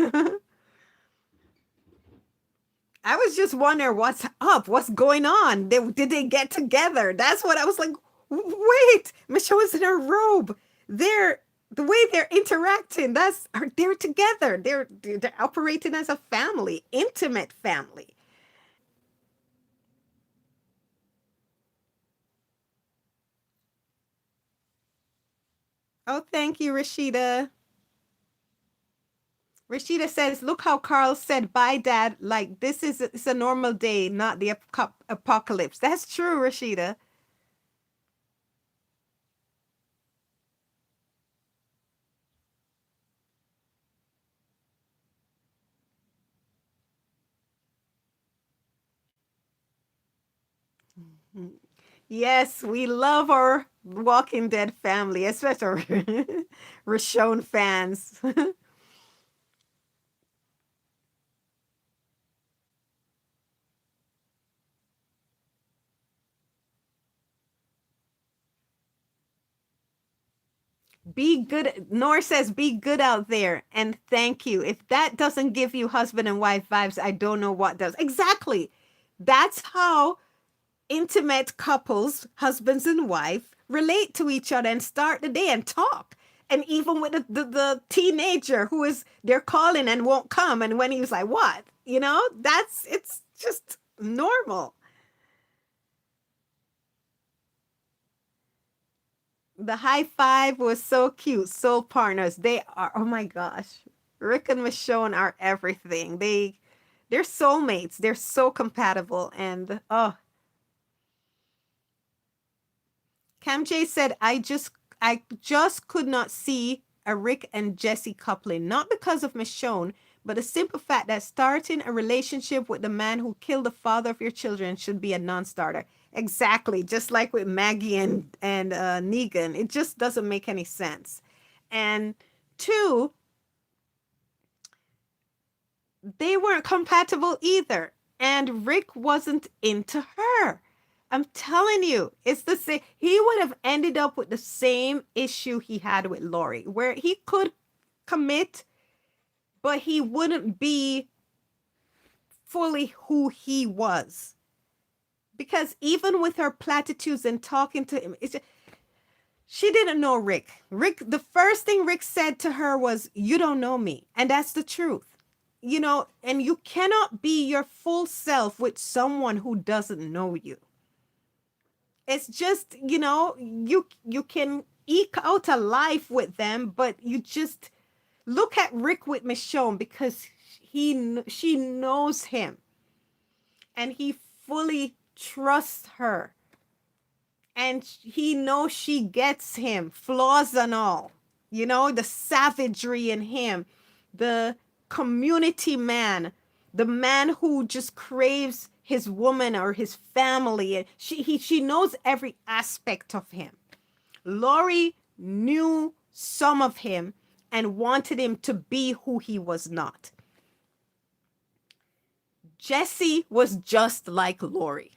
I was just wondering what's up, what's going on. Did they get together? That's what I was like. Wait, Michelle is in her robe. The way they're interacting. They're together. They're operating as a family, intimate family. Oh, thank you, Rashida. Rashida says, look how Carl said, bye, Dad. Like, it's a normal day, not the apocalypse. That's true, Rashida. Yes, we love our Walking Dead family, especially Rashone fans. Be good. Nor says, be good out there and thank you. If that doesn't give you husband and wife vibes, I don't know what does. Exactly. That's how intimate couples, husbands and wife, relate to each other and start the day and talk. And even with the teenager who is, they're calling and won't come. And when he was like, what? You know, it's just normal. The high five was so cute. Soul partners. They are, oh my gosh. Rick and Michonne are everything. They're soulmates. They're so compatible. And oh, Cam J said, I just could not see a Rick and Jesse coupling, not because of Michonne, but the simple fact that starting a relationship with the man who killed the father of your children should be a non-starter. Exactly, just like with Maggie and Negan, it just doesn't make any sense. And two, they weren't compatible either. And Rick wasn't into her. I'm telling you, it's the same. He would have ended up with the same issue he had with Lori, where he could commit, but he wouldn't be fully who he was. Because even with her platitudes and talking to him, she didn't know Rick. Rick, the first thing Rick said to her was, "You don't know me." And that's the truth. You know, and you cannot be your full self with someone who doesn't know you. It's just, you can eke out a life with them, but you just look at Rick with Michonne because she knows him and he fully trusts her and he knows she gets him, flaws and all. You know, the savagery in him, the community man, the man who just craves his woman or his family. And she knows every aspect of him. Laurie knew some of him and wanted him to be who he was not. Jesse was just like Laurie.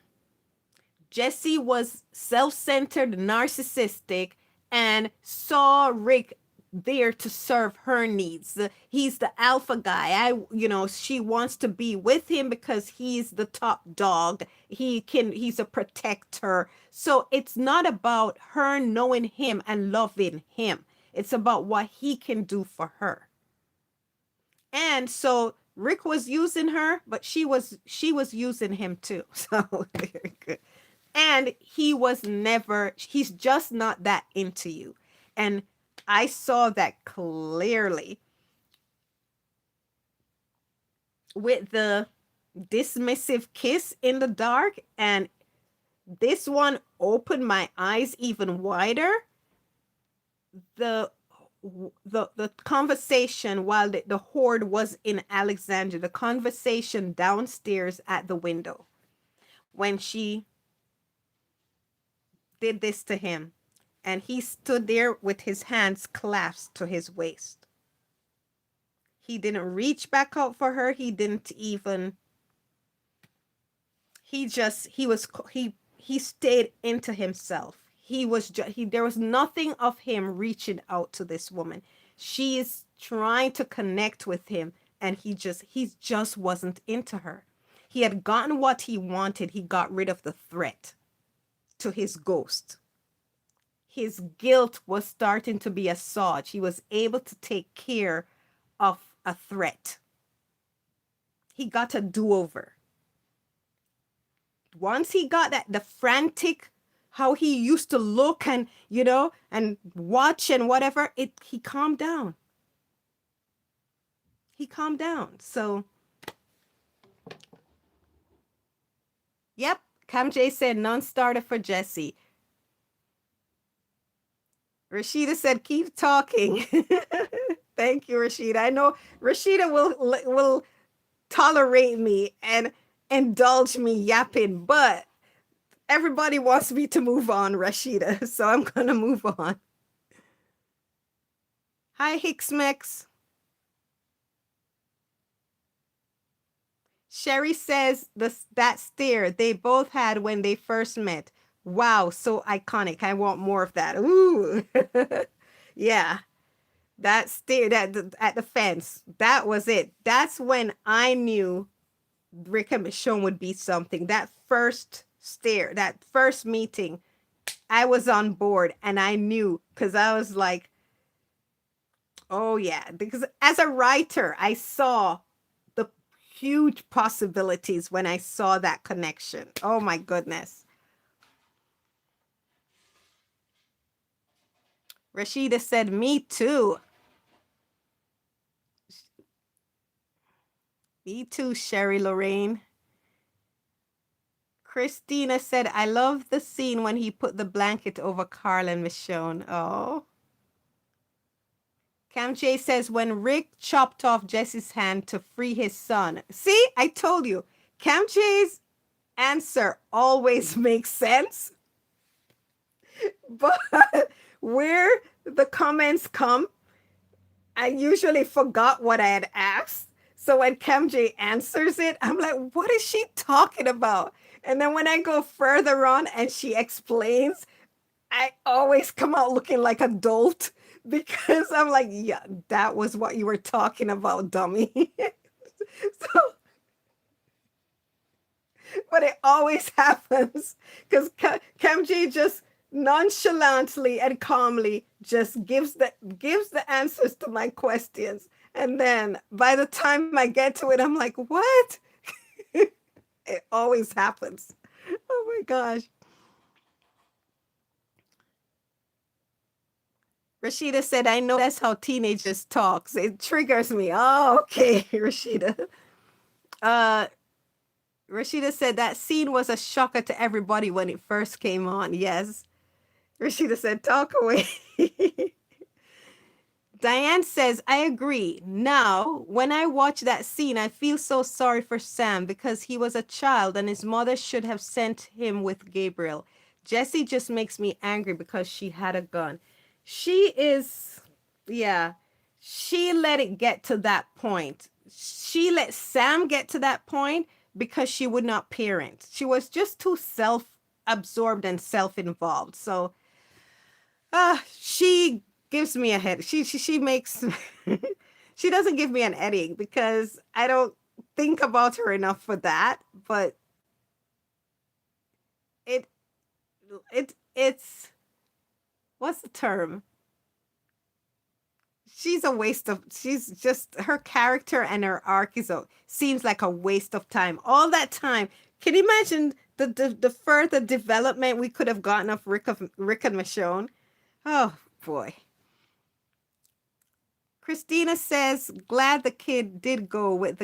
Jesse was self-centered, narcissistic, and saw Rick there to serve her needs. He's the alpha guy. She wants to be with him because he's the top dog. He's a protector. So it's not about her knowing him and loving him. It's about what he can do for her. And so Rick was using her, but she was using him too. So very good. And he's just not that into you. And I saw that clearly with the dismissive kiss in the dark. And this one opened my eyes even wider. The conversation while the horde was in Alexandria, the conversation downstairs at the window when she did this to him. And he stood there with his hands clasped to his waist. He didn't reach back out for her. He didn't even. He stayed into himself. There was nothing of him reaching out to this woman. She is trying to connect with him, and he just wasn't into her. He had gotten what he wanted. He got rid of the threat to his ghost. His guilt was starting to be assuaged. He was able to take care of a threat. He got a do-over. Once he got the frantic, how he used to look and, and watch and whatever, he calmed down. He calmed down. So, yep, Cam J said non-starter for Jesse. Rashida said, keep talking. Thank you, Rashida. I know Rashida will tolerate me and indulge me yapping, but Everybody wants me to move on, Rashida, so I'm gonna move on. Hi, Hicksmix. Sherry says that stare they both had when they first met. Wow, so iconic. I want more of that. Ooh. Yeah. That stare that at the fence. That was it. That's when I knew Rick and Michonne would be something. That first stare, that first meeting, I was on board and I knew because I was like, oh yeah. Because as a writer, I saw the huge possibilities when I saw that connection. Oh my goodness. Rashida said, me too. Me too, Sherry Lorraine. Christina said, I love the scene when he put the blanket over Carl and Michonne. Oh. Cam J says, when Rick chopped off Jesse's hand to free his son. See, I told you. Cam J's answer always makes sense. But where the comments come, I usually forgot what I had asked. So when Cam J answers it, I'm like, what is she talking about? And then when I go further on and she explains, I always come out looking like a dolt because I'm like, yeah, that was what you were talking about, dummy. So, but it always happens because Cam J just nonchalantly and calmly just gives the answers to my questions. And then by the time I get to it, I'm like, what? It always happens. Oh my gosh. Rashida said, I know that's how teenagers talk. So it triggers me. Oh, okay, Rashida. Uh, Rashida said that scene was a shocker to everybody when it first came on. Yes. Rashida said, talk away. Diane says, I agree. Now, when I watch that scene, I feel so sorry for Sam because he was a child and his mother should have sent him with Gabriel. Jessie just makes me angry because she had a gun. She is, yeah, she let it get to that point. She let Sam get to that point because she would not parent. She was just too self-absorbed and self-involved. So, she gives me a head. She makes she doesn't give me an headache because I don't think about her enough for that. But it it's what's the term? She's a waste of. She's just her character and her arc seems like a waste of time. All that time. Can you imagine the further development we could have gotten of Rick and Michonne? Oh boy. Christina says, glad the kid did go with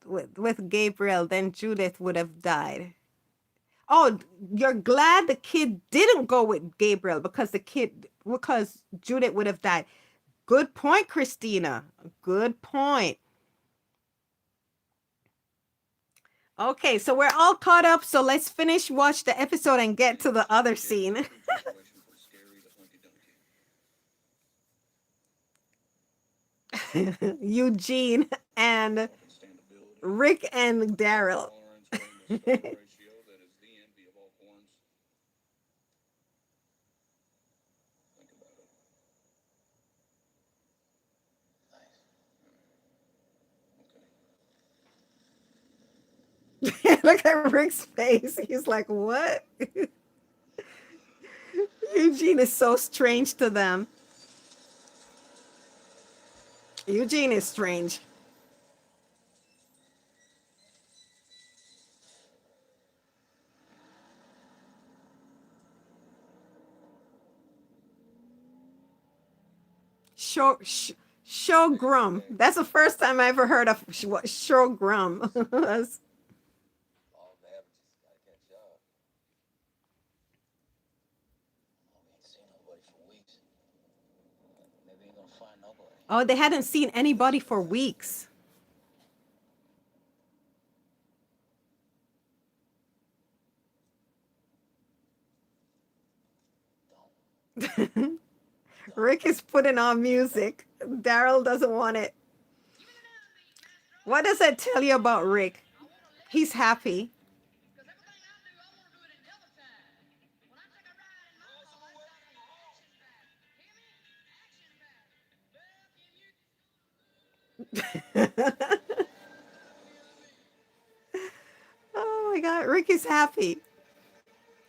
with Gabriel, then Judith would have died. Oh, you're glad the kid didn't go with Gabriel because Judith would have died. Good point, Christina. Good point. Okay, so we're all caught up, so let's watch the episode and get to the other scene. Situation from scary to hunky dunky. Eugene and Understandability. Rick and Daryl. Tolerance weighing the star ratio that is the envy of all porns. Think about it. Nice. Look at Rick's face. He's like, what? Eugene is so strange to them. Eugene is strange. Showgrum. That's the first time I ever heard of what showgrum was. All the averages gotta catch up. Oh, we ain't seen nobody for weeks. Maybe ain't gonna find nobody. Oh, they hadn't seen anybody for weeks. Rick is putting on music. Daryl doesn't want it. What does that tell you about Rick? He's happy. Oh my God, Rick is happy.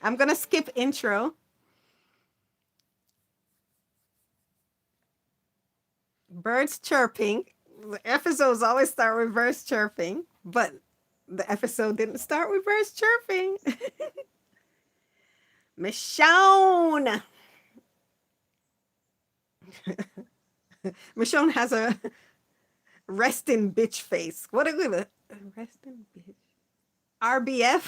I'm gonna skip intro. Birds chirping. The episodes always start with birds chirping, but the episode didn't start with birds chirping. Michonne. Michonne has a resting bitch face. What are we gonna resting bitch? RBF.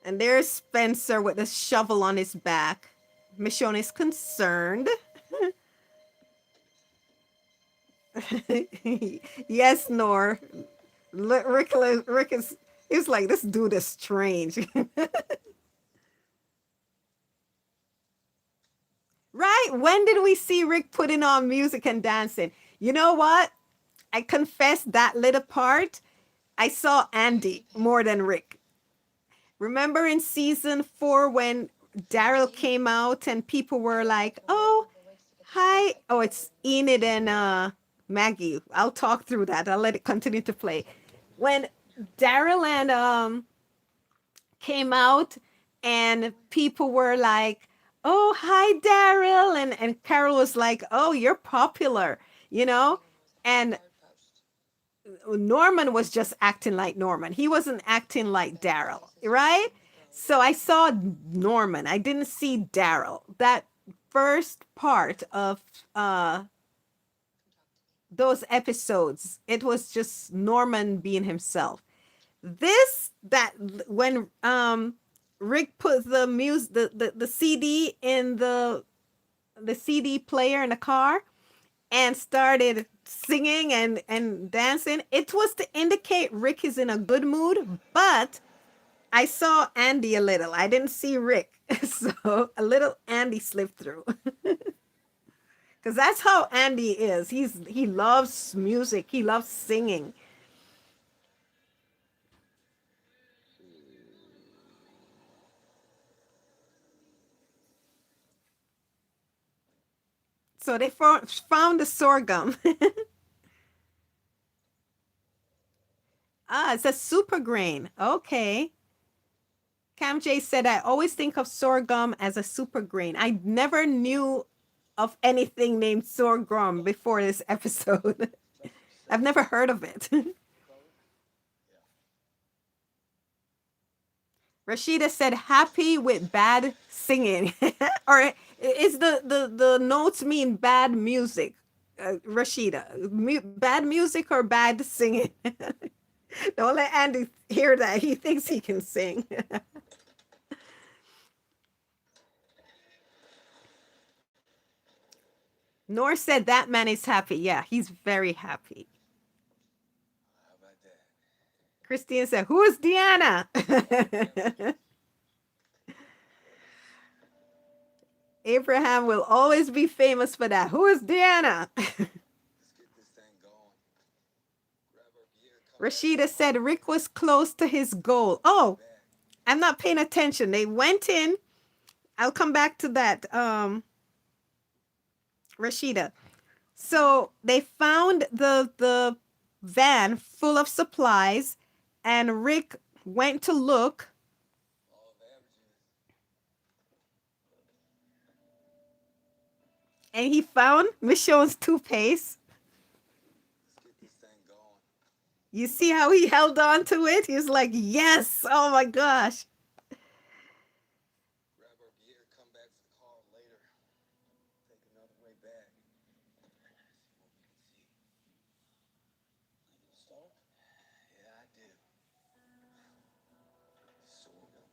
And there's Spencer with a shovel on his back. Michonne is concerned. Yes, Nor. Rick is. He's like, this dude is strange. Right? When did we see Rick putting on music and dancing? You know what? I confess that little part, I saw Andy more than Rick. Remember in season 4 when Daryl came out and people were like, oh, hi. Oh, it's Enid and Maggie. I'll talk through that. I'll let it continue to play. When Daryl and came out and people were like, oh, hi, Daryl. And Carol was like, oh, you're popular, you know? And Norman was just acting like Norman. He wasn't acting like Daryl, right? So I saw Norman. I didn't see Daryl. That first part of those episodes, it was just Norman being himself. This that when Rick put the music the CD in the CD player in the car and started singing and dancing, it was to indicate Rick is in a good mood, but I saw Andy a little. I didn't see Rick. So a little Andy slipped through. Cuz that's how Andy is. He loves music. He loves singing. So they found the sorghum. Ah, it's a super grain. Okay. Cam J said, I always think of sorghum as a super grain. I never knew of anything named sorghum before this episode. I've never heard of it. Rashida said, happy with bad singing. Or is the notes mean bad music? Rashida, bad music or bad singing? Don't let Andy hear that. He thinks he can sing. Nor said that man is happy. Yeah, he's very happy. How about that? Christine said, who is Deanna? Abraham will always be famous for that. Who is Deanna? Let's get this thing going. Grab our gear, come Rashida said Rick was close to his goal. Oh, I'm not paying attention. They went in. I'll come back to that. Rashida. So they found the van full of supplies, and Rick went to look, all of averages. and he found Michonne's toothpaste. Let's get this thing going. You see how he held on to it? He was like, yes, oh my gosh. Grab our gear, come back to the car later. Take another way back. See what we can see. Like a start? Yeah, I do. Sorghum.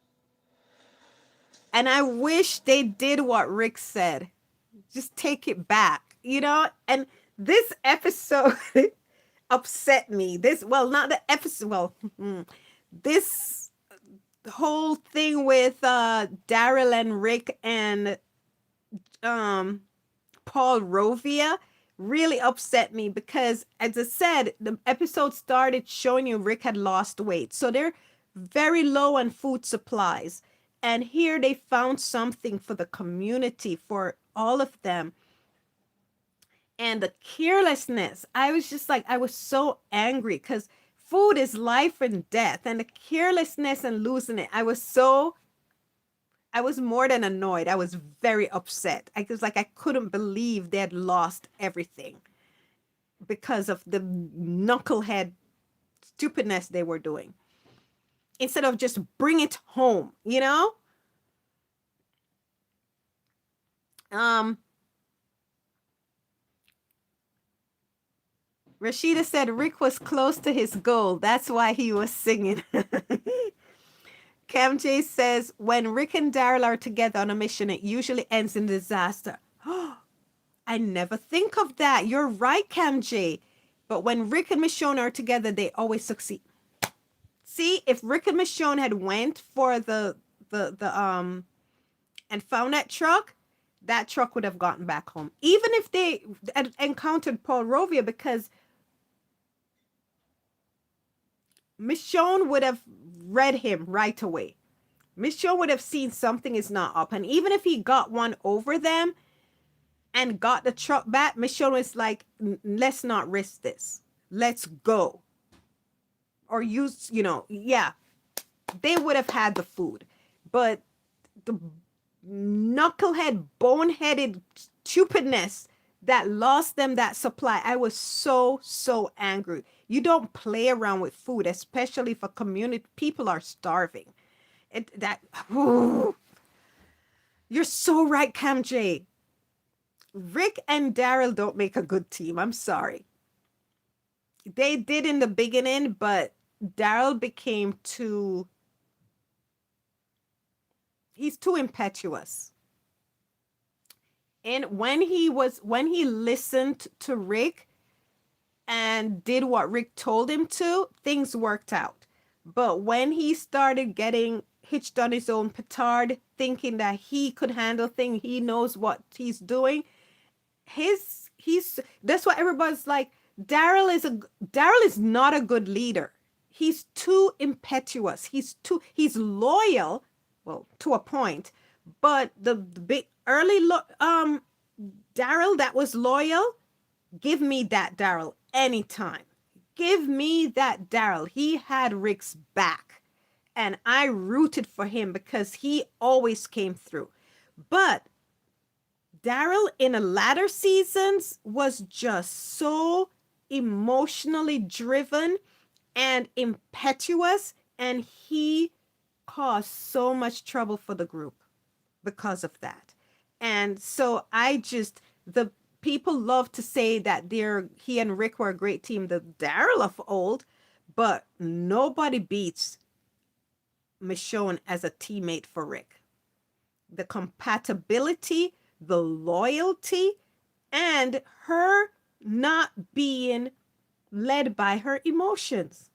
And I wish they did what Rick said. Just take it back, you know? And this episode upset me. This, well, not the episode, well, this the whole thing with Daryl and Rick and um Paul Rovia really upset me because, as I said, the episode started showing you Rick had lost weight. So they're very low on food supplies. And here they found something for the community, for all of them. And the carelessness, I was just like, I was so angry because food is life and death. And the carelessness and losing it, I was more than annoyed. I was very upset. I was like, I couldn't believe they had lost everything because of the knucklehead stupidness they were doing. Instead of just bring it home, you know? Um, Rashida said Rick was close to his goal. That's why he was singing. Cam J says when Rick and Daryl are together on a mission, it usually ends in disaster. I never think of that. You're right, Cam J. But when Rick and Michonne are together, they always succeed. See, if Rick and Michonne had went for the and found that truck would have gotten back home. Even if they had encountered Paul Rovia, because Michonne would have read him right away. Michonne would have seen something is not up. And even if he got one over them and got the truck back, Michonne was like, let's not risk this. Let's go. Or use, yeah, they would have had the food. But the knucklehead, boneheaded stupidness that lost them that supply, I was so, so angry. You don't play around with food, especially for community. People are starving. Ooh, you're so right, Cam J. Rick and Daryl don't make a good team. I'm sorry. They did in the beginning, but Daryl became he's too impetuous. And when he listened to Rick and did what Rick told him to, things worked out. But when he started getting hitched on his own petard, thinking that he could handle things, he knows what he's doing, he's that's why everybody's like, Daryl is not a good leader. He's too impetuous. He's loyal, well, to a point, but the big early Daryl that was loyal, give me that Daryl anytime. Give me that Daryl. He had Rick's back, and I rooted for him because he always came through. But Daryl in the latter seasons was just so emotionally driven and impetuous, and he caused so much trouble for the group because of that. And so the people love to say that he and Rick were a great team, the Daryl of old, but nobody beats Michonne as a teammate for Rick. The compatibility, the loyalty, and her not being led by her emotions.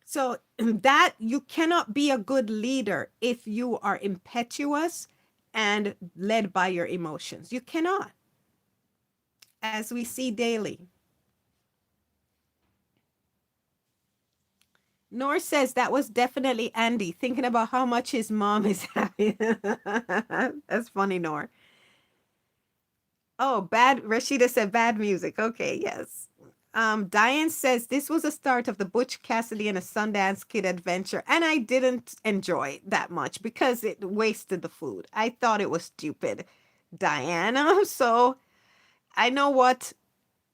So that you cannot be a good leader if you are impetuous and led by your emotions. You cannot, as we see daily. Nor says that was definitely Andy thinking about how much his mom is happy. That's funny, Nor. Oh, Rashida said bad music. Okay, yes. Diane says this was a start of the Butch Cassidy and a Sundance Kid adventure, and I didn't enjoy it that much because it wasted the food. I thought it was stupid, Diana. So I know what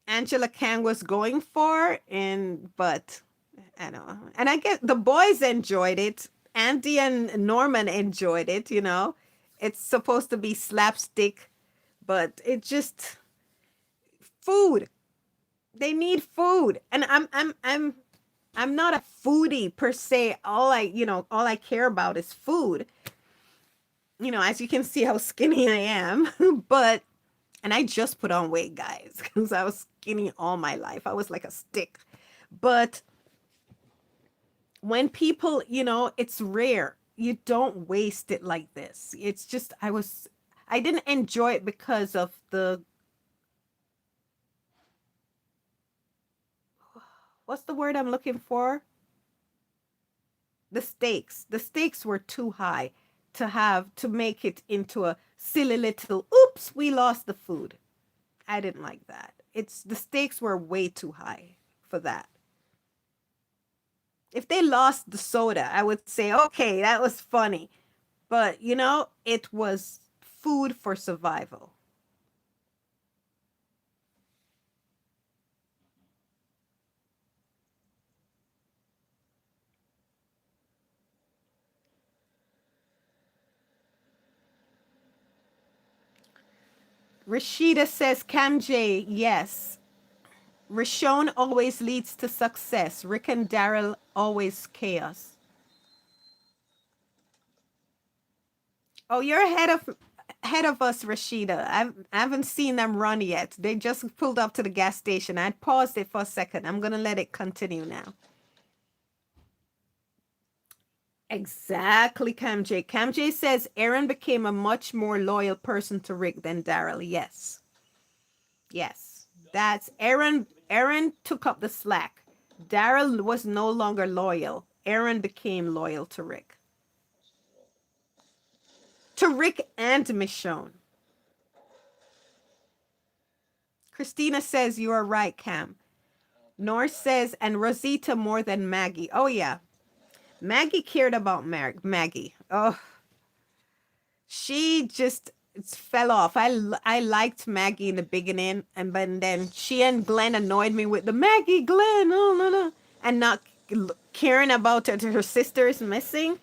Angela Kang was going for, but I don't know. And I guess the boys enjoyed it. Andy and Norman enjoyed it. It's supposed to be slapstick, but it just food. They need food, and I'm not a foodie per se. All I care about is food. As you can see how skinny I am, and I just put on weight, guys, because I was skinny all my life. I was like a stick. But when people, it's rare. You don't waste it like this. It's just I didn't enjoy it because of the, what's the word I'm looking for? The stakes. The stakes were too high to make it into a silly little oops, we lost the food. I didn't like that. It's the stakes were way too high for that. If they lost the soda, I would say, okay, that was funny. But, it was food for survival. Rashida says, Cam J, yes. Rashon always leads to success. Rick and Daryl always chaos. Oh, you're ahead of us, Rashida. I haven't seen them run yet. They just pulled up to the gas station. I paused it for a second. I'm gonna let it continue now. Exactly, Cam J. Cam J says Aaron became a much more loyal person to Rick than Daryl. Yes. Yes. That's Aaron. Aaron took up the slack. Daryl was no longer loyal. Aaron became loyal to Rick. To Rick and Michonne. Christina says you are right, Cam. North says, and Rosita more than Maggie. Oh, yeah. Maggie cared about Maggie. Oh, she just fell off. I liked Maggie in the beginning, and but then she and Glenn annoyed me with the Maggie, Glenn, oh, no, no, and not caring about her sister is missing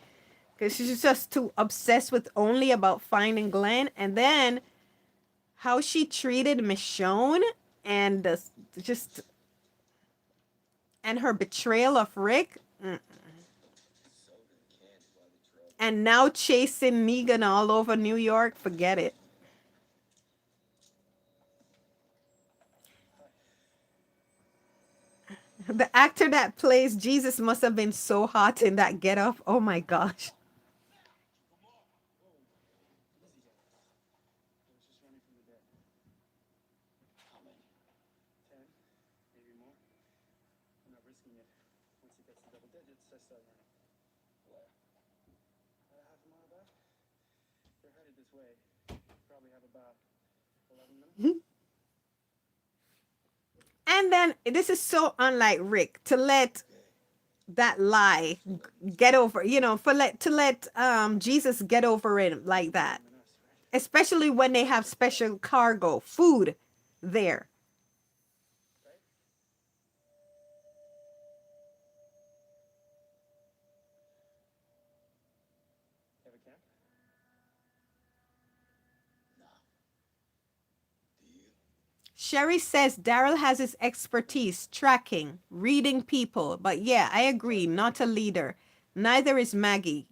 because she's just too obsessed with only about finding Glenn. And then how she treated Michonne and just and her betrayal of Rick. And now chasing Negan all over New York, forget it. The actor that plays Jesus must have been so hot in that get up. Oh my gosh. How many? 10, maybe more. I'm not risking it. Once it gets to double digits, I start running. Where? Half a mile back. They're headed this way. Probably have about 11 minutes. And then this is so unlike Rick to let that lie get over, to let Jesus get over it like that. Especially when they have special cargo, food there. Have a camp? Nah. Do you? Sherry says Daryl has his expertise tracking, reading people. But yeah, I agree, not a leader. Neither is Maggie.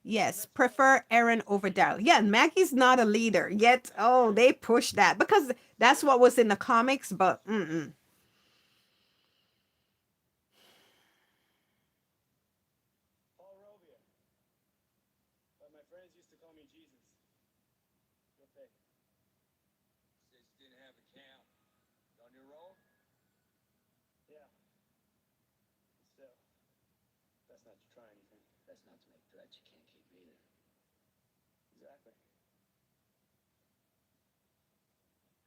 Yes, prefer Aaron over Daryl. Yeah, Maggie's not a leader yet. Oh, they push that because that's what was in the comics. But Paul Rovia. But my friends used to call me Jesus. You'll pay. Says you didn't have a count. On your own? Yeah. Still, that's not to try anything. That's not to make threats you can't keep either. Exactly.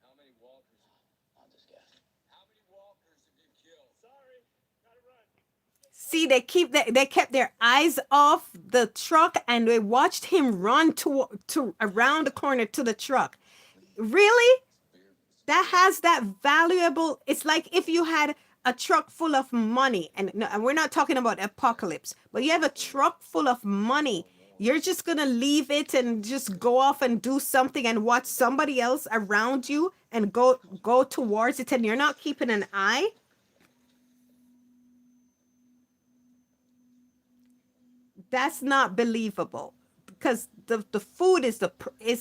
How many walkers? I'll just guess. How many walkers have you killed? Sorry, gotta run. see, they kept their eyes off the truck and they watched him run to around the corner to the truck. Really? That has that valuable, it's like if you had a truck full of money, and, no, and we're not talking about apocalypse, but you have a truck full of money, you're just gonna leave it and just go off and do something and watch somebody else around you and go towards it, and you're not keeping an eye. That's not believable because the food is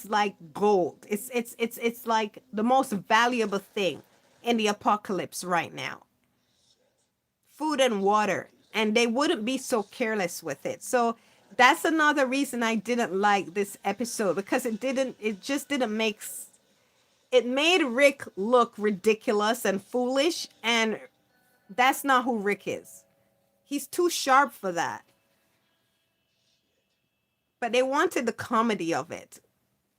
like gold. It's like the most valuable thing in the apocalypse right now. Food and water. and they wouldn't be so careless with it. So that's another reason I didn't like this episode, because it just didn't it made Rick look ridiculous and foolish, and that's not who Rick is. He's too sharp for that. But they wanted the comedy of it.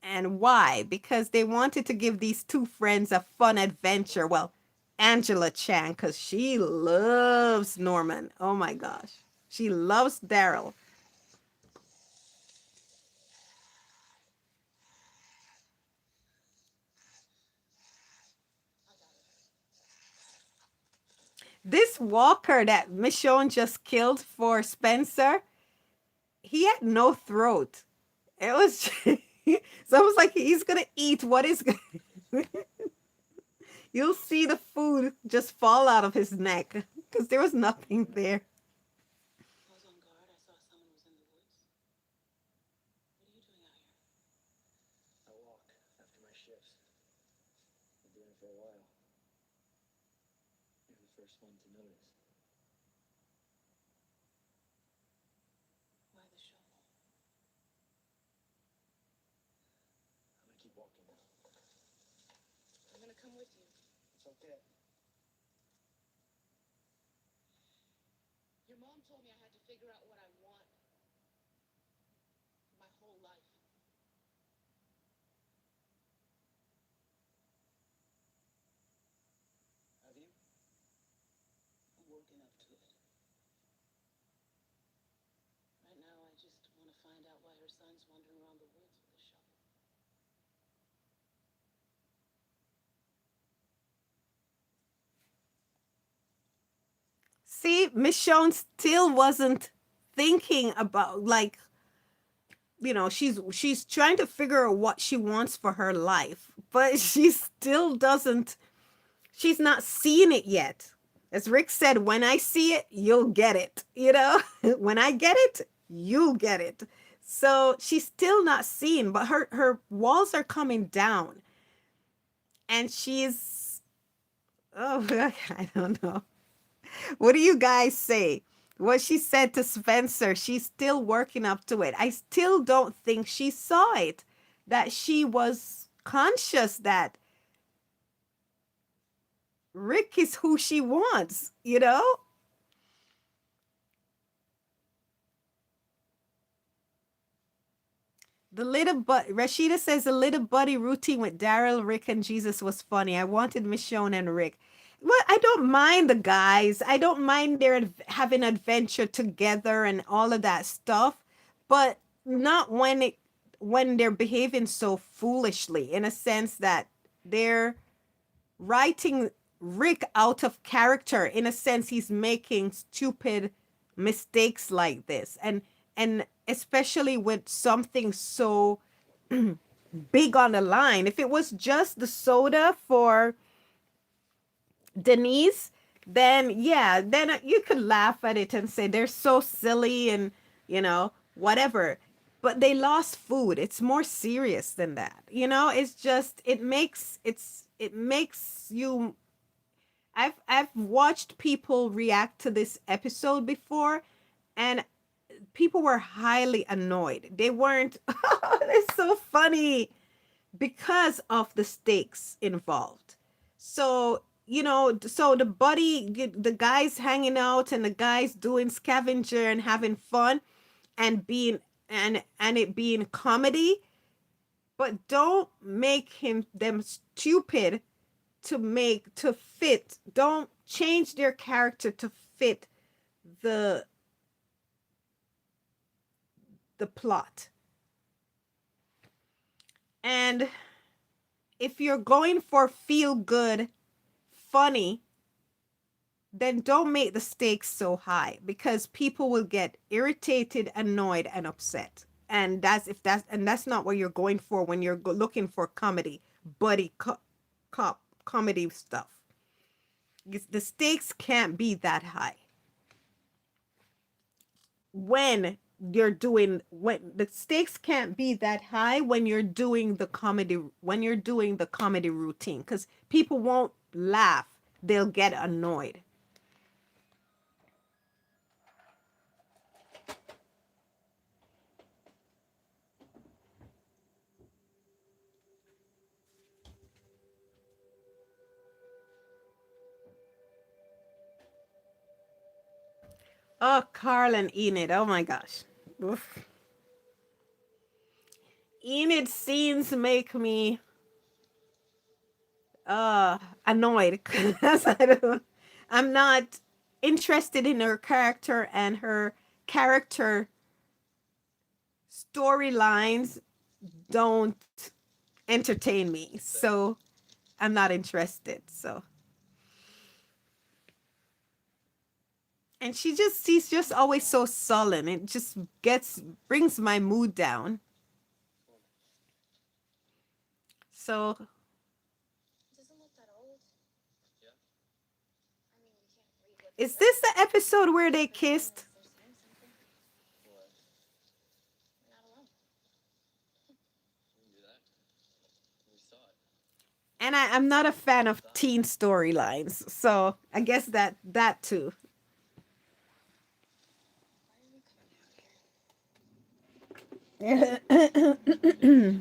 And why? Because they wanted to give these two friends a fun adventure. Well, Angela Chan, because she loves Norman. Oh my gosh. She loves Daryl. This Walker that Michonne just killed for Spencer, he had no throat. It was so it was like he's gonna eat what is you'll see the food just fall out of his neck because there was nothing there. I was on guard. I saw someone was in the woods. What are you doing out here? I walk after my shifts. Been doing it for a while. You're the first one to notice. Why the shovel? I'm gonna keep walking now. I'm gonna come with you. It's okay. Your mom told me I had to figure out what I want my whole life. Have you? I'm working up to it. Right now, I just want to find out why her son's wandering around the woods with a shovel. See, Michonne still wasn't thinking about, like, she's trying to figure out what she wants for her life, but she still doesn't. She's not seeing it yet. As Rick said, when I see it, you'll get it. When I get it, you'll get it. So she's still not seeing, but her walls are coming down, and she's, oh, I don't know. What do you guys say? What she said to Spencer, she's still working up to it. I still don't think she saw it, that she was conscious that Rick is who she wants. Rashida says the little buddy routine with Daryl, Rick, and Jesus was funny. I wanted Michonne and Rick. Well, I don't mind the guys. I don't mind their having adventure together and all of that stuff, but not when they're behaving so foolishly, in a sense that they're writing Rick out of character. In a sense, he's making stupid mistakes like this, and especially with something so big on the line. If it was just the soda for Denise, then yeah, then you could laugh at it and say they're so silly and whatever. But they lost food. It's more serious than that. It's just it makes you. I've watched people react to this episode before, and people were highly annoyed. They weren't. It's so funny because of the stakes involved. So the guys hanging out and the guys doing scavenger and having fun and being and it being comedy, but don't make them stupid to fit. Don't change their character to fit the the plot. And if you're going for feel good, funny, then don't make the stakes so high, because people will get irritated, annoyed, and upset. And that's not what you're going for when you're looking for comedy, buddy cop comedy stuff. The stakes can't be that high when the stakes can't be that high when you're doing the comedy routine, because people won't laugh, they'll get annoyed. Oh, Carl and Enid. Oh my gosh. Oof. Enid scenes make me annoyed because I'm not interested in her character, and her character storylines don't entertain me. So I'm not interested. So, and she's just always so sullen. It just gets brings my mood down. So Doesn't look that old. Yeah. I mean, you can't read what is this the episode where they they're saying kissed? unless they're saying something. What? You're not alone. We can do that. We saw it. And I'm not a fan of teen storylines, so I guess that too. Why are we coming out here?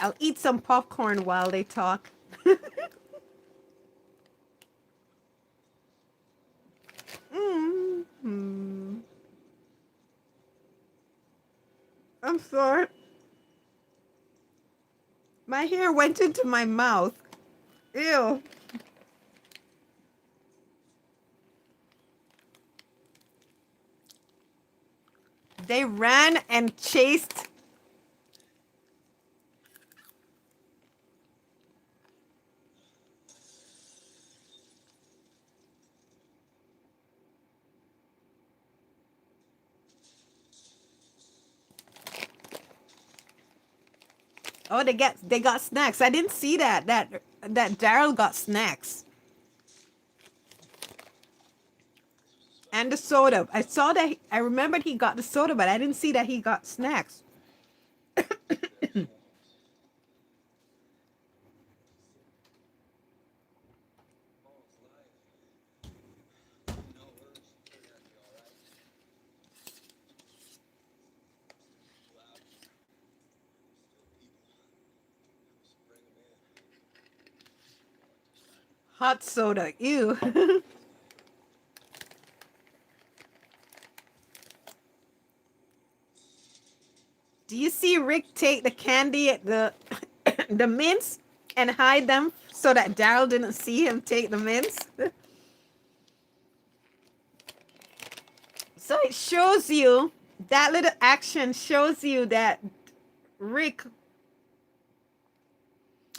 I'll eat some popcorn while they talk. Mm. I'm sorry. My hair went into my mouth. Ew. They ran and chased. Oh, they got snacks. I didn't see that Daryl got snacks and the soda. I saw that. I remembered he got the soda, but I didn't see that he got snacks. Mom's life. No worries. We're gonna be all right. Loud. Still people. Let's bring them in. Hot soda. Ew. Do you see Rick take the candy at the the mints and hide them so that Daryl didn't see him take the mints? So it shows you that little action shows you that Rick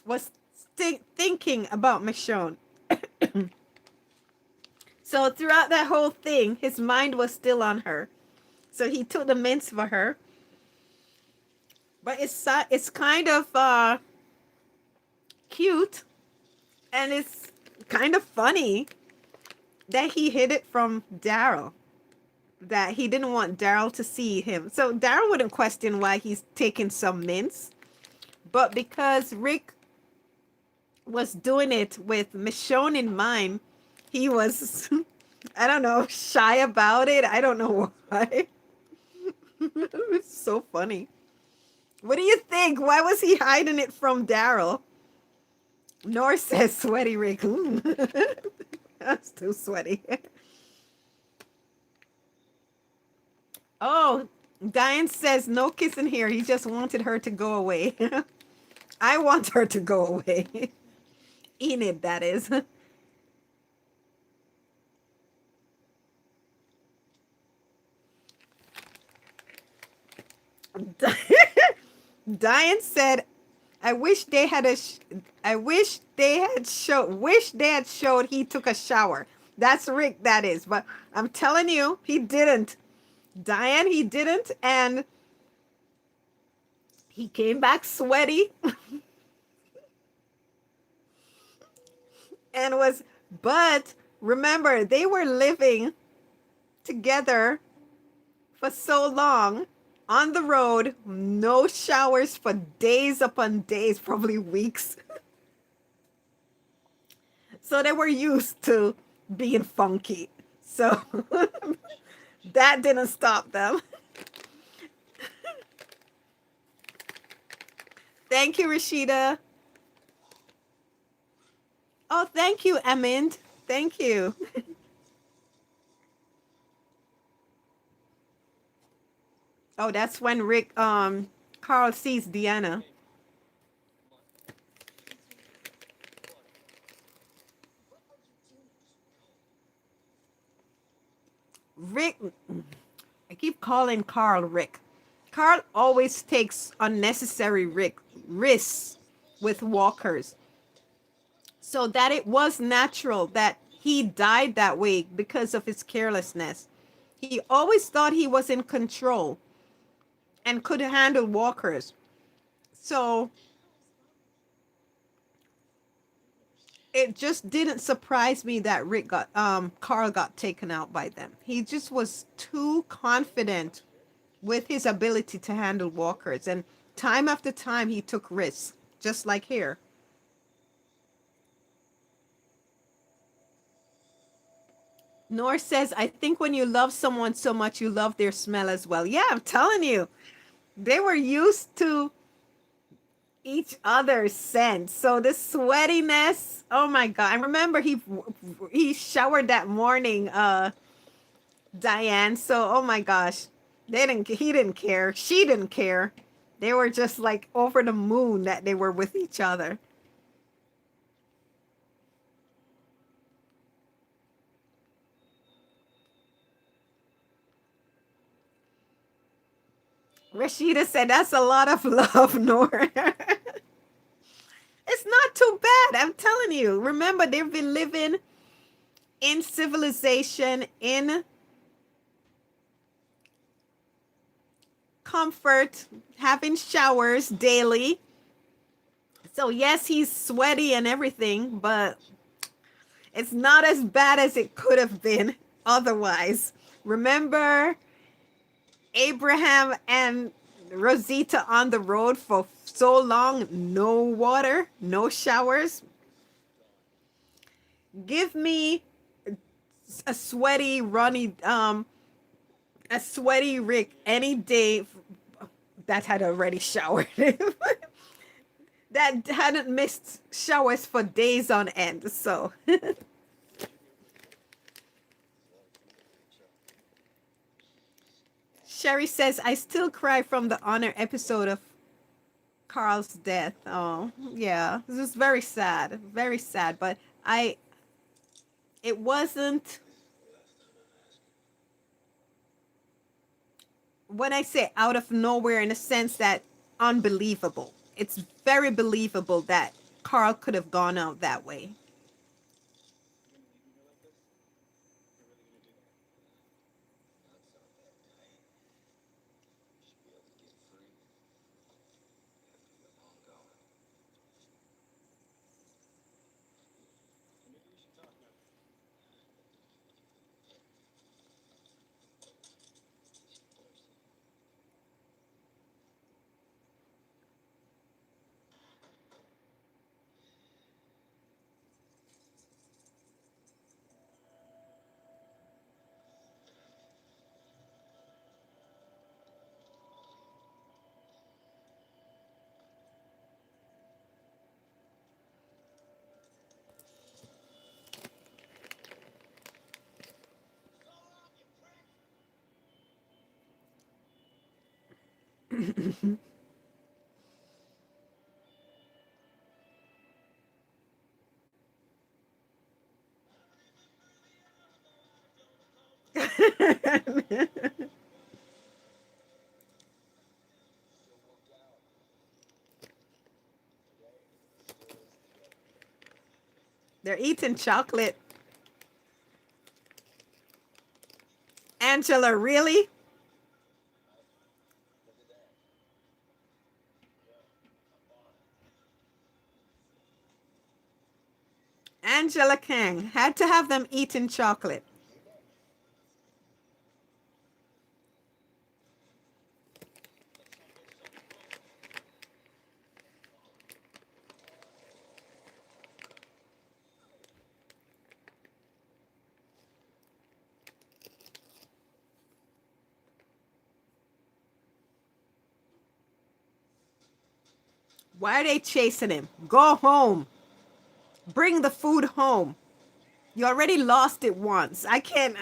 was thinking about Michonne. So throughout that whole thing, his mind was still on her. So he took the mints for her. But it's kind of cute, and it's kind of funny that he hid it from Daryl. That he didn't want Daryl to see him. So Daryl wouldn't question why he's taking some mints. But because Rick was doing it with Michonne in mind, he was, I don't know, shy about it. I don't know why. It's so funny. What do you think? Why was he hiding it from Daryl? Nor says sweaty Rick. That's too sweaty. Oh, Diane says no kissing here. He just wanted her to go away. I want her to go away. Enid, that is. Diane said, "I wish they had I wish they had showed he took a shower." That's Rick, that is. But I'm telling you, he didn't. Diane, he didn't, and he came back sweaty and was. But remember, they were living together for so long on the road, no showers for days upon days, probably weeks. So they were used to being funky. So that didn't stop them. Thank you, Rashida. Oh, thank you, Amind. Thank you. Oh, that's when Rick Carl sees Deanna. Rick, I keep calling Carl Rick. Carl always takes unnecessary risks with walkers. So that it was natural that he died that way because of his carelessness. He always thought he was in control and could handle walkers. So it just didn't surprise me that Rick got Carl got taken out by them. He just was too confident with his ability to handle walkers, and time after time he took risks, just like here. Nor says, I think when you love someone so much, you love their smell as well. Yeah, I'm telling you, they were used to each other's scent. So the sweatiness, oh my God. I remember he showered that morning, Diane. So, oh my gosh, he didn't care. She didn't care. They were just like over the moon that they were with each other. Rashida said, that's a lot of love, Nora. It's not too bad. I'm telling you. Remember, they've been living in civilization, in comfort, having showers daily. So, yes, he's sweaty and everything, but it's not as bad as it could have been otherwise. Remember Abraham and Rosita on the road for so long? No water, no showers. Give me a sweaty, runny, a sweaty Rick any day that had already showered. That hadn't missed showers for days on end. So Sherry says, I still cry from the honor episode of Carl's death. Oh, yeah. This is very sad. Very sad. But it wasn't, when I say out of nowhere, in a sense that unbelievable. It's very believable that Carl could have gone out that way. They're eating chocolate. Angela, really? Angela Kang had to have them eating chocolate. Why are they chasing him? Go home. bring the food home. You already lost it once. I can't.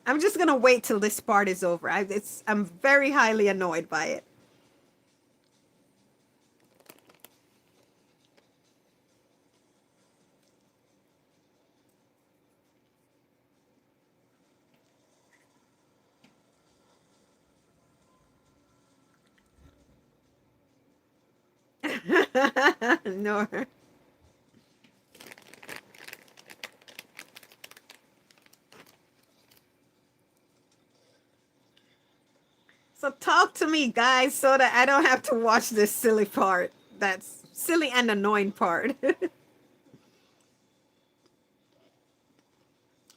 I'm just gonna wait till this part is over. I'm very highly annoyed by it. No. So talk to me, guys, so that I don't have to watch this silly part. That's silly and annoying part.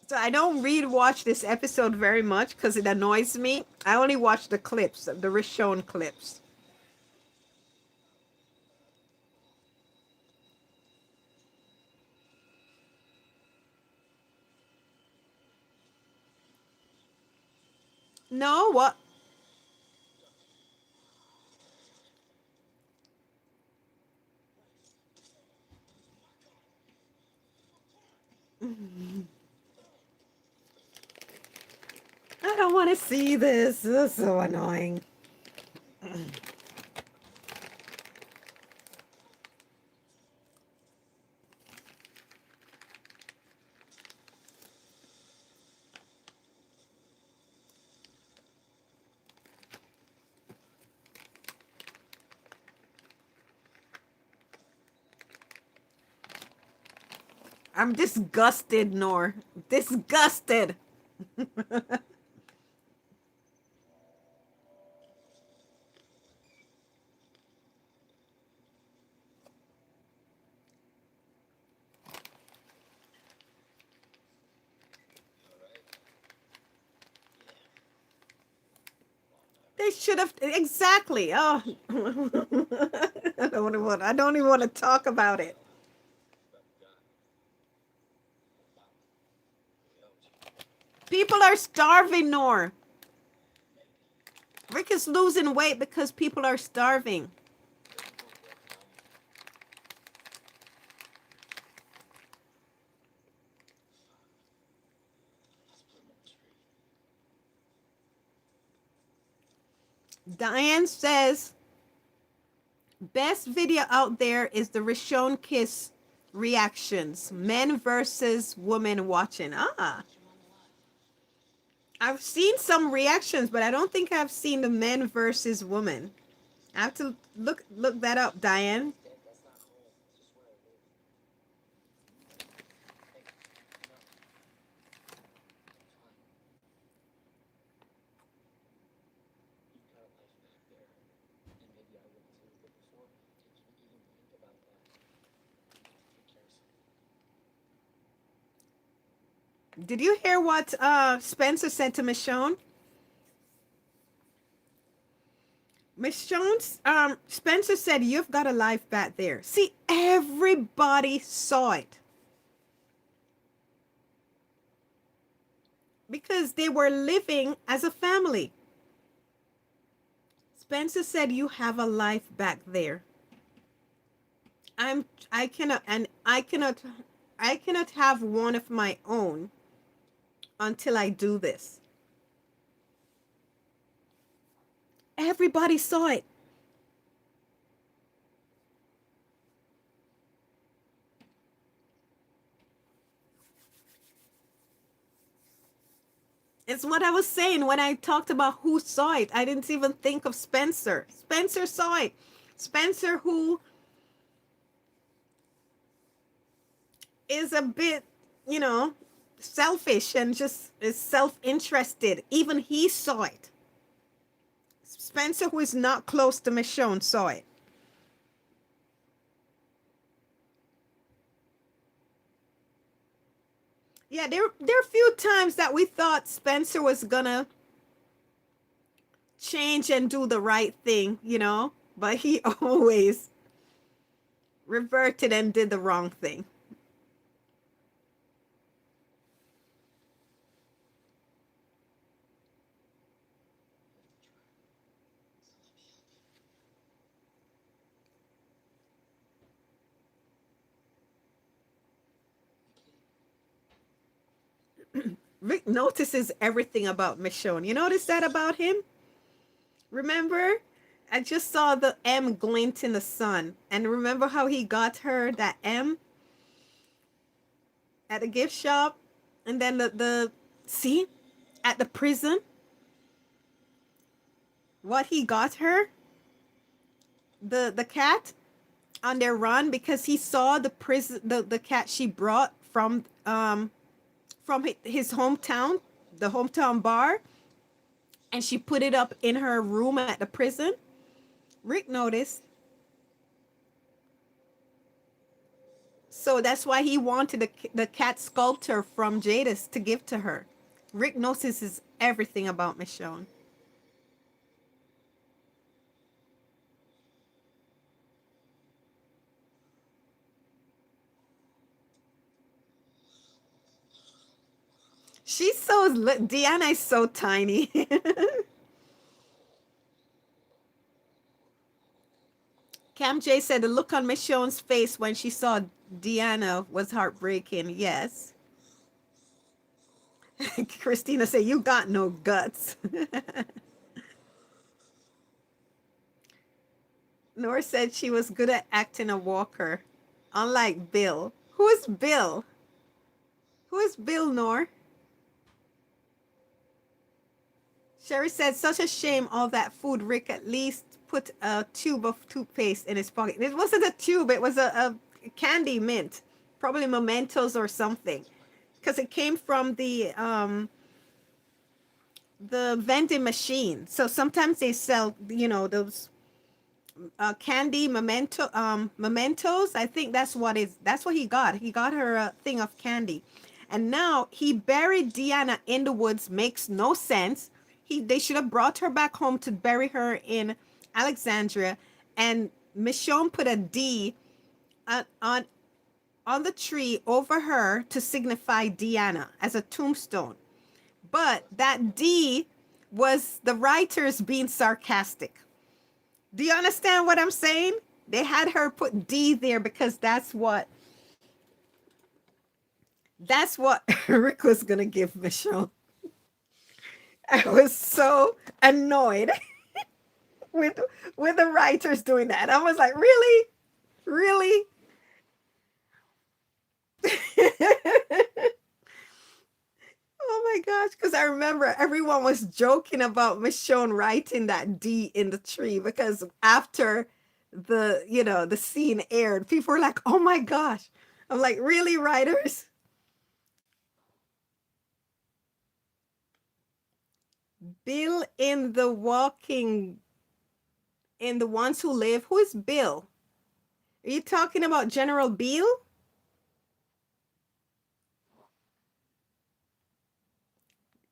So I don't read watch this episode very much because it annoys me. I only watch the clips, the Rishon clips. No, what? I don't want to see this. This is so annoying. I'm disgusted, Nor. Disgusted. They should have exactly. Oh, I don't even want to talk about it. People are starving, Nor. Rick is losing weight because people are starving. Diane says best video out there is the Rishon Kiss reactions, men versus women watching. Ah, I've seen some reactions, but I don't think I've seen the men versus women. I have to look that up, Diane. Did you hear what Spencer said to Michonne? Michonne, Spencer said, "You've got a life back there." See, everybody saw it because they were living as a family. Spencer said, "You have a life back there." I cannot, and I cannot have one of my own until I do this. Everybody saw it. It's what I was saying when I talked about who saw it. I didn't even think of Spencer. Spencer saw it. Spencer, who is a bit, you know, selfish and just is self-interested. Even he saw it. Spencer, who is not close to Michonne, saw it. Yeah, there are a few times that we thought Spencer was gonna change and do the right thing, you know, but he always reverted and did the wrong thing. Rick notices everything about Michonne. You notice that about him? Remember? I just saw the M glint in the sun. And remember how he got her that M at the gift shop? And then the see? At the prison? What he got her? The cat on their run because he saw the prison the cat she brought from his hometown, the hometown bar, and she put it up in her room at the prison. Rick noticed. So that's why he wanted the cat sculpture from Jadis to give to her. Rick notices everything about Michonne. She's so Deanna is so tiny. Cam J said the look on Michonne's face when she saw Deanna was heartbreaking. Yes. Christina said, "You got no guts." Nora said she was good at acting a walker, unlike Bill. Who is Bill? Who is Bill, Nor? Sherry said, such a shame all that food. Rick at least put a tube of toothpaste in his pocket. It wasn't a tube, it was a candy mint. Probably mementos or something. Because it came from the vending machine. So sometimes they sell, those candy mementos. I think that's what he got. He got her a thing of candy. And now he buried Deanna in the woods. Makes no sense. They should have brought her back home to bury her in Alexandria. And Michonne put a D on the tree over her to signify Deanna as a tombstone. But that D was the writers being sarcastic. Do you understand what I'm saying? They had her put D there because that's what Rick was gonna give Michonne. I was so annoyed with with the writers doing that. I was like, really, really. Oh my gosh, because I remember everyone was joking about Michonne writing that D in the tree because after the scene aired, people were like, oh my gosh. I'm like, really, writers? Bill in the ones who live. Who is Bill? Are you talking about General Beale?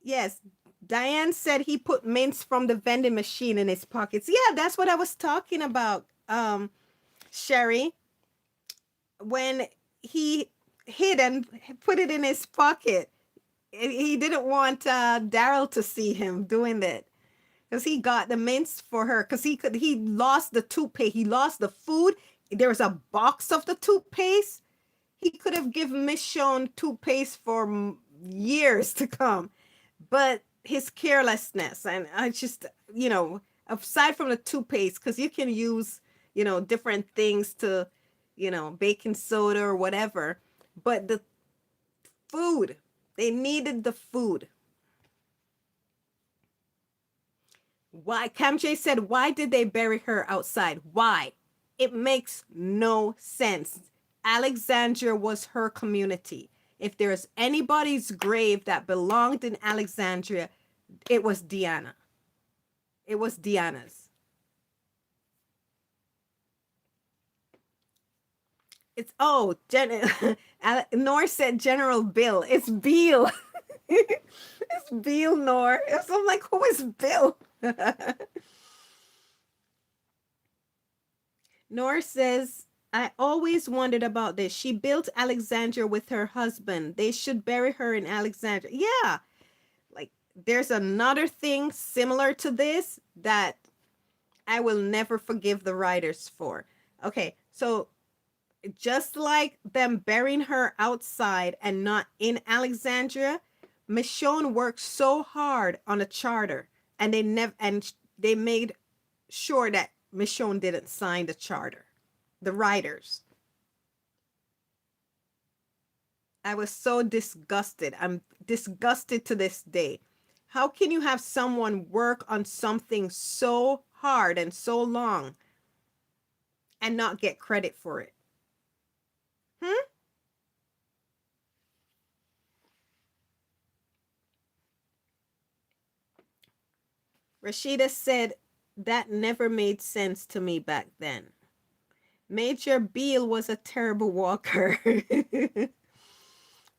Yes. Diane said he put mints from the vending machine in his pockets. Yeah, that's what I was talking about, Sherry. When he hid and put it in his pocket, he didn't want Daryl to see him doing that because he got the mints for her because he lost the toothpaste, he lost the food. There was a box of the toothpaste. He could have given Michonne toothpaste for years to come, but his carelessness and I just aside from the toothpaste because you can use different things to baking soda or whatever, but the food, they needed the food. Why? Cam J said, why did they bury her outside? Why? It makes no sense. Alexandria was her community. If there's anybody's grave that belonged in Alexandria, it was Deanna. It was Deanna's. It's Nor said General Bill. It's Beale. It's Beale, Nor. So I'm like, who is Bill? Nor says, I always wondered about this. She built Alexandria with her husband. They should bury her in Alexandria. Yeah. Like, there's another thing similar to this that I will never forgive the writers for. Okay, so just like them burying her outside and not in Alexandria, Michonne worked so hard on a charter, and they made sure that Michonne didn't sign the charter. The writers. I was so disgusted. I'm disgusted to this day. How can you have someone work on something so hard and so long and not get credit for it? Hmm? Rashida said that never made sense to me back then. Major Beale was a terrible walker.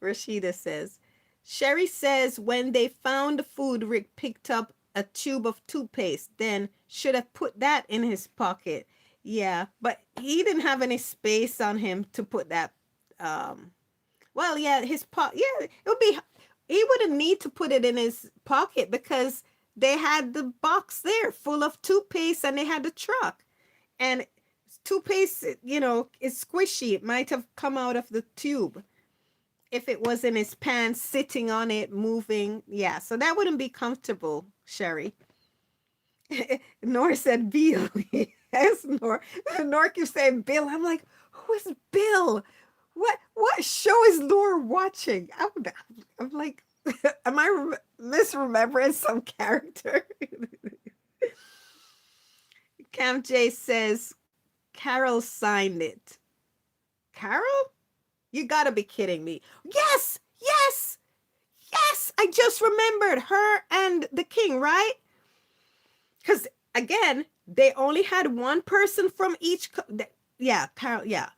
Rashida says. Sherry says when they found the food, Rick picked up a tube of toothpaste, then should have put that in his pocket. Yeah, but he didn't have any space on him to put that. Well, yeah, his yeah, it would be. He wouldn't need to put it in his pocket because they had the box there full of toothpaste and they had the truck. And toothpaste, is squishy. It might have come out of the tube if it was in his pants, sitting on it, moving. Yeah, so that wouldn't be comfortable, Sherry. Nor said Bill. Yes, Nor. Nor keeps saying Bill. I'm like, who is Bill? What show is Nor watching? I'm like, am I misremembering some character? Cam J says Carol signed it. Carol? You gotta be kidding me. Yes, yes, yes. I just remembered her and the king, right? Because again, they only had one person from each. Yeah, Carol. Yeah,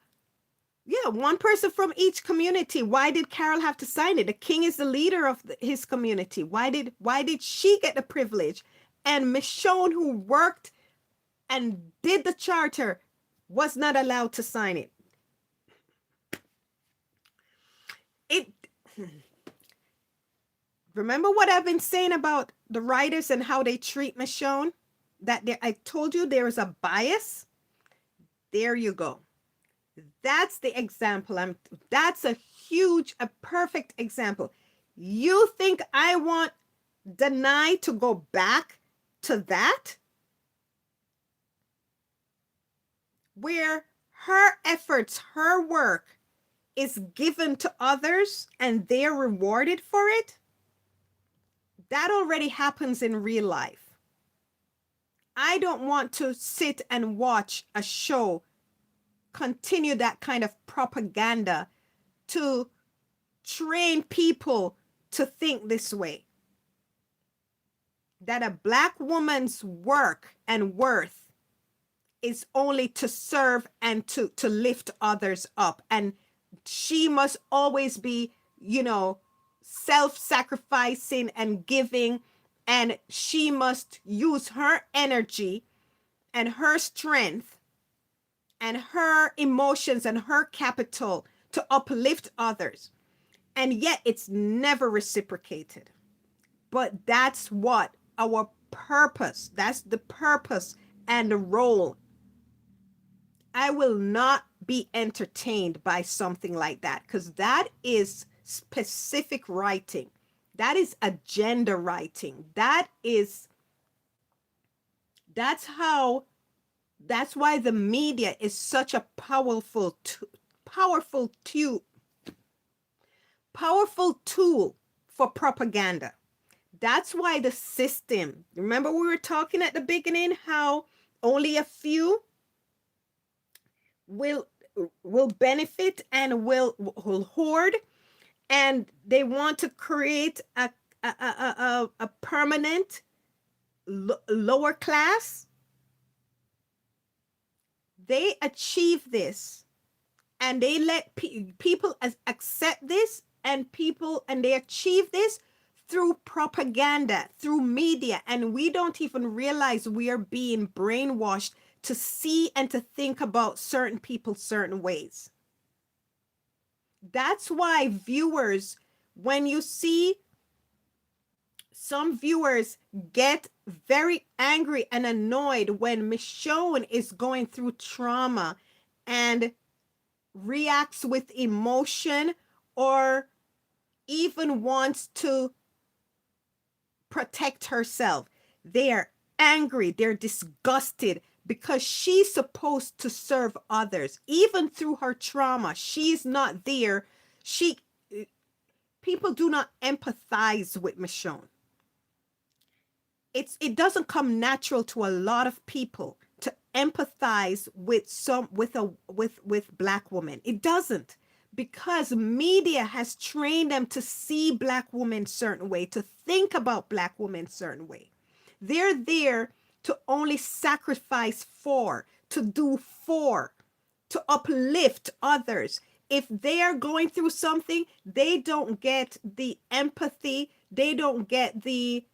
yeah, one person from each community. Why did Carol have to sign it? The king is the leader of his community. Why did she get the privilege? And Michonne, who worked and did the charter, was not allowed to sign it. It Remember what I've been saying about the writers and how they treat Michonne? I told you there is a bias. There you go. That's the example. That's a perfect example. You think I want Deny to go back to that? Where her efforts, her work is given to others and they're rewarded for it? That already happens in real life. I don't want to sit and watch a show continue that kind of propaganda to train people to think this way. That a black woman's work and worth is only to serve and to lift others up. And she must always be, self-sacrificing and giving. And she must use her energy and her strength and her emotions and her capital to uplift others. And yet it's never reciprocated. But that's what our purpose, that's the purpose and the role. I will not be entertained by something like that because that is specific writing. That is agenda writing. That's why the media is such a powerful tool for propaganda. That's why the system, remember we were talking at the beginning how only a few will benefit and will hoard, and they want to create a permanent lower class. They achieve this and they let people accept this, and they achieve this through propaganda, through media, and we don't even realize we are being brainwashed to see and to think about certain people certain ways. That's why viewers, when you see some viewers get very angry and annoyed when Michonne is going through trauma and reacts with emotion, or even wants to protect herself. They are angry, they're disgusted because she's supposed to serve others. Even through her trauma, she's not there. She People do not empathize with Michonne. It doesn't come natural to a lot of people to empathize with with black women. It doesn't, because media has trained them to see black women certain way, to think about black women certain way. They're there to only sacrifice for, to do for, to uplift others. If they are going through something, they don't get the empathy, they don't get the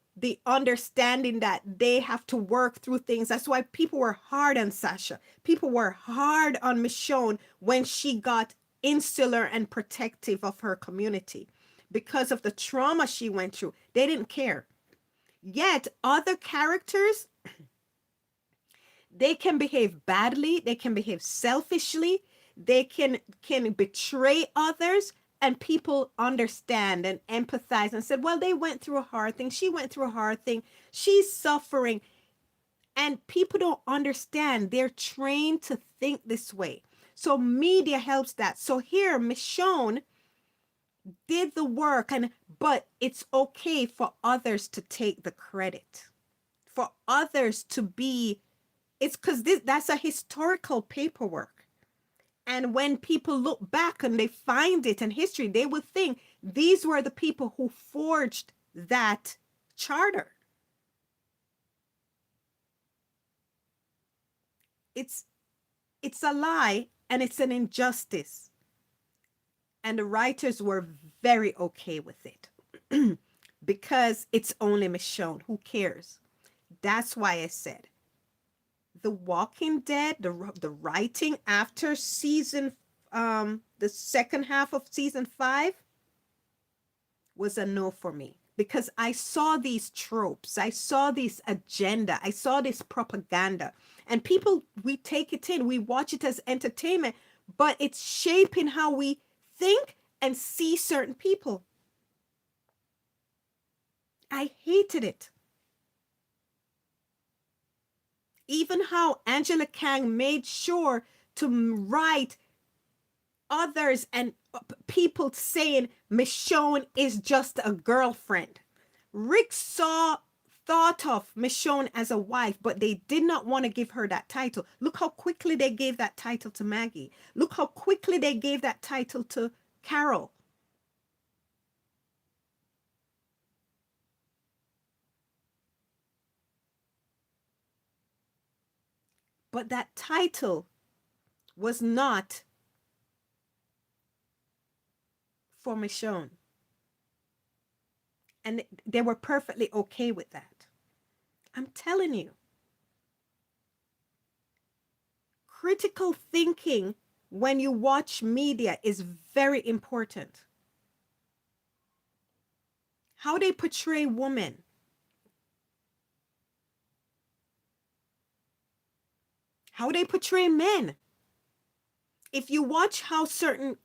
understanding that they have to work through things. That's why people were hard on Sasha. People were hard on Michonne when she got insular and protective of her community because of the trauma she went through. They didn't care. Yet other characters, they can behave badly, they can behave selfishly, they can betray others, and people understand and empathize and said, well, they went through a hard thing, she went through a hard thing, she's suffering. And people don't understand, they're trained to think this way. So media helps that. So here Michonne did the work, and but it's okay for others to take the credit, for others to be, it's because that's a historical paperwork. And when people look back and they find it in history, they will think these were the people who forged that charter. It's it's a lie and it's an injustice. And the writers were very okay with it because it's only Michonne. Who cares? That's why I said The Walking Dead, the writing after season, the second half of season 5 was a no for me, because I saw these tropes, I saw this agenda, I saw this propaganda, and people, we take it in, we watch it as entertainment, but it's shaping how we think and see certain people. I hated it. Even how Angela Kang made sure to write others and people saying Michonne is just a girlfriend. Rick thought of Michonne as a wife, but they did not want to give her that title. Look how quickly they gave that title to Maggie. Look how quickly they gave that title to Carol. But that title was not for Michonne. And they were perfectly okay with that. I'm telling you. Critical thinking when you watch media is very important. How they portray women. How they portray men. If you watch how certain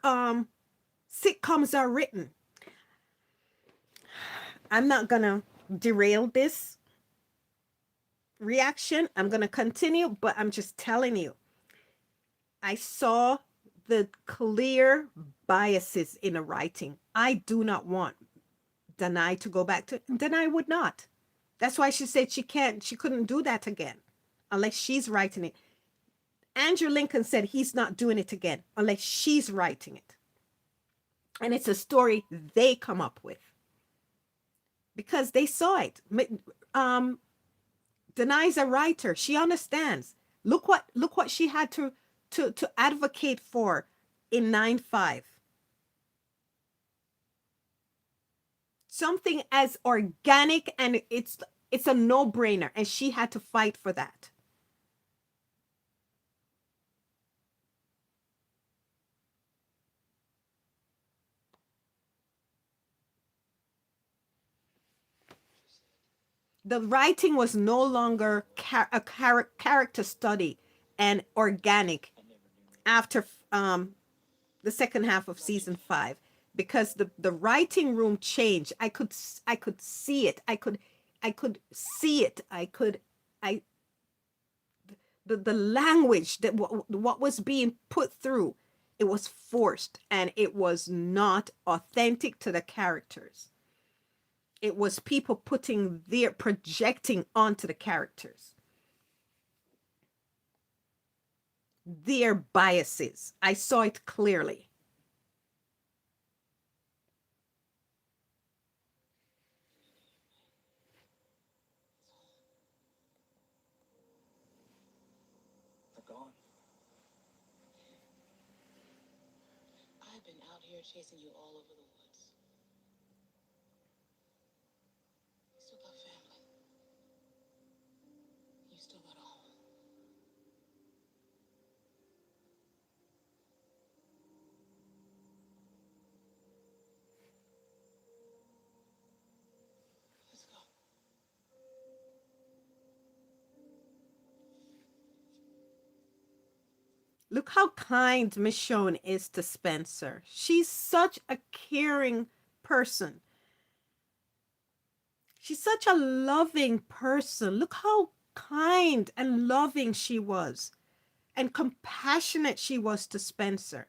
sitcoms are written, I'm not gonna derail this reaction. I'm gonna continue, but I'm just telling you. I saw the clear biases in the writing. I do not want Danai to go back to. Danai would not. That's why she said she couldn't do that again unless she's writing it. Andrew Lincoln said he's not doing it again unless she's writing it. And it's a story they come up with because they saw it. Danai's a writer. She understands. Look what she had to advocate for in 9/5. Something as organic, and it's a no-brainer, and she had to fight for that. The writing was no longer a character study and organic after the second half of season 5. because the writing room changed. I could see it. I could see it. I the language that what was being put through, it was forced and it was not authentic to the characters. It was people putting their projecting onto the characters their biases. I saw it clearly. They're gone. I've been out here chasing you all over the woods. You still got family. You still got a home. Let's go. Look how kind Michonne is to Spencer. She's such a caring person. She's such a loving person. Look how kind and loving she was and compassionate she was to Spencer.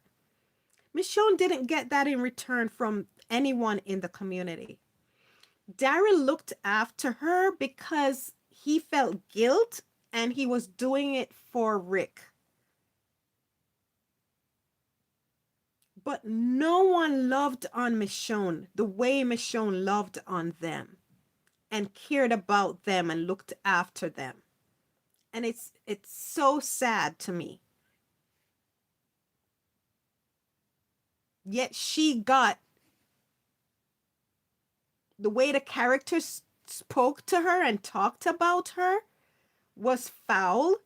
Michonne didn't get that in return from anyone in the community. Daryl looked after her because he felt guilt and he was doing it for Rick. But no one loved on Michonne the way Michonne loved on them and cared about them and looked after them. And it's so sad to me. Yet she got the way the characters spoke to her and talked about her was foul,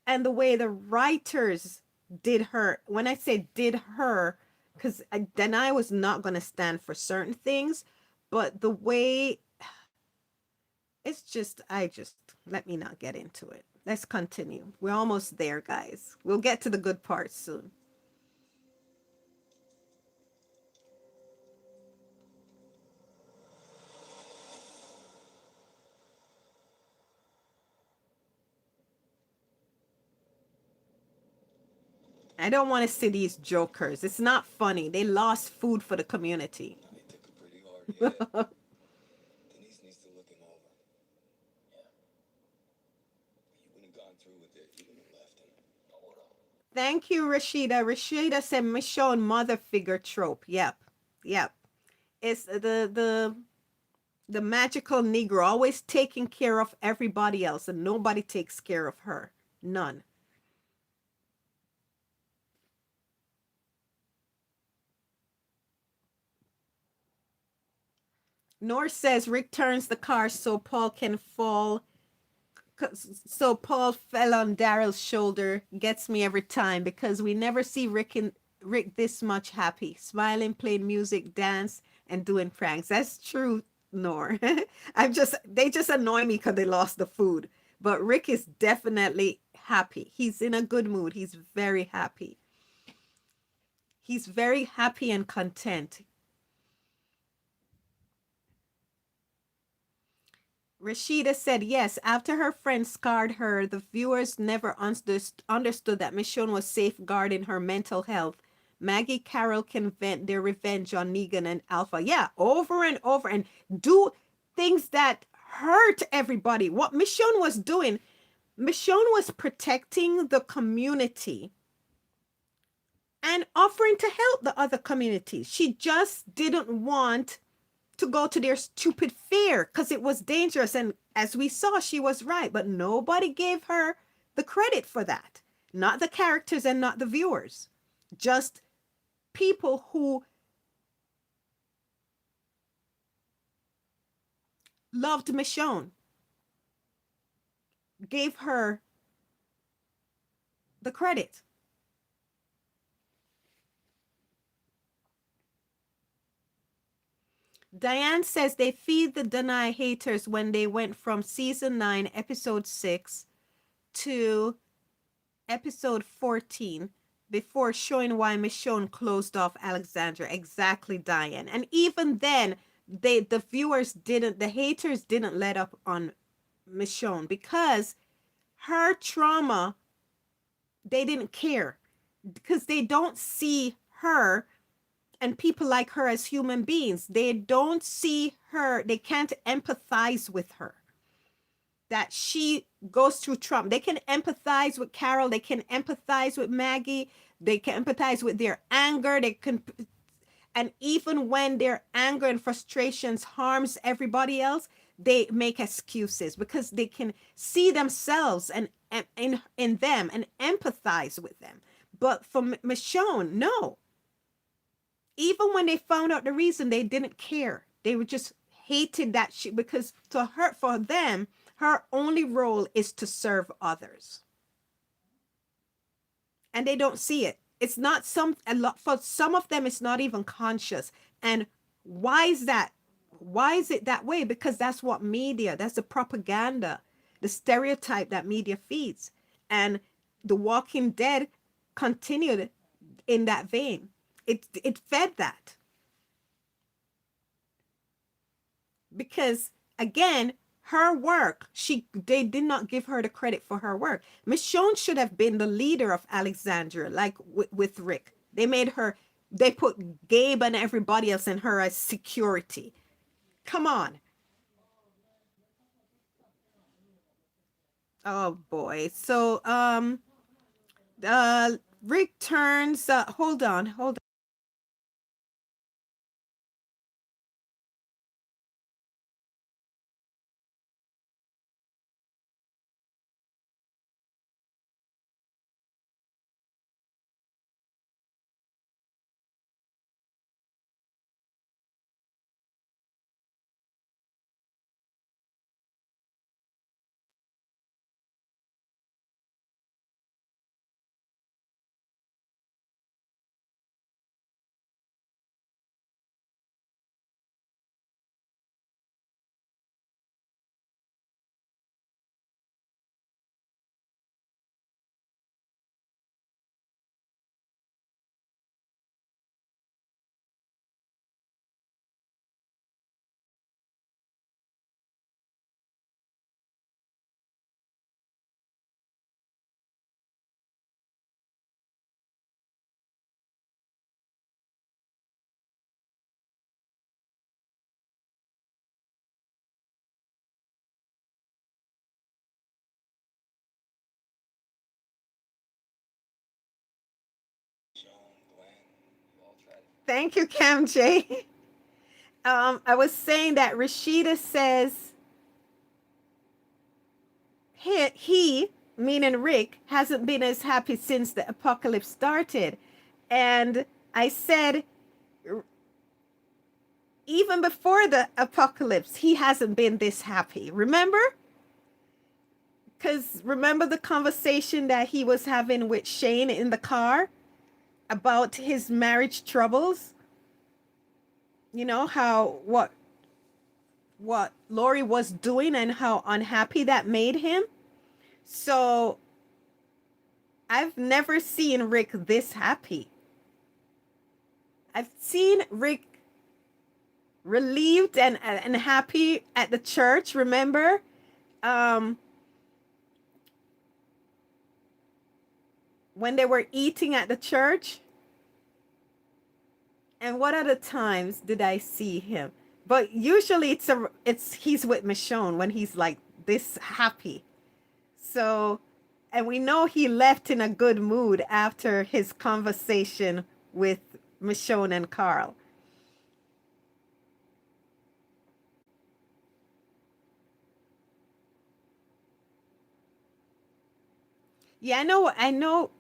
and the way the writers did her, when I say did her, because then I was not going to stand for certain things, but the way it's just, I just, let me not get into it. Let's continue. We're almost there, guys. We'll get to the good parts soon. I don't want to see these jokers. It's not funny. They lost food for the community. He took it pretty hard, yeah. Denise needs to look him over. Yeah. You wouldn't have gone through with it. You wouldn't have left him. I would have. Thank you, Rashida. Rashida said Michonne mother figure trope. Yep. Yep. It's the magical Negro always taking care of everybody else and nobody takes care of her. None. Nor says Rick turns the car so Paul can fall. So Paul fell on Daryl's shoulder. Gets me every time because we never see Rick this much happy, smiling, playing music, dance, and doing pranks. That's true, Nor. They just annoy me because they lost the food. But Rick is definitely happy. He's in a good mood. He's very happy. He's very happy and content. Rashida said yes. After her friend scarred her, the viewers never understood that Michonne was safeguarding her mental health. Maggie Carroll can vent their revenge on Negan and Alpha. Yeah, over and over and do things that hurt everybody. What Michonne was doing, Michonne was protecting the community and offering to help the other communities. She just didn't want to go to their stupid fair because it was dangerous. And as we saw, she was right, but nobody gave her the credit for that. Not the characters and not the viewers. Just people who loved Michonne gave her the credit. Diane says they feed the Deny haters when they went from season 9, episode 6 to episode 14. before showing why Michonne closed off Alexandra. Exactly, Diane. And even then, the viewers didn't, the haters didn't let up on Michonne because her trauma, they didn't care because they don't see her and people like her as human beings. They don't see her, they can't empathize with her. That she goes through trauma. They can empathize with Carol, they can empathize with Maggie, they can empathize with their anger, they can, and even when their anger and frustrations harms everybody else, they make excuses because they can see themselves and in them and empathize with them. But for Michonne, no, even when they found out the reason, they didn't care. They were just hated that she, because to her, for them, her only role is to serve others. And they don't see it. It's not some, a lot, for some of them, it's not even conscious. And why is that? Why is it that way? Because that's what media, that's the propaganda, the stereotype that media feeds. And The Walking Dead continued in that vein. It fed that. Because again, her work, they did not give her the credit for her work. Michonne should have been the leader of Alexandria, like with Rick. They made her, they put Gabe and everybody else in her as security. Come on. Oh boy. So Rick turns hold on. Joan, Glenn, you all tried. Thank you, Cam J. I was saying that Rashida says he, meaning Rick, hasn't been as happy since the apocalypse started. And I said, even before the apocalypse, he hasn't been this happy. Remember? Because remember the conversation that he was having with Shane in the car about his marriage troubles? You know, how what Lori was doing and how unhappy that made him. So I've never seen Rick this happy. I've seen Rick relieved and happy at the church, remember? Um, when they were eating at the church. And what other times did I see him? But usually it's he's with Michonne when he's like this happy. So, and we know he left in a good mood after his conversation with Michonne and Carl. Yeah, I know.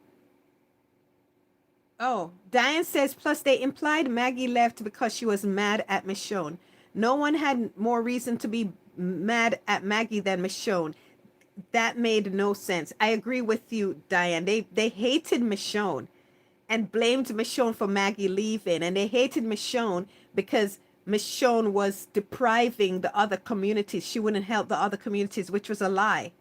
Oh, Diane says, plus they implied Maggie left because she was mad at Michonne. No one had more reason to be mad at Maggie than Michonne. That made no sense. I agree with you, Diane. They hated Michonne and blamed Michonne for Maggie leaving. And they hated Michonne because Michonne was depriving the other communities. She wouldn't help the other communities, which was a lie.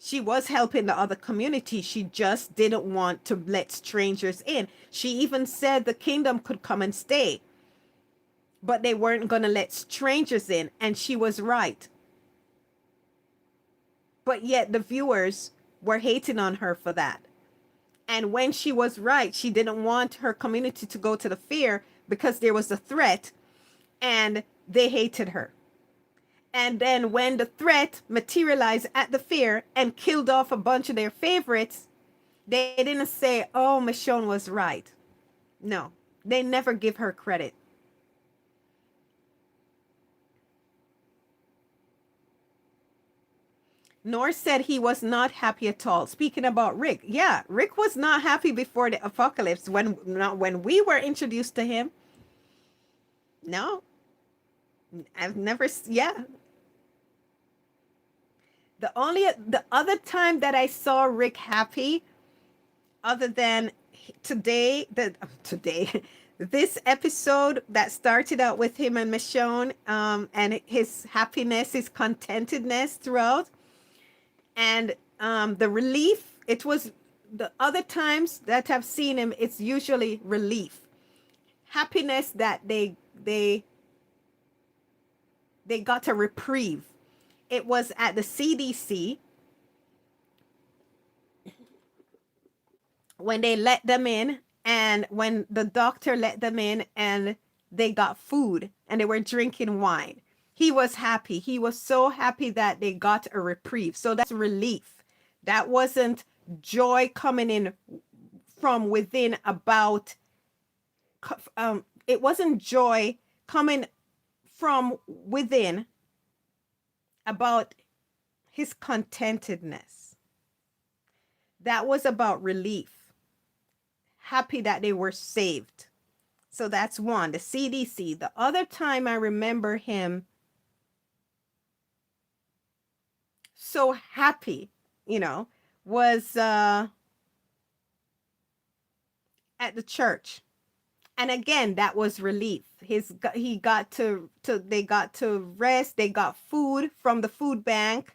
She was helping the other community. She just didn't want to let strangers in. She even said the kingdom could come and stay, but they weren't going to let strangers in. And she was right. But yet the viewers were hating on her for that. And when she was right, she didn't want her community to go to the fair because there was a threat, and they hated her. And then when the threat materialized at the fair and killed off a bunch of their favorites, they didn't say, oh, Michonne was right. No, they never give her credit. Nor said he was not happy at all. Speaking about Rick, yeah, Rick was not happy before the apocalypse when we were introduced to him. No, I've never, yeah. The other time that I saw Rick happy, other than today, this episode that started out with him and Michonne, and his happiness, his contentedness throughout, and the relief. It was the other times that I've seen him. It's usually relief, happiness that they got a reprieve. It was at the CDC when they let them in, and when the doctor let them in, and they got food and they were drinking wine. He was happy. He was so happy that they got a reprieve. So that's relief. That wasn't joy coming in from within about it wasn't joy coming from within about his contentedness. That was about relief, happy that they were saved. So that's one, the CDC. The other time I remember him so happy, was at the church. And again, that was relief. He got to they got to rest, they got food from the food bank,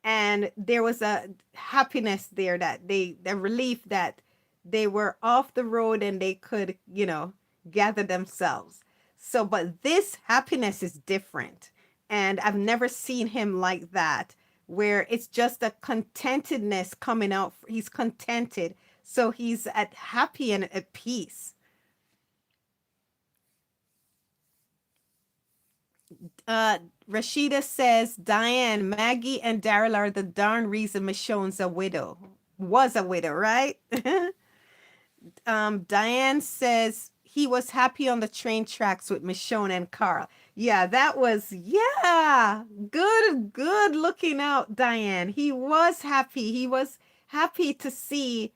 and there was a happiness there, that the relief that they were off the road and they could, gather themselves. So, but this happiness is different. And I've never seen him like that, where it's just a contentedness coming out. He's contented. So he's at happy and at peace. Rashida says, Diane, Maggie, and Daryl are the darn reason Michonne's a widow. Was a widow, right? Diane says he was happy on the train tracks with Michonne and Carl. Yeah, that was, good looking out, Diane. He was happy. He was happy to see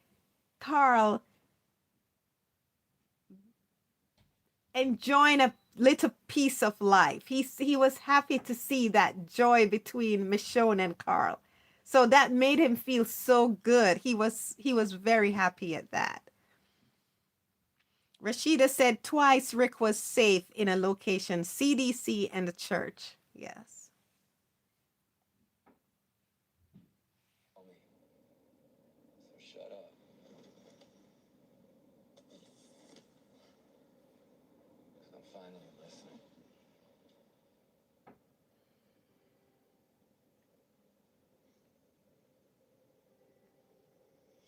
Carl enjoying a little piece of life. He was happy to see that joy between Michonne and Carl. So that made him feel so good. He was very happy at that. Rashida said twice Rick was safe in a location, CDC and the church. Yes. Homie, so shut up. Because I'm finally listening.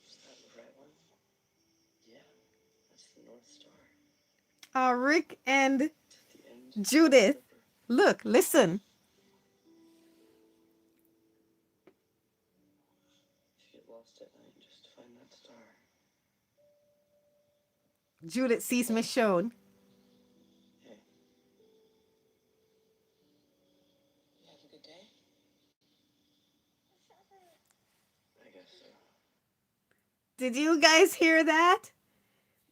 Is that the right one? Yeah, that's the North Star. Rick and To the end. Judith, look, listen. If you get lost at night, just find that star. Judith sees Michonne. Hey. You have a good day? I guess so. Did you guys hear that?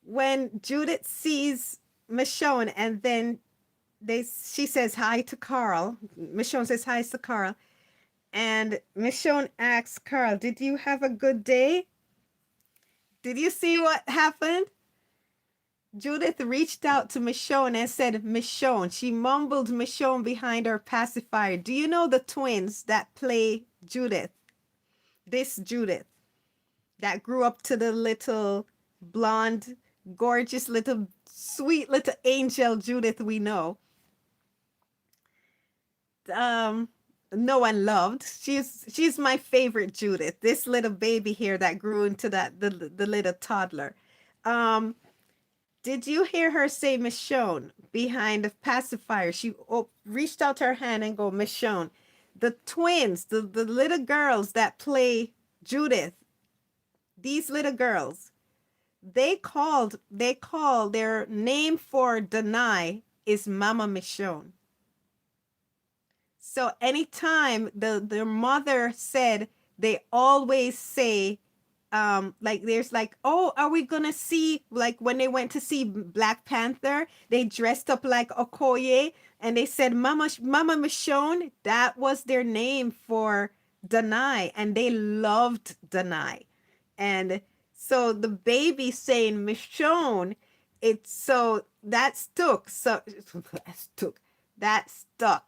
When Judith sees Michonne, and then she says hi to Carl. Michonne says hi to Carl. And Michonne asks Carl, did you have a good day? Did you see what happened? Judith reached out to Michonne and said, Michonne. She mumbled Michonne behind her pacifier. Do you know the twins that play Judith? This Judith that grew up to the little blonde, gorgeous little sweet little angel Judith we know. Um no one loved. She's my favorite Judith. This little baby here that grew into that the little toddler. Um did you hear her say Michonne behind the pacifier? She reached out her hand and go Michonne. The twins, the little girls that play Judith, these little girls, they call their name for Denai is Mama Michonne. So anytime their mother said, they always say, like there's like, oh, are we gonna see, like when they went to see Black Panther, they dressed up like Okoye and they said Mama Michonne. That was their name for Denai, and they loved Denai. And so the baby saying Michonne, it's so that stuck. So that stuck.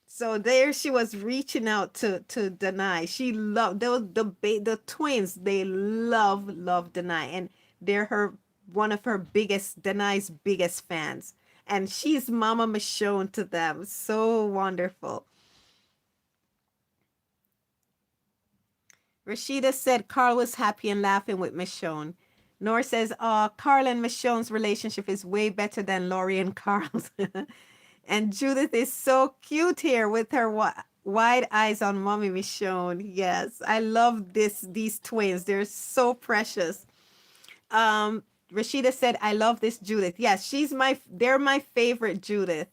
So there she was reaching out to Denai. She loved those the twins. They love Denai, and they're her one of her biggest Denai's biggest fans. And she's Mama Michonne to them. So wonderful. Rashida said Carl was happy and laughing with Michonne. Nor says, Carl and Michonne's relationship is way better than Laurie and Carl's. And Judith is so cute here with her wide eyes on Mommy Michonne. Yes, I love these twins. They're so precious. Rashida said, I love this Judith. Yes, they're my favorite Judith.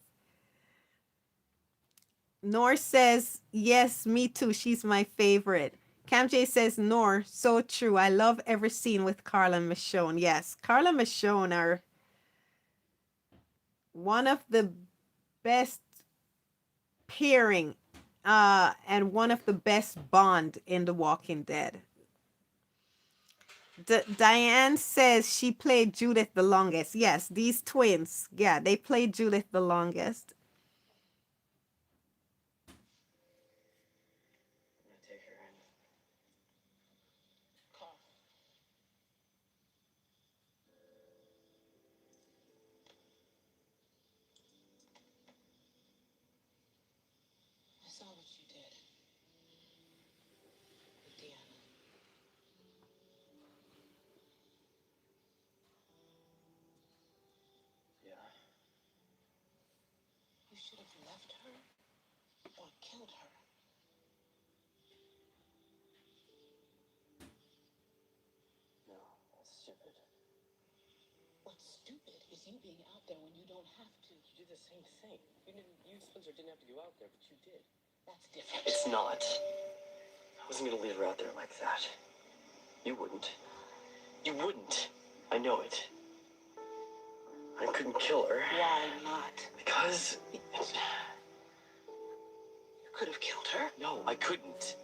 Nor says, yes, me too. She's my favorite. Cam J says, Nor, so true. I love every scene with Carla and Michonne. Yes, Carla and Michonne are one of the best pairing and one of the best bond in The Walking Dead. Diane says she played Judith the longest. Yes, these twins. Yeah, they played Judith the longest. I'm gonna take her in. Carl. I saw what you did with Deanna. Yeah. You should have left her or killed her. No, that's stupid. What's stupid is you being out there when you don't have to. You did the same thing. You and Spencer didn't have to go out there, but you did. That's different. It's not. I wasn't gonna leave her out there like that. You wouldn't. You wouldn't. I know it. I couldn't kill her. Why not? Because... You could have killed her. No, I couldn't.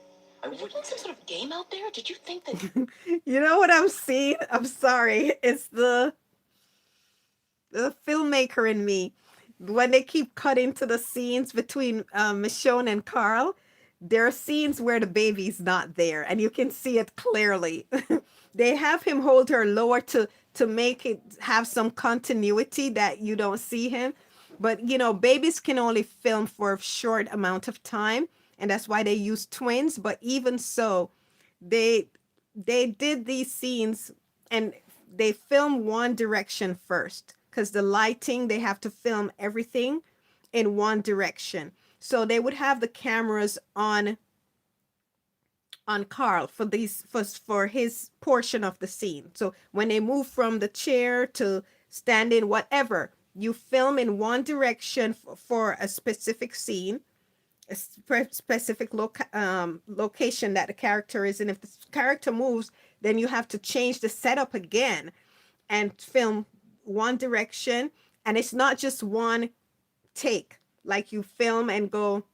I Were you wouldn't. playing some sort of game out there? Did you think that... You know what I'm seeing? I'm sorry. It's the filmmaker in me. When they keep cutting to the scenes between Michonne and Carl, there are scenes where the baby's not there, and you can see it clearly. They have him hold her lower to make it have some continuity that you don't see him. But babies can only film for a short amount of time, and that's why they use twins. But even so, they did these scenes and they film one direction first because the lighting, they have to film everything in one direction. So they would have the cameras on Carl for for his portion of the scene. So when they move from the chair to standing, whatever, you film in one direction for a specific scene, a specific location that the character is in. If the character moves, then you have to change the setup again and film one direction. And it's not just one take, like you film and go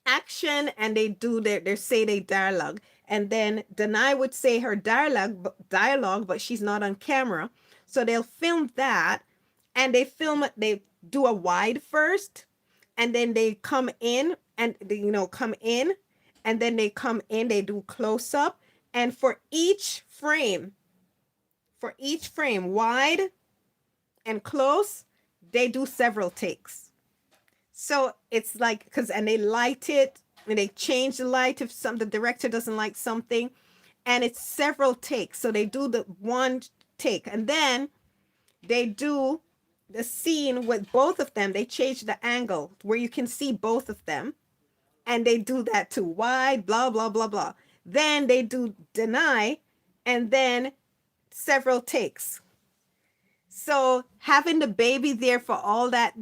action and they do their say they dialogue, and then Denai would say her dialogue, but she's not on camera, so they'll film that, and they do a wide first, and then they come in and come in, and then they come in, they do close up, and for each frame, wide and close, they do several takes. So it's like, because and they light it and they change the light if the director doesn't like something, and it's several takes. So they do the one take, and then they do the scene with both of them. They change the angle where you can see both of them, and they do that too, wide, blah blah blah blah. Then they do deny, and then several takes. So having the baby there for all that,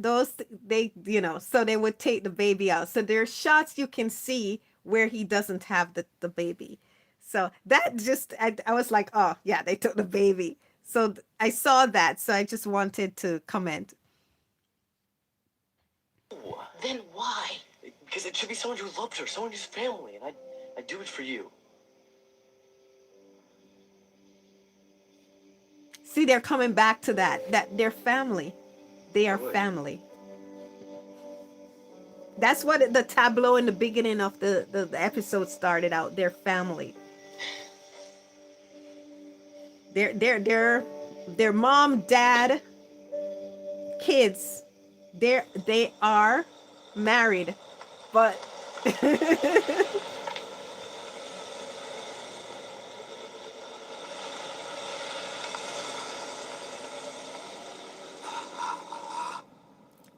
they, so they would take the baby out. So there's shots you can see where he doesn't have the baby. So that just, I was like, oh yeah, they took the baby. So I saw that. So I just wanted to comment. Then why? Because it should be someone who loves her, someone who's family, and I'd do it for you. See, they're coming back to that they're family. They are family. That's what the tableau in the beginning of the episode started out. They're family. Their mom, dad, kids. They are married, but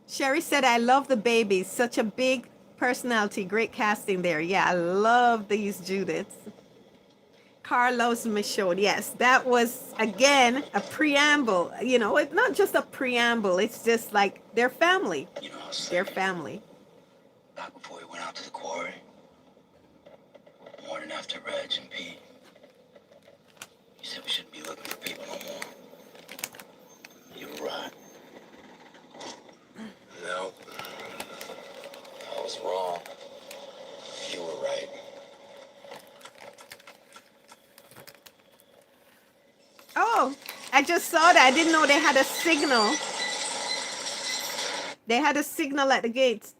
Sherry said, I love the babies. Such a big personality. Great casting there. Yeah, I love these Judiths. Carlos Michaud. Yes, that was, again, a preamble. It's not just a preamble. It's just like they're family. You know, I was They're thinking, family. back before we went out to the quarry, morning after Reg and Pete, you said we shouldn't be looking for people no more. You were right. No, I was wrong. You were right. Oh, I just saw that. I didn't know they had a signal. They had a signal at the gates,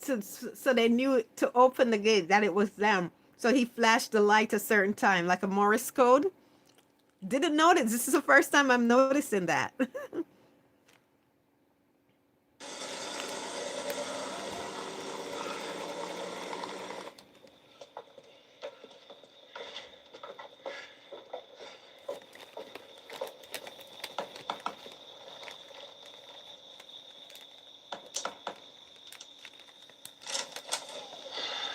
so they knew to open the gate that it was them. So he flashed the light a certain time, like a Morse code. Didn't notice. This is the first time I'm noticing that.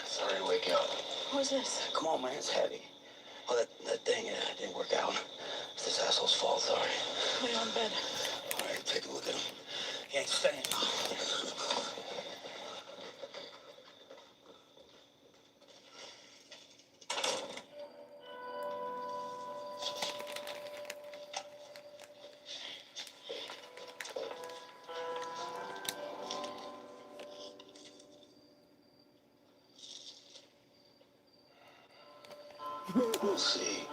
Sorry to wake you up. What was this? Come on, man, it's heavy. Oh, that thing didn't work out. It's this asshole's fault, sorry. Lay on bed. All right, take a look at him. He ain't staying. We'll see.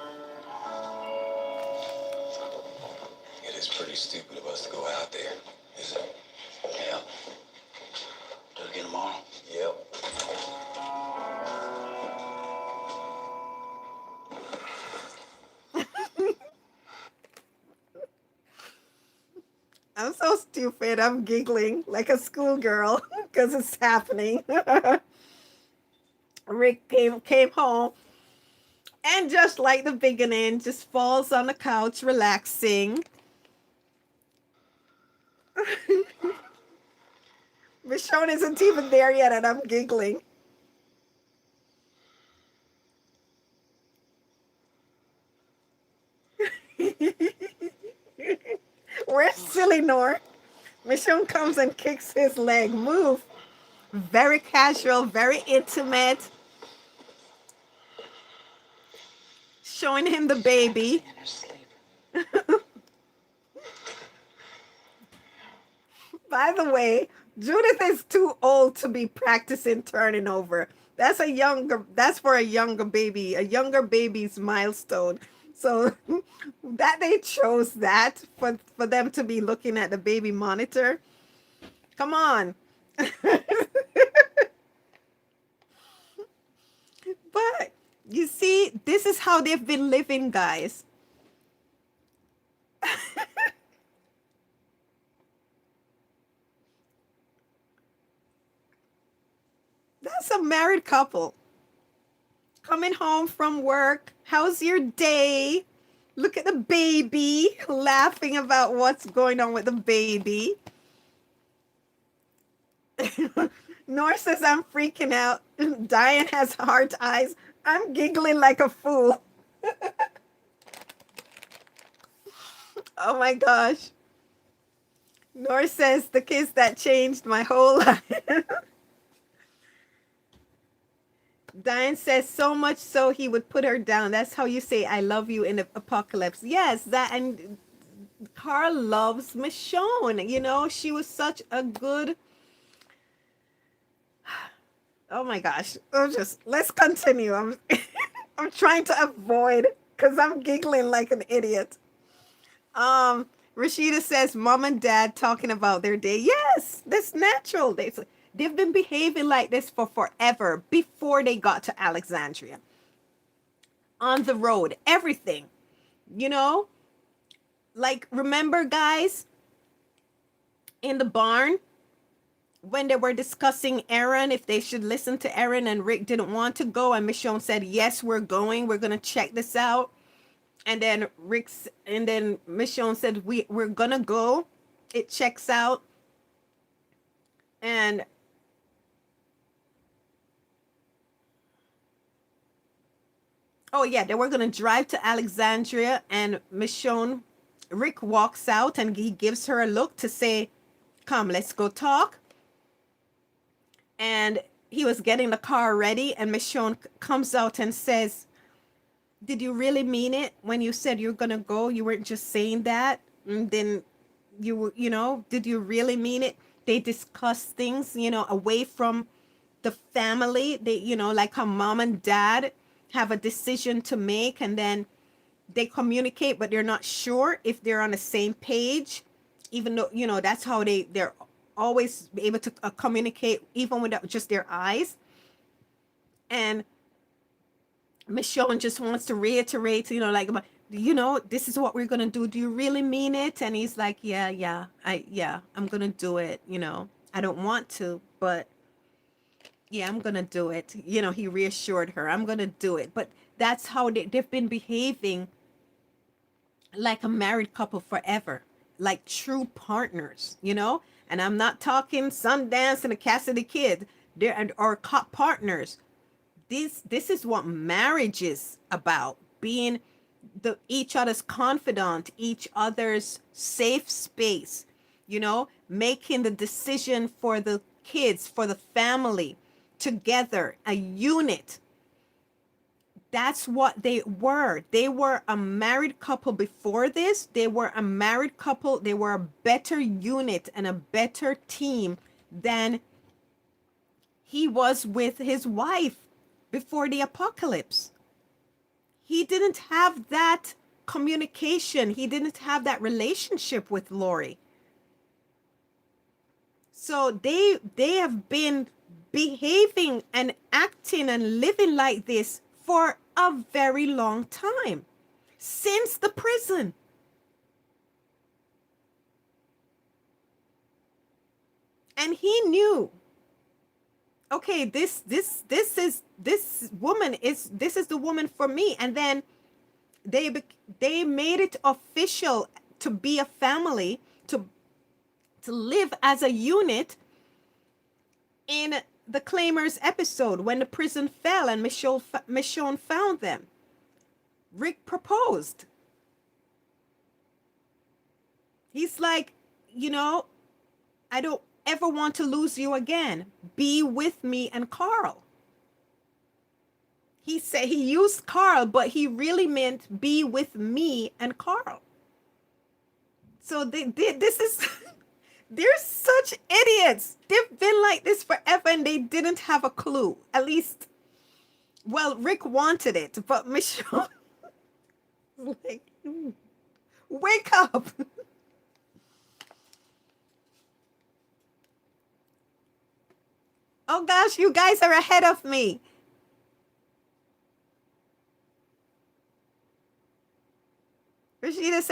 It is pretty stupid of us to go out there, isn't it? Yeah. Do it again tomorrow? Yep. I'm so stupid. I'm giggling like a schoolgirl because it's happening. Rick came home, and just like the beginning, just falls on the couch relaxing. Michonne isn't even there yet, and I'm giggling. Where's Silly Nor? Michonne comes and kicks his leg. Move. Very casual, very intimate. Showing him the baby. In her sleep. By the way, Judith is too old to be practicing turning over. That's for a younger baby, a younger baby's milestone. So that they chose that for them to be looking at the baby monitor. Come on. But you see, this is how they've been living, guys. That's a married couple coming home from work. How's your day? Look at the baby, laughing about what's going on with the baby. Nor says I'm freaking out. Diane has hard eyes. I'm giggling like a fool. Oh my gosh. Nor says the kiss that changed my whole life. Diane says so much so he would put her down. That's how you say I love you in the apocalypse. Yes, that, and Carl loves Michonne. You know, she was such a good. Oh my gosh. Let's continue. I'm trying to avoid because I'm giggling like an idiot. Rashida says mom and dad talking about their day. Yes, that's natural. They've been behaving like this for forever before they got to Alexandria. On the road, everything. You know, like remember guys in the barn when they were discussing Aaron, if they should listen to Aaron, and Rick didn't want to go, and Michonne said, yes, we're going. We're going to check this out. And then Michonne said, we're going to go. It checks out. And oh yeah, they were going to drive to Alexandria, and Rick walks out and he gives her a look to say, come, let's go talk. And he was getting the car ready, and Michonne comes out and says, did you really mean it when you said you're going to go? You weren't just saying that. And then did you really mean it? They discuss things, away from the family. They, like how mom and dad have a decision to make, and then they communicate, but they're not sure if they're on the same page, even though, that's how they're always able to communicate, even without just their eyes. And Michonne just wants to reiterate, like, this is what we're going to do. Do you really mean it? And he's like, yeah, I'm going to do it. I don't want to, but yeah, I'm going to do it. He reassured her, I'm going to do it. But that's how they've been behaving like a married couple forever, like true partners, and I'm not talking Sundance and the Cassidy Kid. Or partners. This is what marriage is about, being each other's confidant, each other's safe space, making the decision for the kids, for the family, together, a unit. That's what they were. They were a married couple before this. They were a married couple. They were a better unit and a better team than he was with his wife before the apocalypse. He didn't have that communication. He didn't have that relationship with Lori. So they have been behaving and acting and living like this for a very long time, since the prison. And he knew, okay, this is the woman for me. And then they made it official to be a family, to live as a unit in the Claimers episode when the prison fell and Michonne found them. Rick proposed. He's like, I don't ever want to lose you again. Be with me and Carl. He said he used Carl, but he really meant be with me and Carl. So this is they're such idiots. They've been like this forever and they didn't have a clue. At least, well, Rick wanted it, but Michonne was like, wake up. Oh gosh, you guys are ahead of me.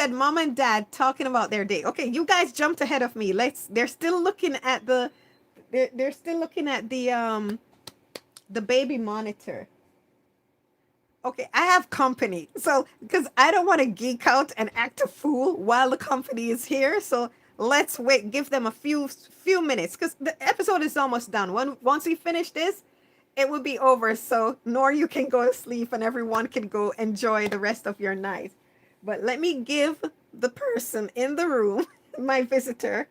said mom and dad talking about their day. Okay, you guys jumped ahead of me. They're still looking at they're still looking at the baby monitor. Okay, I have company. So, because I don't want to geek out and act a fool while the company is here. So, let's wait, give them a few minutes because the episode is almost done. Once we finish this, it will be over. So, nor you can go to sleep and everyone can go enjoy the rest of your night. But let me give the person in the room, my visitor,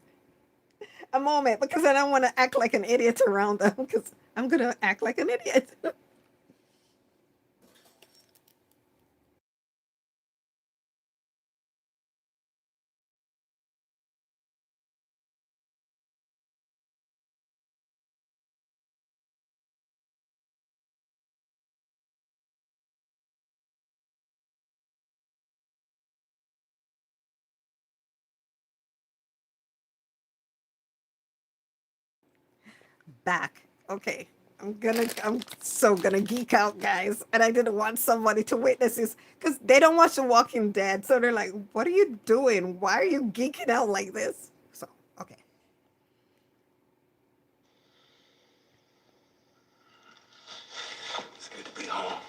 a moment because I don't want to act like an idiot around them because I'm going to act like an idiot. Back. Okay. I'm so gonna geek out, guys. And I didn't want somebody to witness this because they don't watch The Walking Dead. So they're like, what are you doing? Why are you geeking out like this? So, okay. It's good to be home.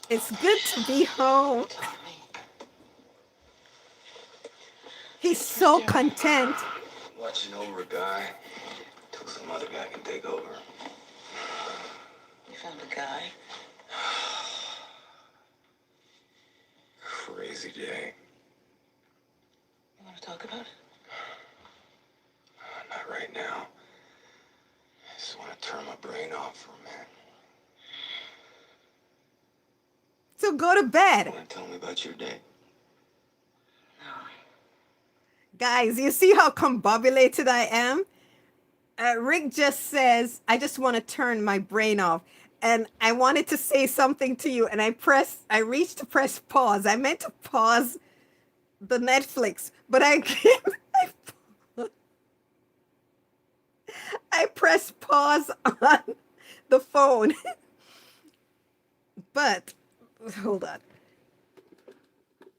It's good to be home. He's so content. Watching over a guy till some other guy can take over. You found a guy? Crazy day. You want to talk about it? Not right now. I just want to turn my brain off for a minute. So go to bed. Want to tell me about your day? Guys, you see how combobulated I am? Rick just says, I just want to turn my brain off. And I wanted to say something to you, and I reached to press pause. I meant to pause the Netflix, but I pressed pause on the phone. But hold on.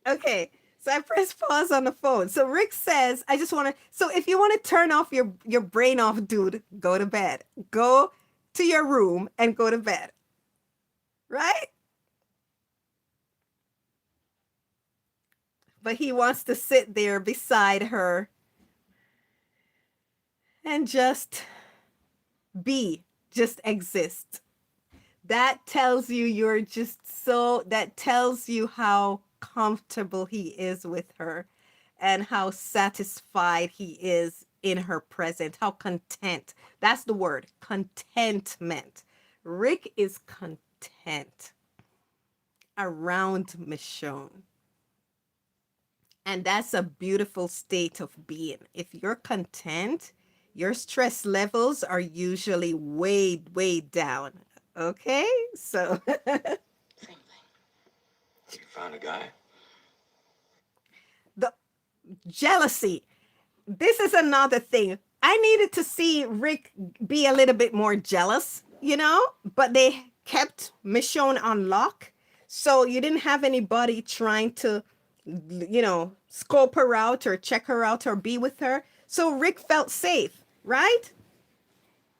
Okay. So I press pause on the phone. So Rick says, I just want to, so if you want to turn off your brain off, dude, go to bed. Go to your room and go to bed. Right? But he wants to sit there beside her and just be, just exist. That tells you that tells you how comfortable he is with her and how satisfied he is in her presence, how content. That's the word, contentment. Rick is content around Michonne. And that's a beautiful state of being. If you're content, your stress levels are usually way, way down. Okay? So, Same thing. You found a guy? the jealousy. This is another thing. I needed to see Rick be a little bit more jealous, but they kept Michonne on lock. So you didn't have anybody trying to, scope her out or check her out or be with her. So Rick felt safe, right?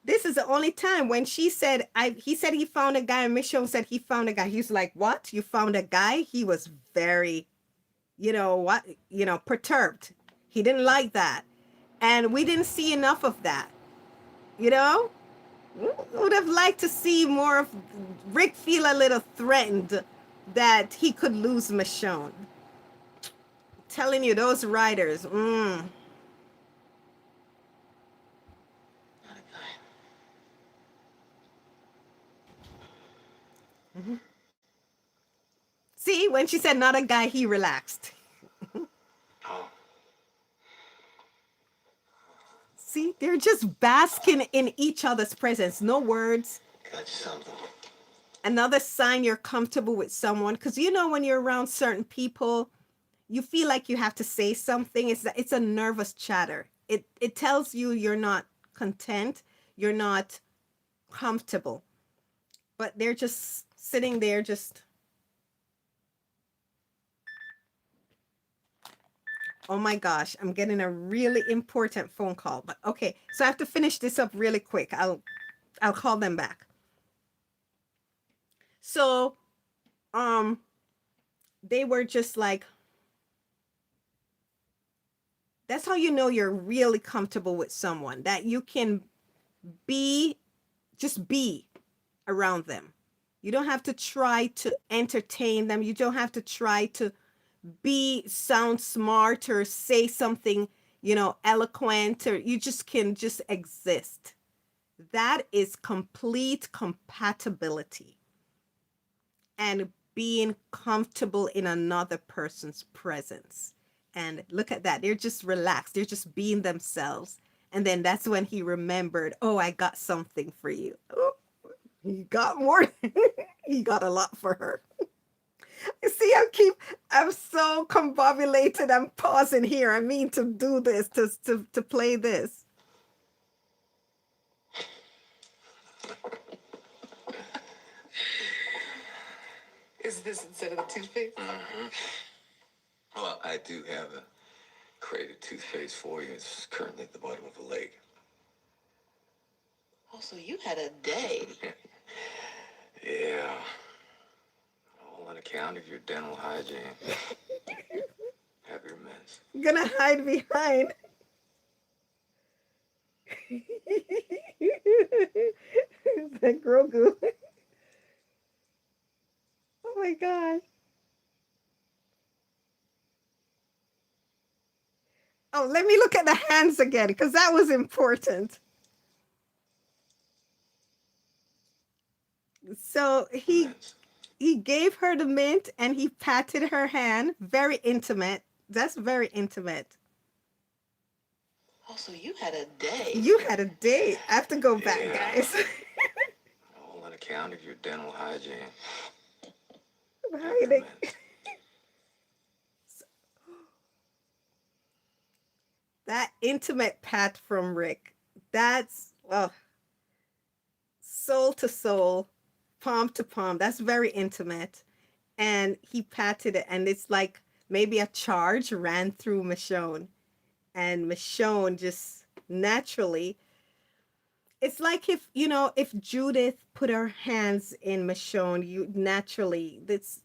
This is the only time when she said, he said he found a guy, and Michonne said he found a guy. He's like, what? You found a guy? He was very, perturbed. He didn't like that. And we didn't see enough of that. You know? Would have liked to see more of Rick feel a little threatened that he could lose Michonne. Telling you, those writers, Not a guy. See, when she said not a guy, he relaxed. Oh. See, they're just basking in each other's presence. No words. Got you something. Another sign you're comfortable with someone, because when you're around certain people, you feel like you have to say something. It's a nervous chatter. It tells you you're not content, you're not comfortable. But they're just sitting there, just Oh my gosh, I'm getting a really important phone call. But okay, so I have to finish this up really quick. I'll call them back. So, um, they were just like, that's how you know you're really comfortable with someone, that you can be, just be around them. You don't have to try to entertain them. You don't have to try to sound smart or say something, eloquent, or you just can just exist. That is complete compatibility and being comfortable in another person's presence. And look at that. They're just relaxed. They're just being themselves. And then that's when he remembered, oh, I got something for you. Oh, he got more. He got a lot for her. You see, I'm so combobulated. I'm pausing here. I mean to do this, to play this. Is this instead of the toothpaste? Mm-hmm. Well, I do have a crate of toothpaste for you. It's currently at the bottom of the lake. Oh, so you had a day. Yeah. All on account of your dental hygiene. Have your meds. Gonna hide behind. That Grogu. Oh my gosh. Oh, let me look at the hands again, because that was important. So he gave her the mint and he patted her hand. Very intimate. That's very intimate. Oh, so you had a day. You had a date. I have to go back, Yeah. guys. All on account of your dental hygiene. I'm Have your hiding. meds. That intimate pat from Rick. That's soul to soul, palm to palm. That's very intimate. And he patted it, and it's like maybe a charge ran through Michonne, and Michonne just naturally. It's like if Judith put her hands in Michonne, you naturally, that's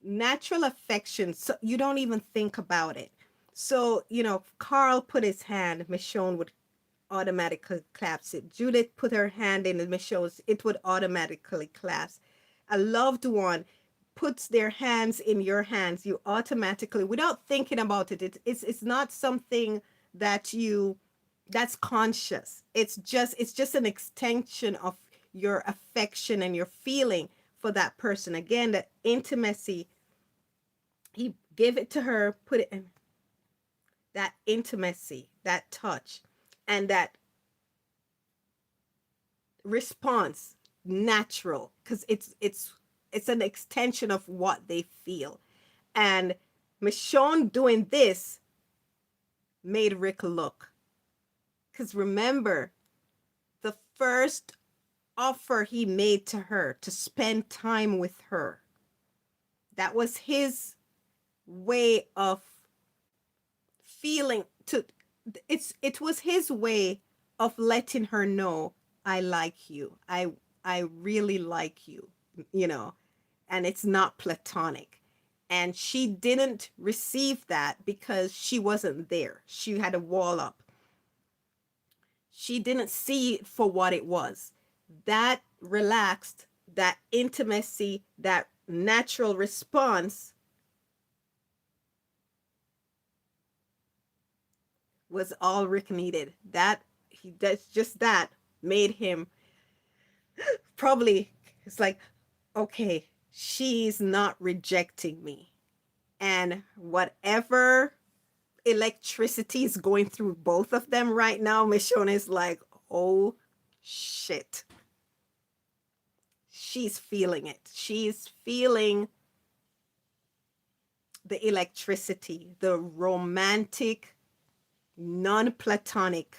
natural affection. So you don't even think about it. So, Carl put his hand, Michonne would automatically clasp it. Judith put her hand in Michonne's, it would automatically clasp. A loved one puts their hands in your hands, you automatically, without thinking about it, it's not something that that's conscious. It's just an extension of your affection and your feeling for that person. Again, the intimacy, he gave it to her, put it in, that intimacy, that touch, and that response, natural, because it's an extension of what they feel. And Michonne doing this made Rick look, because remember, the first offer he made to her to spend time with her, that was his way of feeling to it was his way of letting her know, I like you. I really like you, you know, and it's not platonic. And she didn't receive that because she wasn't there. She had a wall up. She didn't see it for what it was. That relaxed, that intimacy, that natural response was all Rick needed. That's just that made him probably, it's like, okay, she's not rejecting me. And whatever electricity is going through both of them right now, Michonne is like, oh shit. She's feeling it. She's feeling the electricity, the romantic, non-platonic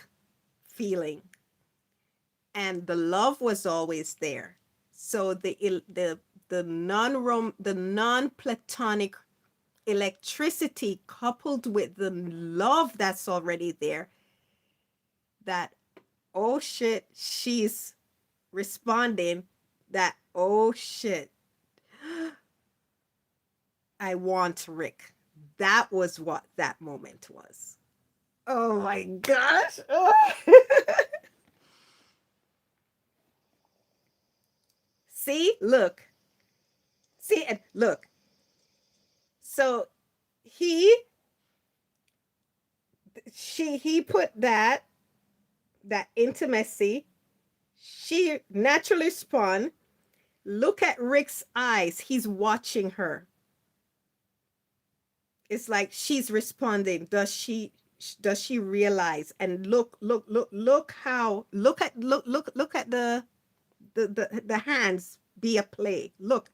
feeling. And the love was always there. So the non-platonic electricity coupled with the love that's already there, that, oh shit, she's responding, that, oh shit, I want Rick. That was what that moment was. Oh my gosh. See, look. See, and look. So he he put that intimacy. She naturally spun. Look at Rick's eyes. He's watching her. It's like she's responding. Does she realize? And look how look at the hands be a play. Look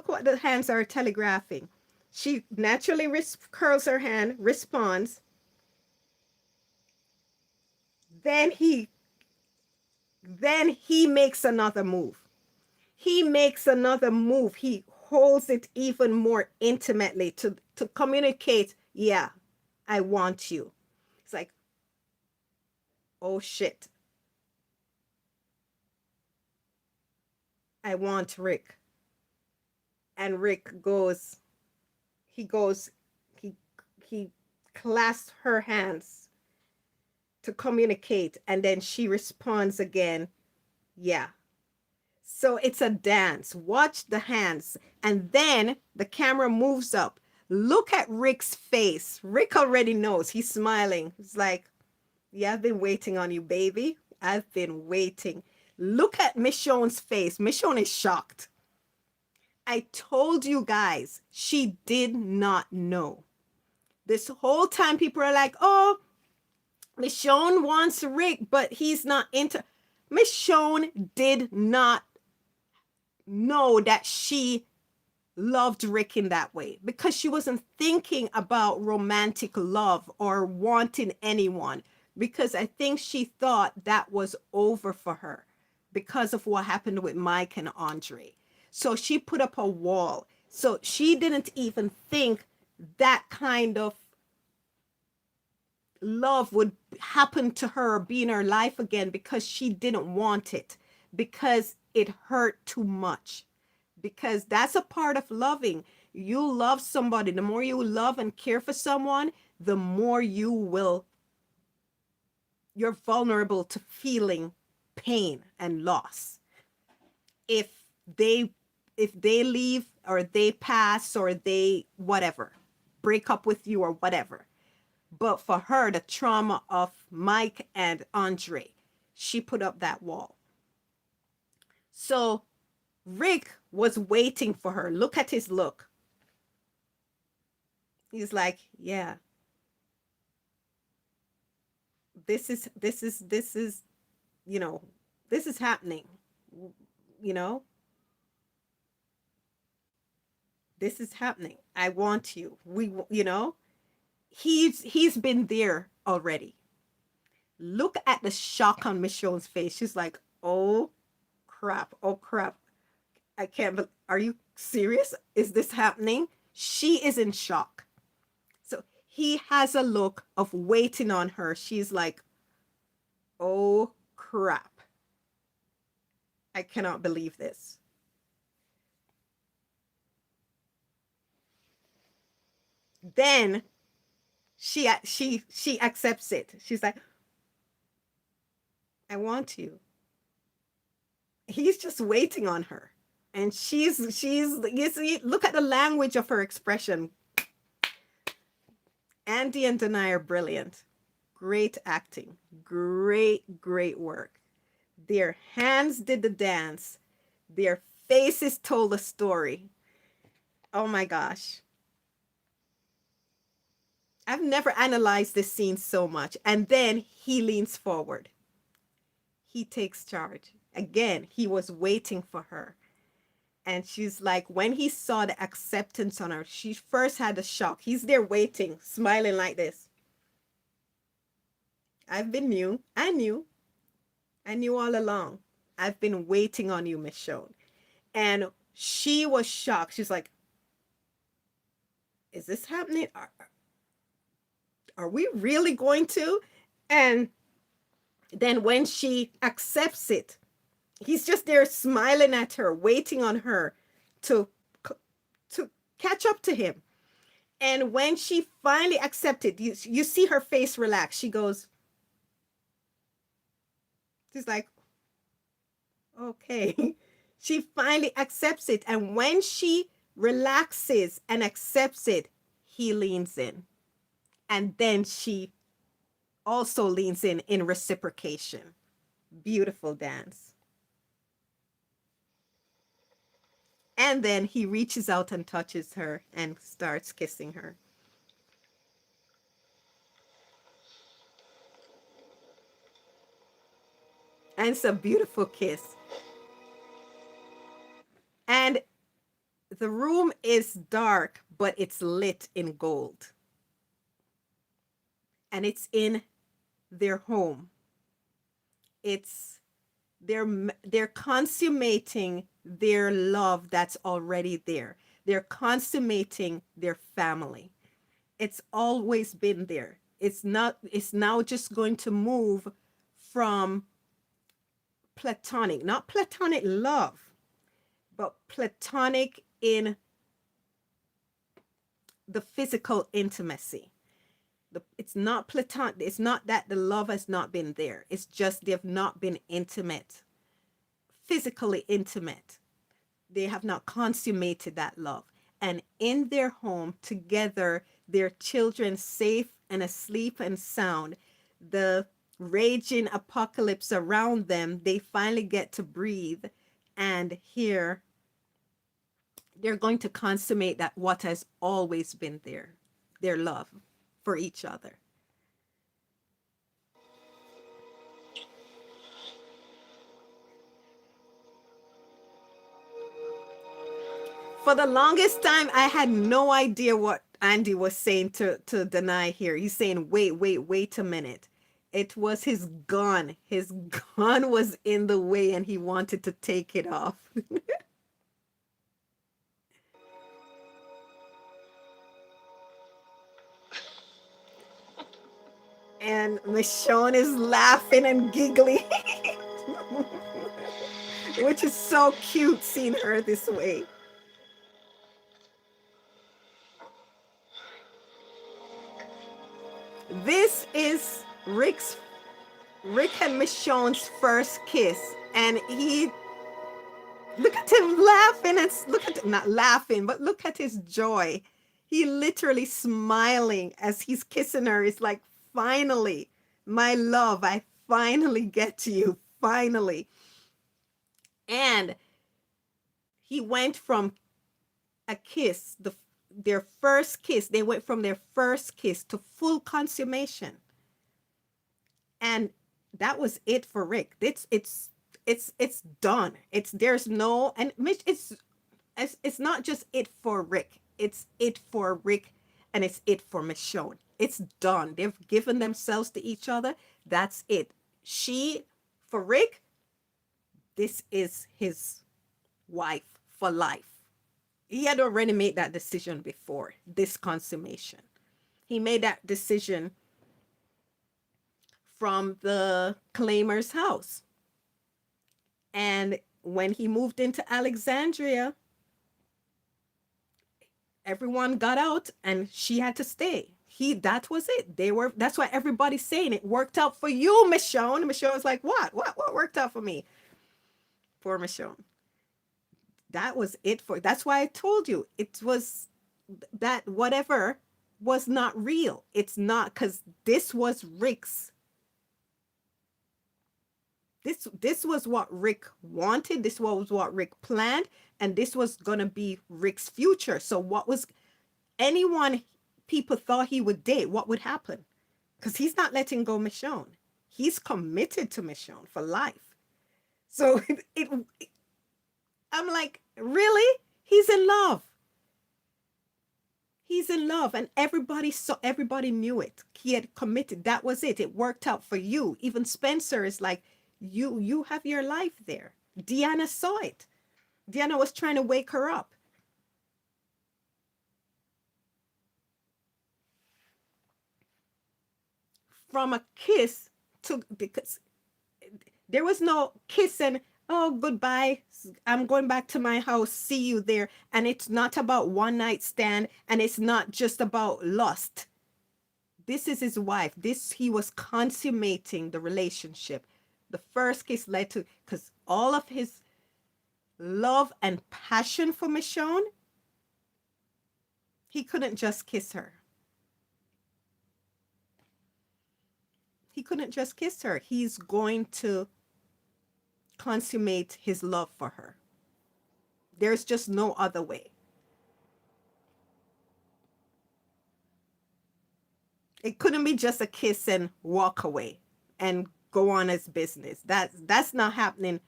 what the hands are telegraphing. She naturally curls her hand, responds. Then he makes another move. He makes another move. He holds it even more intimately to communicate, yeah, I want you. It's like, oh shit. I want Rick. And Rick goes, he goes, he he clasps her hands to communicate, and then she responds again, yeah. So it's a dance. Watch the hands. And then the camera moves up. Look at Rick's face. Rick already knows. He's smiling. He's like, yeah, I've been waiting on you, baby. I've been waiting. Look at Michonne's face. Michonne is shocked. I told you guys, she did not know. This whole time people are like, oh, Michonne wants Rick, but he's not into. Michonne did not know that she loved Rick in that way because she wasn't thinking about romantic love or wanting anyone, because I think she thought that was over for her because of what happened with Mike and Andre. So she put up a wall. So she didn't even think that kind of love would happen to her or be in her life again, because she didn't want it, because it hurt too much. Because that's a part of loving. You love somebody. The more you love and care for someone, the more you're vulnerable to feeling pain and loss. If they if they leave or they pass or they whatever, break up with you or whatever. But for her, the trauma of Mike and Andre, she put up that wall. So Rick was waiting for her. Look at his look. He's like, yeah, this is, you know, this is happening. You know, this is happening. I want you. He's been there already. Look at the shock on Michonne's face. She's like, oh crap, oh crap. I can't believe, are you serious? Is this happening? She is in shock. So he has a look of waiting on her. She's like, oh crap. I cannot believe this. Then she accepts it. She's like, I want you. He's just waiting on her. And she's you see, look at the language of her expression. Andy and Denai are brilliant. Great acting. Great work. Their hands did the dance. Their faces told the story. Oh my gosh. I've never analyzed this scene so much. And then he leans forward. He takes charge. Again, he was waiting for her. And she's like, when he saw the acceptance on her, she first had a shock. He's there waiting, smiling like this. I've been new. I knew all along. I've been waiting on you, Michonne. And she was shocked. She's like, is this happening? Are we really going to? And then when she accepts it, he's just there smiling at her, waiting on her to to catch up to him. And when she finally accepted, you see her face relax. She goes, she's like, okay. She finally accepts it. And when she relaxes and accepts it, he leans in. And then she also leans in reciprocation. Beautiful dance. And then he reaches out and touches her and starts kissing her. And it's a beautiful kiss. And the room is dark, but it's lit in gold. And it's in their home. It's they're consummating their love that's already there. They're consummating their family. It's always been there. It's now just going to move from platonic, not platonic love, but platonic in the physical intimacy. It's not platonic. It's not that the love has not been there. It's just they've not been intimate, physically intimate. They have not consummated that love. And in their home together, their children safe and asleep and sound, the raging apocalypse around them, they finally get to breathe. And here, they're going to consummate that what has always been there, their love for each other. For the longest time, I had no idea what Andy was saying to deny here. He's saying, wait a minute. It was his gun. His gun was in the way and he wanted to take it off. And Michonne is laughing and giggling, which is so cute seeing her this way. This is Rick and Michonne's first kiss, and he look at him laughing and look at not laughing, but look at his joy. He literally smiling as he's kissing her. It's like, finally, my love, I finally get to you, finally. And he went from a kiss, their first kiss, they went from their first kiss to full consummation. And that was it for Rick. It's done. There's no, and it's not just it for Rick. It's it for Rick and it's it for Michonne. It's done. They've given themselves to each other. That's it. For Rick, this is his wife for life. He had already made that decision before this consummation. He made that decision from the claimer's house. And when he moved into Alexandria, everyone got out and she had to stay. That was it. That's why everybody's saying it worked out for you, Michonne. Michonne was like, what worked out for me? For Michonne. That was it that's why I told you it was that whatever was not real. It's not, because this was Rick's. This was what Rick wanted. This was what Rick planned. And this was going to be Rick's future. So what was anyone people thought he would date, what would happen? Because he's not letting go Michonne. He's committed to Michonne for life. So I'm like, really? He's in love. He's in love, and everybody knew it. He had committed. That was it. It worked out for you. Even Spencer is like, you have your life there. Deanna saw it. Deanna was trying to wake her up. from a kiss to, because there was no kiss and, oh, goodbye, I'm going back to my house, see you there. And it's not about one night stand, and it's not just about lust. This is his wife. This, he was consummating the relationship. The first kiss led to, because all of his love and passion for Michonne, he couldn't just kiss her. He couldn't just kiss her. He's going to consummate his love for her. There's just no other way. It couldn't be just a kiss and walk away and go on his business. That's not happening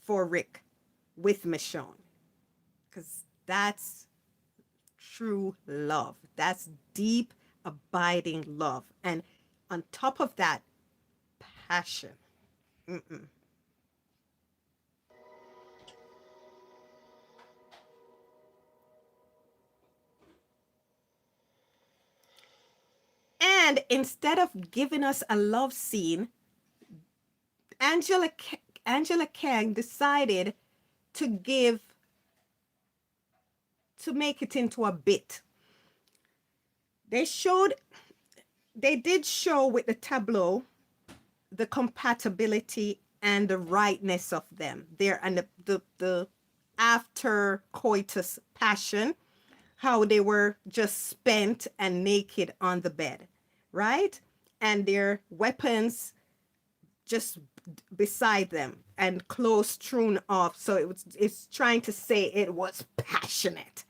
for Rick with Michonne, because that's true love. That's deep, abiding love. And on top of that, passion. Mm-mm. And instead of giving us a love scene, Angela Angela Kang decided to give to make it into a bit. They showed they did show with the tableau the compatibility and the rightness of them there, and the after coitus passion, how they were just spent and naked on the bed, right? And their weapons just beside them and clothes strewn off. So it's trying to say it was passionate.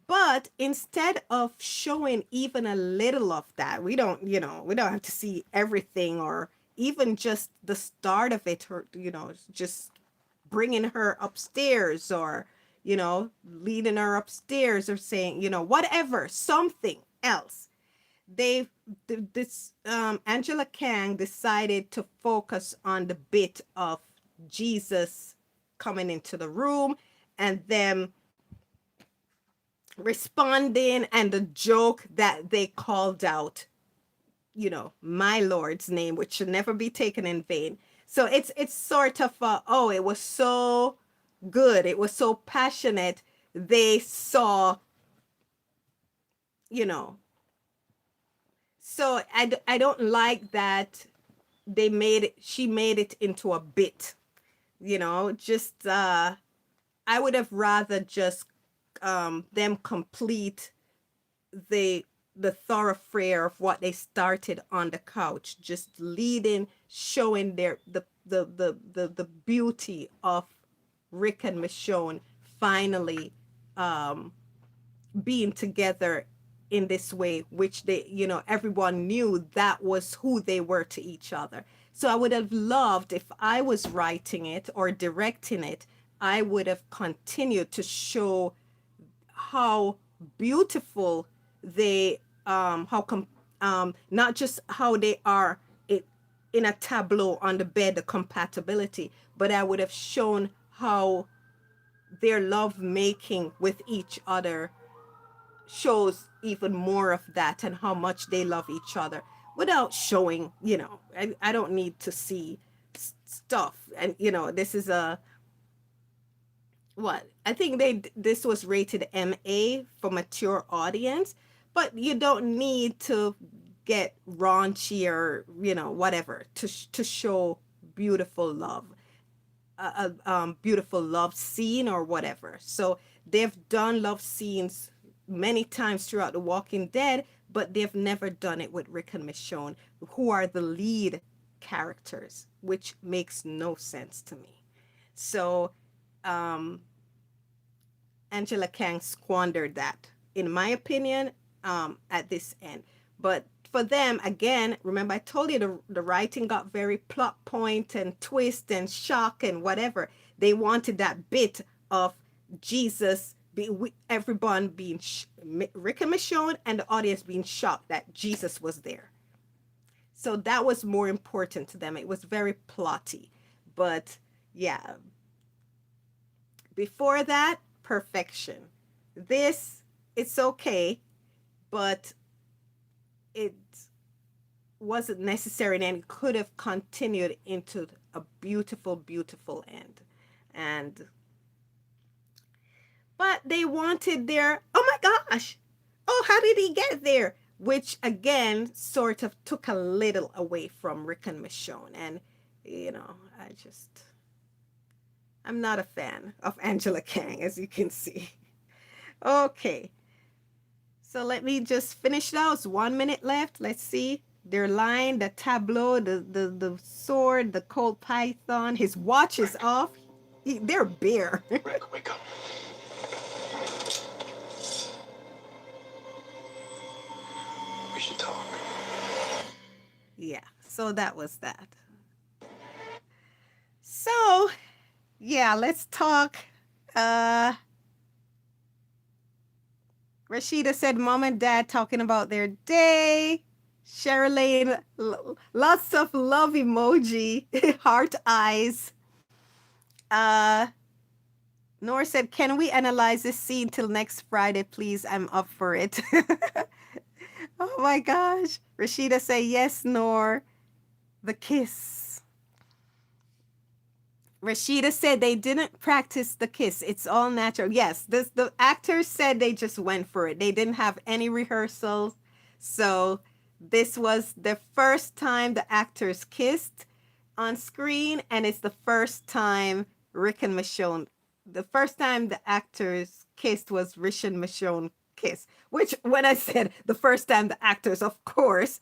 But instead of showing even a little of that, we don't have to see everything, or even just the start of it, or, just bringing her upstairs, or, leading her upstairs, or saying, whatever, something else. They, this, Angela Kang decided to focus on the bit of Jesus coming into the room and them responding, and the joke that they called out, my Lord's name, which should never be taken in vain. So it's sort of oh, it was so good, it was so passionate. They saw, you know. So I don't like that she made it into a bit, just I would have rather just them complete the the thoroughfare of what they started on the couch, just leading, showing the beauty of Rick and Michonne finally being together in this way, which they, everyone knew that was who they were to each other. So I would have loved, if I was writing it or directing it, I would have continued to show how beautiful they not just how they are in a tableau on the bed, the compatibility, but I would have shown how their love making with each other shows even more of that, and how much they love each other, without showing, I don't need to see stuff. And this is a, what I think this was rated MA for mature audience, but you don't need to get raunchy or whatever to show beautiful love, a beautiful love scene or whatever. So they've done love scenes many times throughout The Walking Dead, but they've never done it with Rick and Michonne, who are the lead characters, which makes no sense to me. So Angela Kang squandered that, in my opinion, at this end. But for them, again, remember I told you the writing got very plot point and twist and shock and whatever. They wanted that bit of Jesus, everyone being, Rick and Michonne and the audience being shocked that Jesus was there. So that was more important to them. It was very plotty. But yeah, before that, perfection. This, it's okay, but it wasn't necessary and it could have continued into a beautiful, beautiful end. And but they wanted their, oh my gosh, oh, how did he get there? Which again sort of took a little away from Rick and Michonne. And, you know, I'm not a fan of Angela Kang, as you can see. Okay, so let me just finish now. It's 1 minute left. Let's see. Their line, the tableau, the sword, the cold python. His watch is off. They're bare. Rick, wake up. We should talk. Yeah, so that was that. So, yeah, let's talk. Rashida said mom and dad talking about their day. Sherilyn, lots of love emoji, heart eyes. Nor said, can we analyze this scene till next Friday, please? I'm up for it. Oh my gosh. Rashida say, yes, Nor. The kiss. Rashida said they didn't practice the kiss. It's all natural. Yes, the actors said they just went for it. They didn't have any rehearsals. So this was the first time the actors kissed on screen, and it's the first time Rick and Michonne, the first time the actors kissed was Rick and Michonne kiss, which when I said the first time the actors, of course,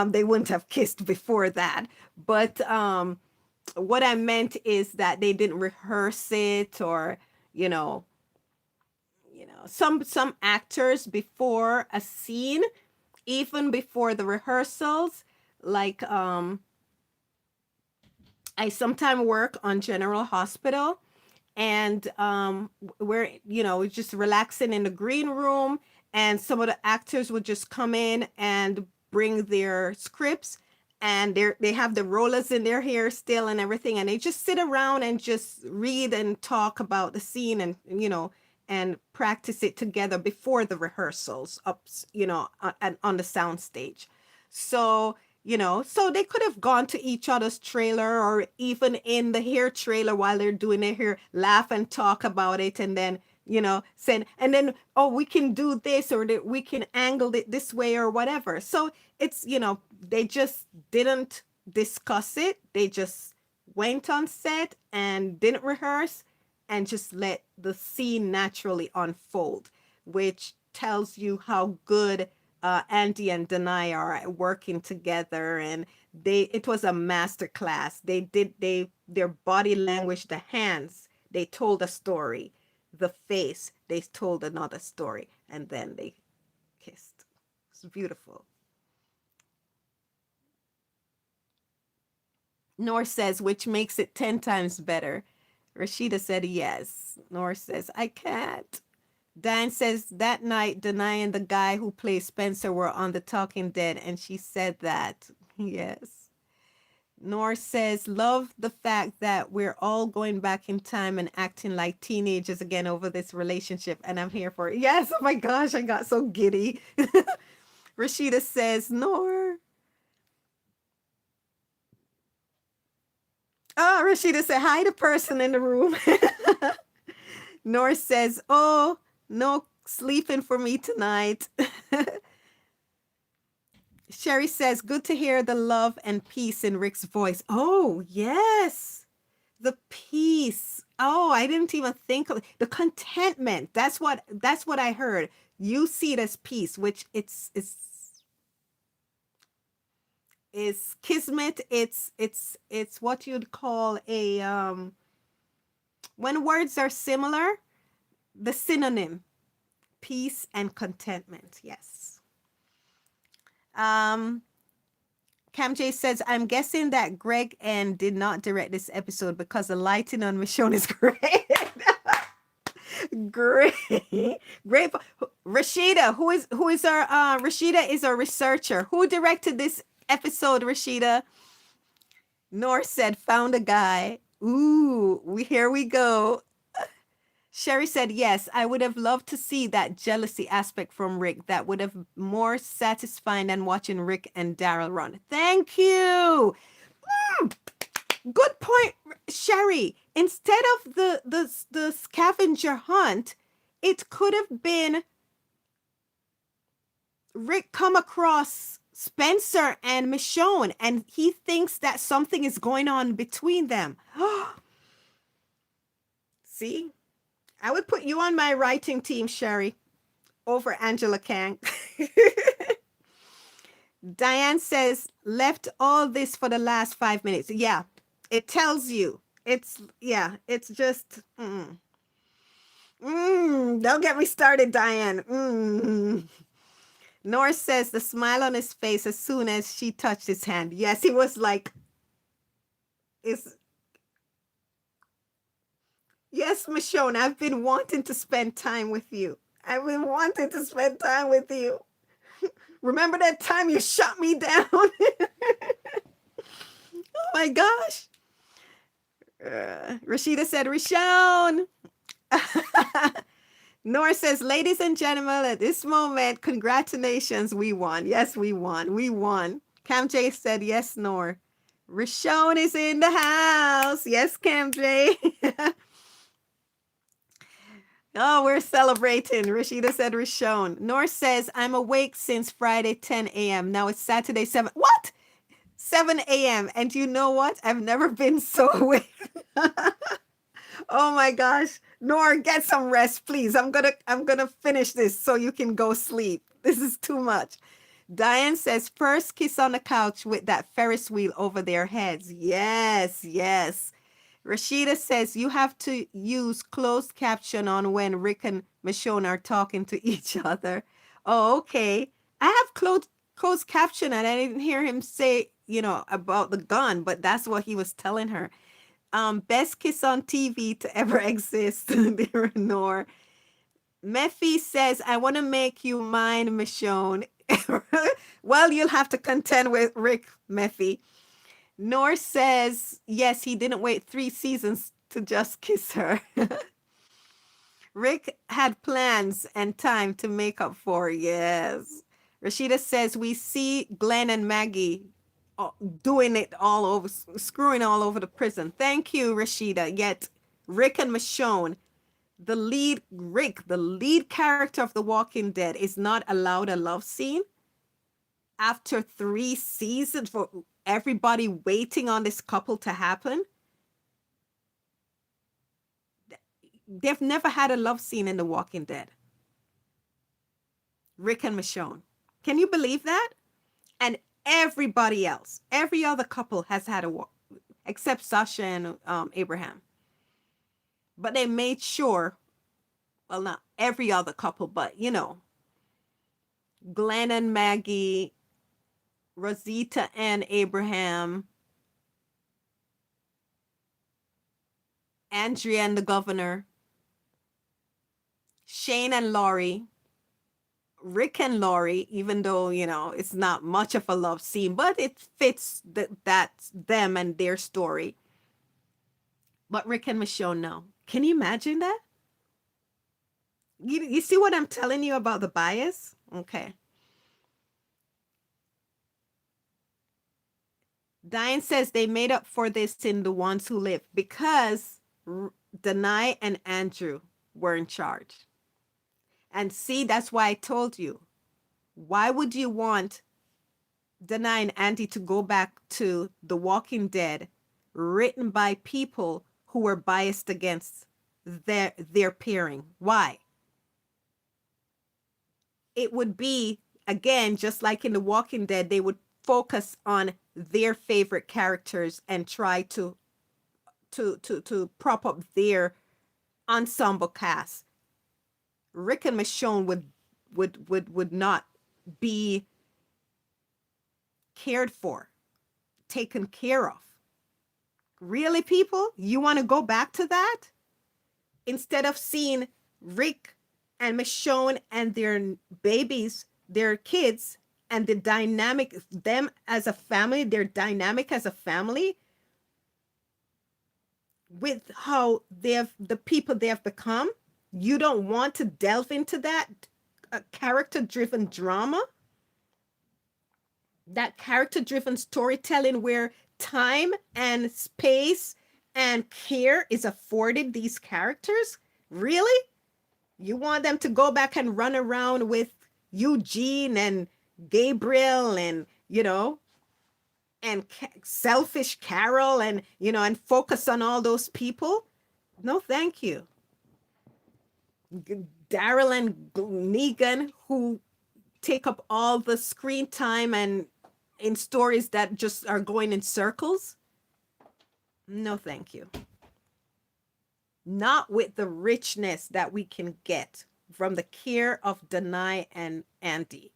they wouldn't have kissed before that. But what I meant is that they didn't rehearse it, or, you know, some actors before a scene, even before the rehearsals, like I sometimes work on General Hospital, and we're, just relaxing in the green room, and some of the actors would just come in and bring their scripts, and they have the rollers in their hair still and everything, and they just sit around and just read and talk about the scene, and and practice it together before the rehearsals up, on the sound stage. So so they could have gone to each other's trailer, or even in the hair trailer while they're doing their hair, laugh and talk about it, and then, send, and then, oh, we can do this, or that we can angle it this way, or whatever. So it's, they just didn't discuss it. They just went on set and didn't rehearse, and just let the scene naturally unfold, which tells you how good Andy and Denai are at working together. And it was a master class. Their body language, the hands, they told a story. The face, they told another story, and then they kissed. It's beautiful. Nor says, which makes it 10 times better. Rashida said yes. Nor says, I can't. Dan says that night, Denai and the guy who plays Spencer were on The Talking Dead, and she said that. Yes. Nor says, love the fact that we're all going back in time and acting like teenagers again over this relationship, and I'm here for it. Yes, oh my gosh, I got so giddy. Rashida says, Nor. Oh, Rashida said, hi to person in the room. Nor says, oh, no sleeping for me tonight. Sherry says, good to hear the love and peace in Rick's voice. Oh, yes. The peace. Oh, I didn't even think of the contentment. That's what I heard. You see it as peace, which it's kismet. It's what you'd call a when words are similar, the synonym, peace and contentment. Yes. Cam J says, I'm guessing that Greg N did not direct this episode because the lighting on Michonne is great. Great. Great. Rashida, who is our Rashida is our researcher. Who directed this episode, Rashida? Nor said, found a guy. Ooh, here we go. Sherry said, yes, I would have loved to see that jealousy aspect from Rick. That would have more satisfying than watching Rick and Daryl run. Thank you. Mm, good point, Sherry. Instead of the scavenger hunt, it could have been Rick come across Spencer and Michonne, and he thinks that something is going on between them. See, I would put you on my writing team, Sherry, over Angela Kang. Diane says, left all this for the last 5 minutes. Yeah, it tells you. It's just, don't get me started, Diane. Norris says the smile on his face as soon as she touched his hand. Yes, he was like, "Is yes, Michonne, I've been wanting to spend time with you. I've been wanting to spend time with you. Remember that time you shot me down? Oh my gosh." Rashida said, Rishon. Nora says, ladies and gentlemen, at this moment, congratulations, we won. Yes, we won. We won. Cam J said, yes, Nor. Rishon is in the house. Yes, Cam J. Oh, we're celebrating. Rashida said, Rishon. Nor says, I'm awake since Friday, 10 a.m. Now it's Saturday, 7. What? 7 a.m. And you know what? I've never been so awake. Oh my gosh. Nor, get some rest, please. I'm gonna finish this so you can go sleep. This is too much. Diane says, first kiss on the couch with that Ferris wheel over their heads. Yes, yes. Rashida says you have to use closed caption on when Rick and Michonne are talking to each other. Oh, okay. I have closed caption and I didn't hear him say, about the gun, but that's what he was telling her. Best kiss on TV to ever exist. Dear Nor. Mephi says, I want to make you mine, Michonne. Well, you'll have to contend with Rick, Mephi. Nor says, yes, he didn't wait 3 seasons to just kiss her. Rick had plans and time to make up for. Yes. Rashida says, we see Glenn and Maggie doing it all over, screwing all over the prison. Thank you, Rashida. Yet Rick and Michonne, the lead character of The Walking Dead, is not allowed a love scene after 3 seasons for everybody waiting on this couple to happen. They've never had a love scene in The Walking Dead. Rick and Michonne. Can you believe that? And everybody else, every other couple has had except Sasha and Abraham. But they made sure, well, not every other couple, but Glenn and Maggie, Rosita and Abraham, Andrea and the governor, Shane and Laurie, Rick and Laurie, even though, it's not much of a love scene, but it fits that's them and their story. But Rick and Michonne, no. Can you imagine that? You see what I'm telling you about the bias? Okay. Diane says they made up for this in The Ones Who Live because Denai and Andrew were in charge. And see, that's why I told you. Why would you want Denai and Andy to go back to The Walking Dead written by people who were biased against their pairing? Why? It would be, again, just like in The Walking Dead, they would focus on their favorite characters and try to prop up their ensemble cast. Rick and Michonne would not be cared for, taken care of. Really, people? You want to go back to that? Instead of seeing Rick and Michonne and their babies, their kids, and the dynamic, them as a family, their dynamic as a family, with how the people they have become, You don't want to delve into that character driven drama, that character driven storytelling where time and space and care is afforded these characters? Really? You want them to go back and run around with Eugene and Gabriel and, and selfish Carol and, and focus on all those people? No, thank you. Daryl and Negan, who take up all the screen time and in stories that just are going in circles? No, thank you. Not with the richness that we can get from the care of Danai and Andy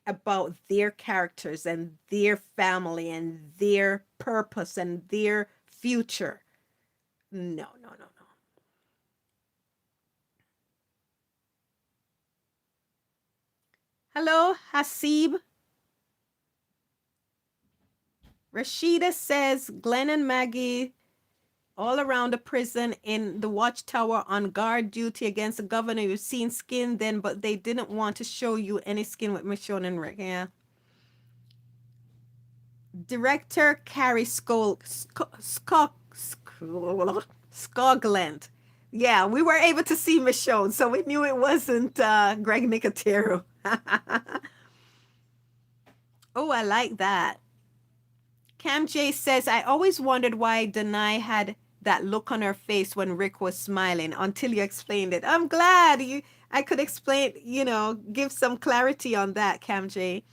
about their characters and their family and their purpose and their future. No, no, no, no. Hello, Hasib. Rashida says Glenn and Maggie all around the prison in the watchtower on guard duty against the governor. You've seen skin then, but they didn't want to show you any skin with Michonne and Rick. Yeah. Director Carrie Scogland. Yeah, we were able to see Michonne, so we knew it wasn't Greg Nicotero. Oh, I like that. Cam J says, I always wondered why Denai had that look on her face when Rick was smiling until you explained it. I'm glad I could explain, give some clarity on that, Cam J.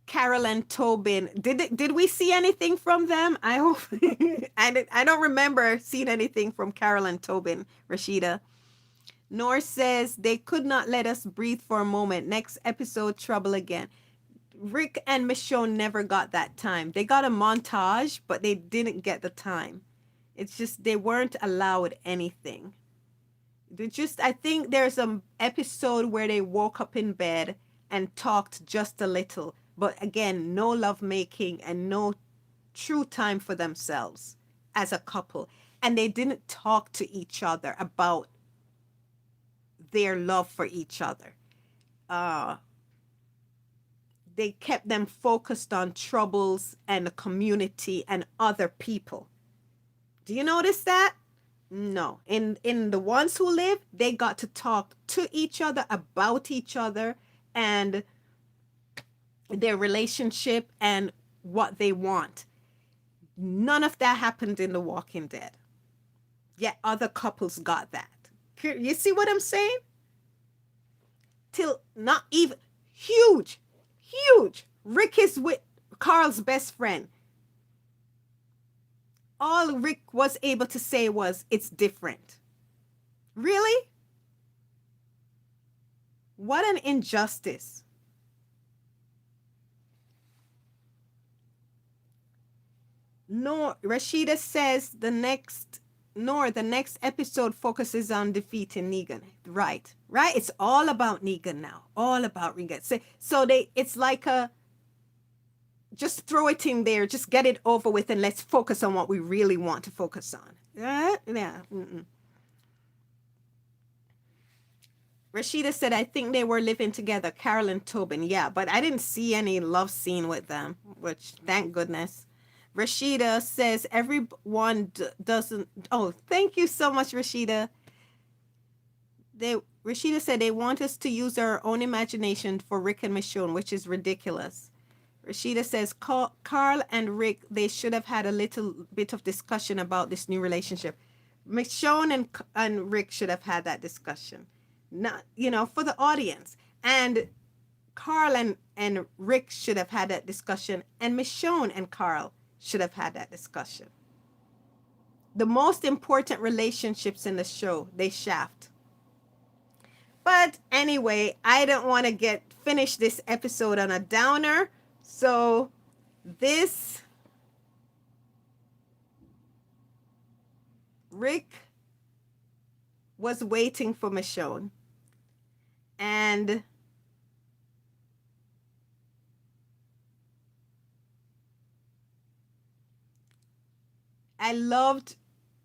Carol and Tobin. Did we see anything from them? I hope I don't remember seeing anything from Carol and Tobin, Rashida. Nor says they could not let us breathe for a moment. Next episode, trouble again. Rick and Michonne never got that time. They got a montage, but they didn't get the time. It's just they weren't allowed anything. I think there's an episode where they woke up in bed and talked just a little. But again, no love making and no true time for themselves as a couple. And they didn't talk to each other about their love for each other. They kept them focused on troubles and the community and other people. Do you notice that? No. In the ones who live, they got to talk to each other about each other and their relationship and what they want. None of that happened in The Walking Dead. Yet other couples got that. You see what I'm saying? Till not even huge. Rick is with Carl's best friend. All Rick was able to say was, it's different. Really? What an injustice. No, Rashida says the next episode focuses on defeating Negan. Right. It's all about Negan now. All about Negan. So it's like just throw it in there, just get it over with, and let's focus on what we really want to focus on. Yeah. Mm-mm. Rashida said, I think they were living together, Carol and Tobin. Yeah, but I didn't see any love scene with them, which thank goodness. Rashida says everyone doesn't. Oh, thank you so much, Rashida. Rashida said they want us to use our own imagination for Rick and Michonne, which is ridiculous. Rashida says Carl and Rick, they should have had a little bit of discussion about this new relationship. Michonne and Rick should have had that discussion, not for the audience. And Carl and Rick should have had that discussion, and Michonne and Carl should have had that discussion. The most important relationships in the show, they shaft. But anyway, I don't want to finish this episode on a downer. So this Rick was waiting for Michonne. And I loved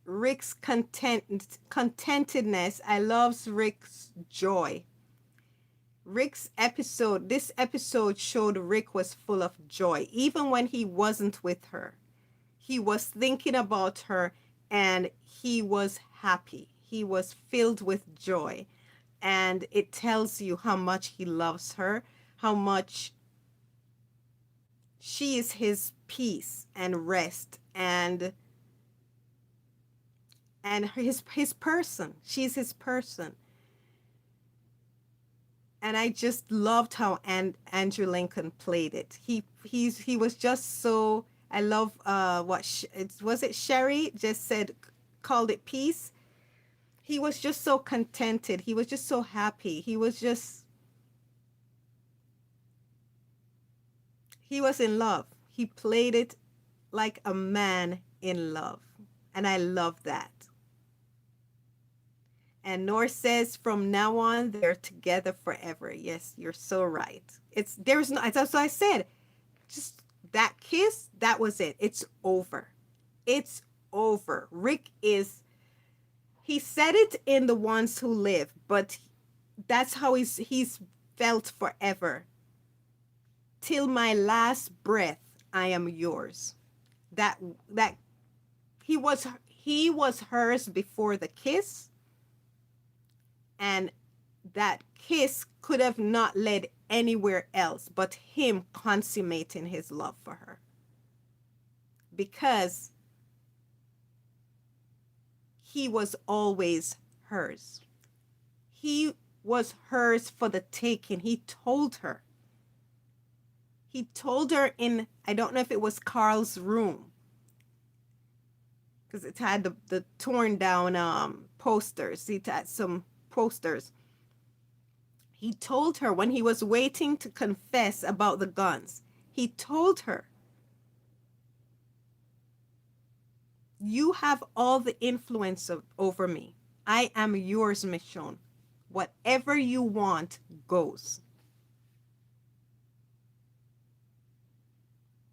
Rick's contentedness. I loves Rick's joy. This episode showed Rick was full of joy, even when he wasn't with her. He was thinking about her and he was happy. He was filled with joy. And it tells you how much he loves her, how much she is his peace and rest and his person. She's his person. And I just loved how Andrew Lincoln played it. He was just so. I love was it Sherry just said, called it peace. He was just so contented. He was just so happy. He was in love. He played it like a man in love, and I love that. And Nor says from now on they're together forever. Yes, you're so right. There's no, that's what I said. Just that kiss, that was it. It's over. It's over. He said it in The Ones Who Live, but that's how he's felt forever. Till my last breath, I am yours. That he was hers before the kiss, and that kiss could have not led anywhere else but him consummating his love for her, because he was always hers. He was hers for the taking. He told her in, I don't know if it was Carl's room, because it had the torn down posters. It had some posters. He told her when he was waiting to confess about the guns, he told her, you have all the influence over me. I am yours, Michonne. Whatever you want goes.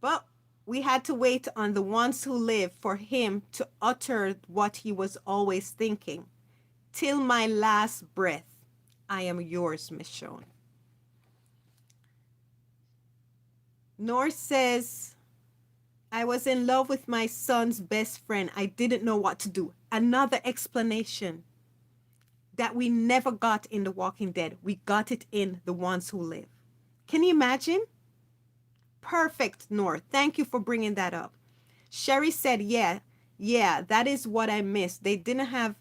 But we had to wait on The Ones Who Live for him to utter what he was always thinking. Till my last breath, I am yours, Michonne. Nor says, I was in love with my son's best friend. I didn't know what to do. Another explanation that we never got in The Walking Dead. We got it in The Ones Who Live. Can you imagine? Perfect, Nor. Thank you for bringing that up. Sherry said, yeah, that is what I missed. They didn't have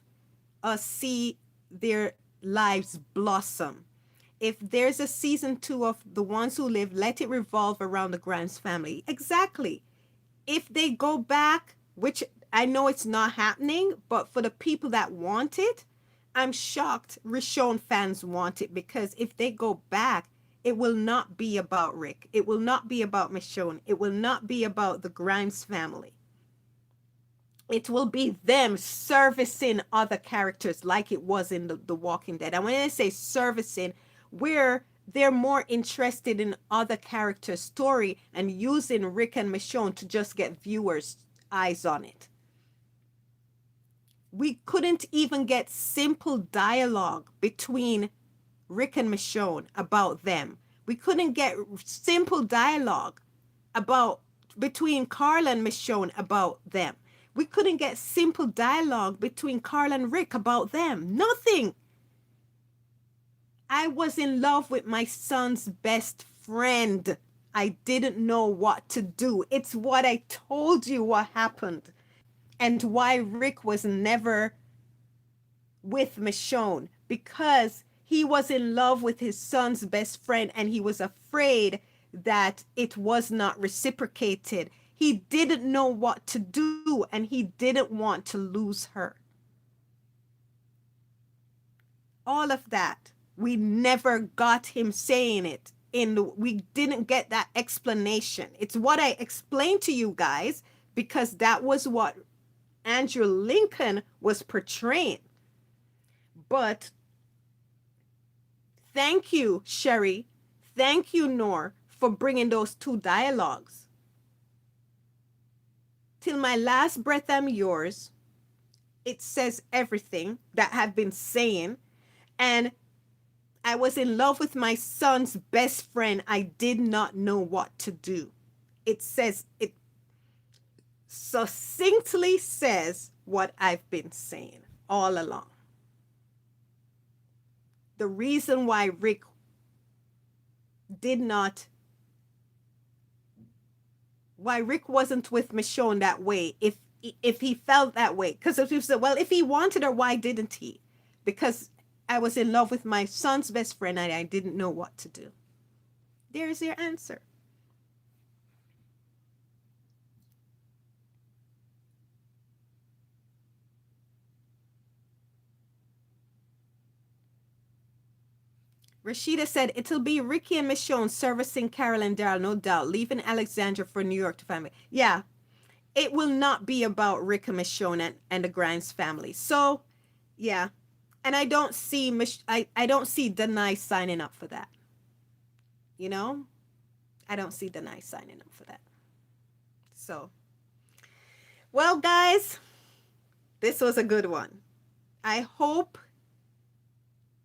us see their lives blossom. If there's a season 2 of The Ones Who Live, let it revolve around the Grimes family. Exactly. If they go back, which I know it's not happening, but for the people that want it, I'm shocked Michonne fans want it, because if they go back, it will not be about Rick. It will not be about Michonne. It will not be about the Grimes family. It will be them servicing other characters like it was in the Walking Dead. And when I say servicing, where they're more interested in other characters' story and using Rick and Michonne to just get viewers' eyes on it. We couldn't even get simple dialogue between Rick and Michonne about them. We couldn't get simple dialogue between Carl and Michonne about them. We couldn't get simple dialogue between Carl and Rick about them. Nothing. I was in love with my son's best friend. I didn't know what to do. It's what I told you what happened, and why Rick was never with Michonne, because he was in love with his son's best friend and he was afraid that it was not reciprocated. He didn't know what to do and he didn't want to lose her. All of that, we never got him saying it. We didn't get that explanation. It's what I explained to you guys, because that was what Andrew Lincoln was portraying. But thank you, Sherry. Thank you, Nor, for bringing those two dialogues. Till my last breath, I'm yours. It says everything that I've been saying. And I was in love with my son's best friend. I did not know what to do. It says, it succinctly says what I've been saying all along. The reason why Rick did not, why Rick wasn't with Michonne that way, if he felt that way, because if you said, well, if he wanted her, why didn't he? Because I was in love with my son's best friend and I didn't know what to do. There's your answer. Rashida said, it'll be Ricky and Michonne servicing Carol and Daryl, no doubt, leaving Alexandra for New York to family. Yeah, it will not be about Rick and Michonne and the Grimes family. So, yeah. And I don't see I don't see Denai signing up for that. You know? I don't see Denai signing up for that. So, well, guys, this was a good one. I hope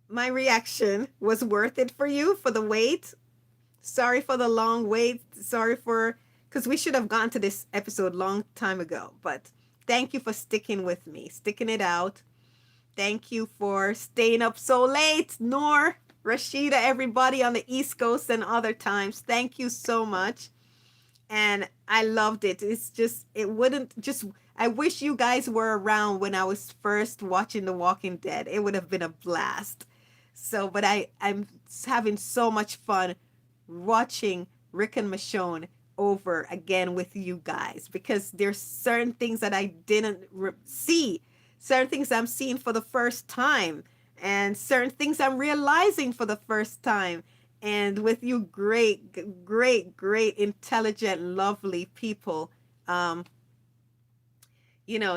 my reaction was worth it for you, for the wait. Sorry for the long wait. Sorry for, because we should have gone to this episode long time ago. But thank you for sticking with me, sticking it out. Thank you for staying up so late, Noor, Rashida, everybody on the East Coast and other times. Thank you so much. And I loved it. It's just, it wouldn't just, I wish you guys were around when I was first watching The Walking Dead. It would have been a blast. So, but I'm having so much fun watching Rick and Michonne over again with you guys, because there's certain things that I didn't see, certain things I'm seeing for the first time, and certain things I'm realizing for the first time. And with you great, intelligent, lovely people, um,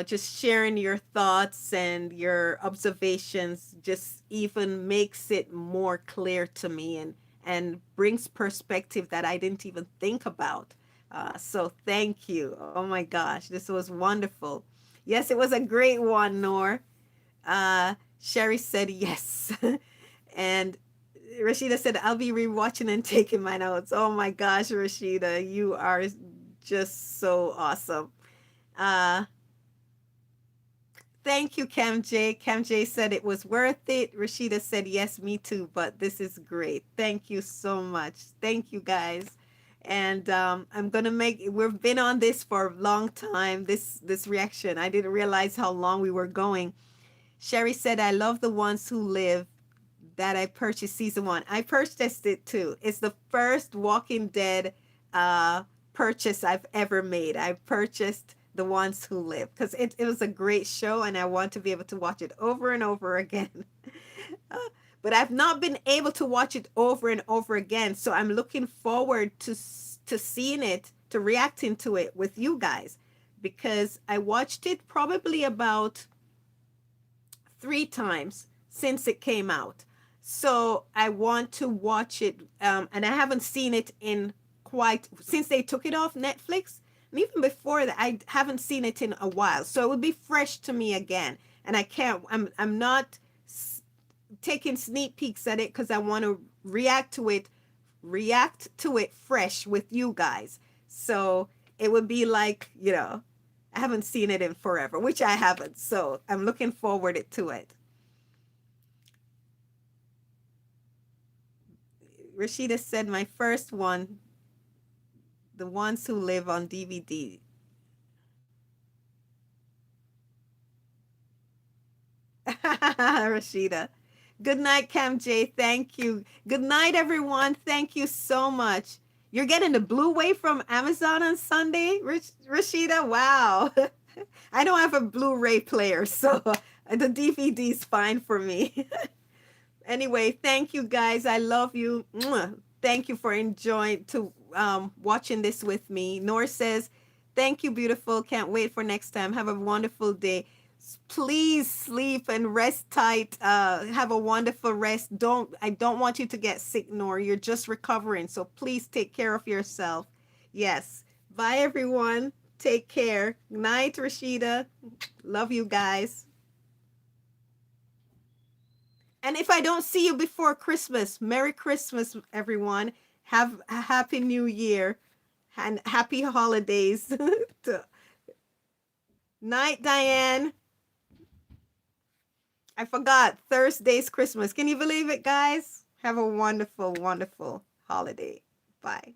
just sharing your thoughts and your observations just even makes it more clear to me, and brings perspective that I didn't even think about. So thank you. Oh my gosh, this was wonderful. Yes, it was a great one, Nor. Sherry said yes. And Rashida said, I'll be rewatching and taking my notes. Oh my gosh, Rashida, you are just so awesome. Uh, Thank you, Cam J. Cam J said it was worth it. Rashida said, yes, me too, but this is great. Thank you so much. Thank you, guys. And I'm going to we've been on this for a long time, this reaction. I didn't realize how long we were going. Sherry said, I love the ones who live that I purchased season 1. I purchased it too. It's the first Walking Dead purchase I've ever made. I purchased The Ones Who Live because it was a great show and I want to be able to watch it over and over again. But I've not been able to watch it over and over again. So I'm looking forward to seeing it, to reacting to it with you guys, because I watched it probably about 3 times since it came out. So I want to watch it, and I haven't seen it in quite, since they took it off Netflix, and even before that, I haven't seen it in a while. So it would be fresh to me again, and I'm not taking sneak peeks at it because I want to react to it fresh with you guys. So it would be like, I haven't seen it in forever, which I haven't. So I'm looking forward to it. Rashida said my first one, The Ones Who Live on DVD. Rashida. Good night, Cam J. Thank you. Good night, everyone. Thank you so much. You're getting the Blu-ray from Amazon on Sunday, Rashida? Wow. I don't have a Blu-ray player, so the DVD is fine for me. Anyway, thank you guys. I love you. Thank you for enjoying watching this with me. Nor says, thank you, beautiful. Can't wait for next time. Have a wonderful day. Please sleep and rest tight. Have a wonderful rest. I don't want you to get sick, Nor. You're just recovering. So please take care of yourself. Yes. Bye, everyone. Take care. Night, Rashida. Love you guys. And if I don't see you before Christmas, Merry Christmas, everyone. Have a Happy New Year and happy holidays. Night, Diane. I forgot. Thursday's Christmas. Can you believe it, guys? Have a wonderful, wonderful holiday. Bye.